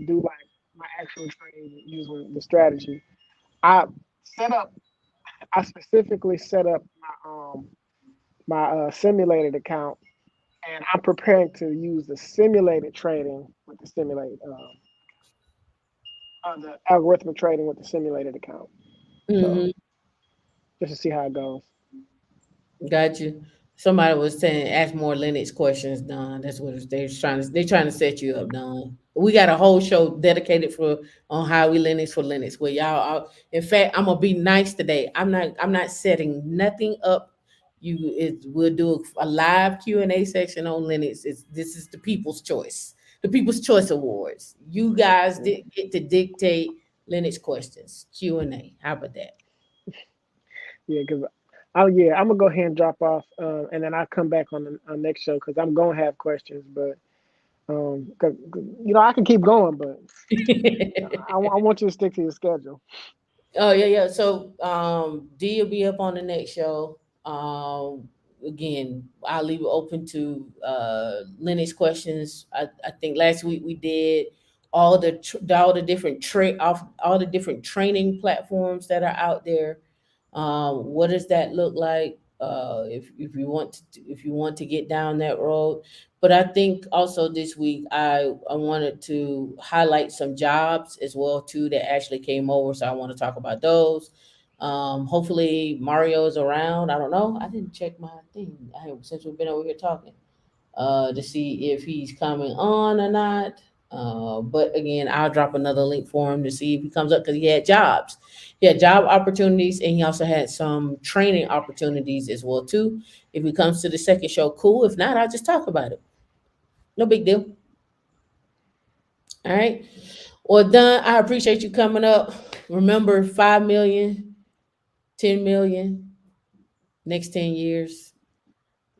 do like my actual trading using the strategy. I set up. I specifically set up my simulated account, and I'm preparing to use the simulated trading with the simulated. the algorithmic trading with the simulated account. So Mm-hmm. just to see how it goes. Got you. Somebody was saying ask more Linux questions, Don. That's what they're trying to set you up, Don. We got a whole show dedicated for on how we Linux for Linux. Where in fact, I'm gonna be nice today. I'm not setting nothing up. We'll do a live Q&A section on Linux. This is the People's Choice, the People's Choice Awards. You guys Yeah, get to dictate Linux questions Q&A. How about that? yeah, because I'm gonna go ahead and drop off, and then I'll come back on the next show because I'm gonna have questions, but because I can keep going, but I want you to stick to your schedule. Oh yeah. So D will be up on the next show. Again, I'll leave it open to Linux questions. I think last week we did all the different all the different training platforms that are out there. What does that look like? If you want to get down that road, but I think also this week I wanted to highlight some jobs as well too that actually came over, so I want to talk about those. Hopefully Mario's around. I don't know. I didn't check my thing. Since we've been over here talking to see if he's coming on or not. But again, I'll drop another link for him to see if he comes up because he had jobs. He had job opportunities and he also had some training opportunities as well too. If he comes to the second show, cool. If not, I'll just talk about it. No big deal. All right. Well, Don, I appreciate you coming up. Remember, 5 million, 10 million, next 10 years.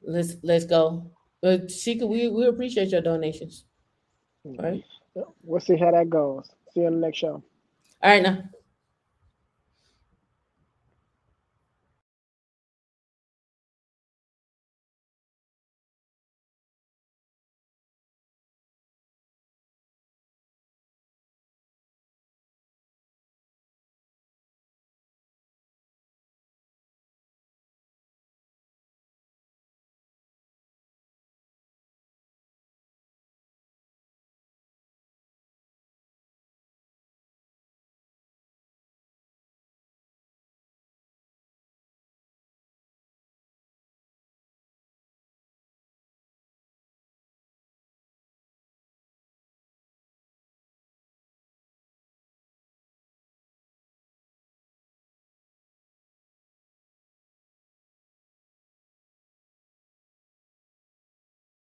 Let's go. But Shika, we appreciate your donations. All right. We'll see how that goes. See you on the next show. All right now.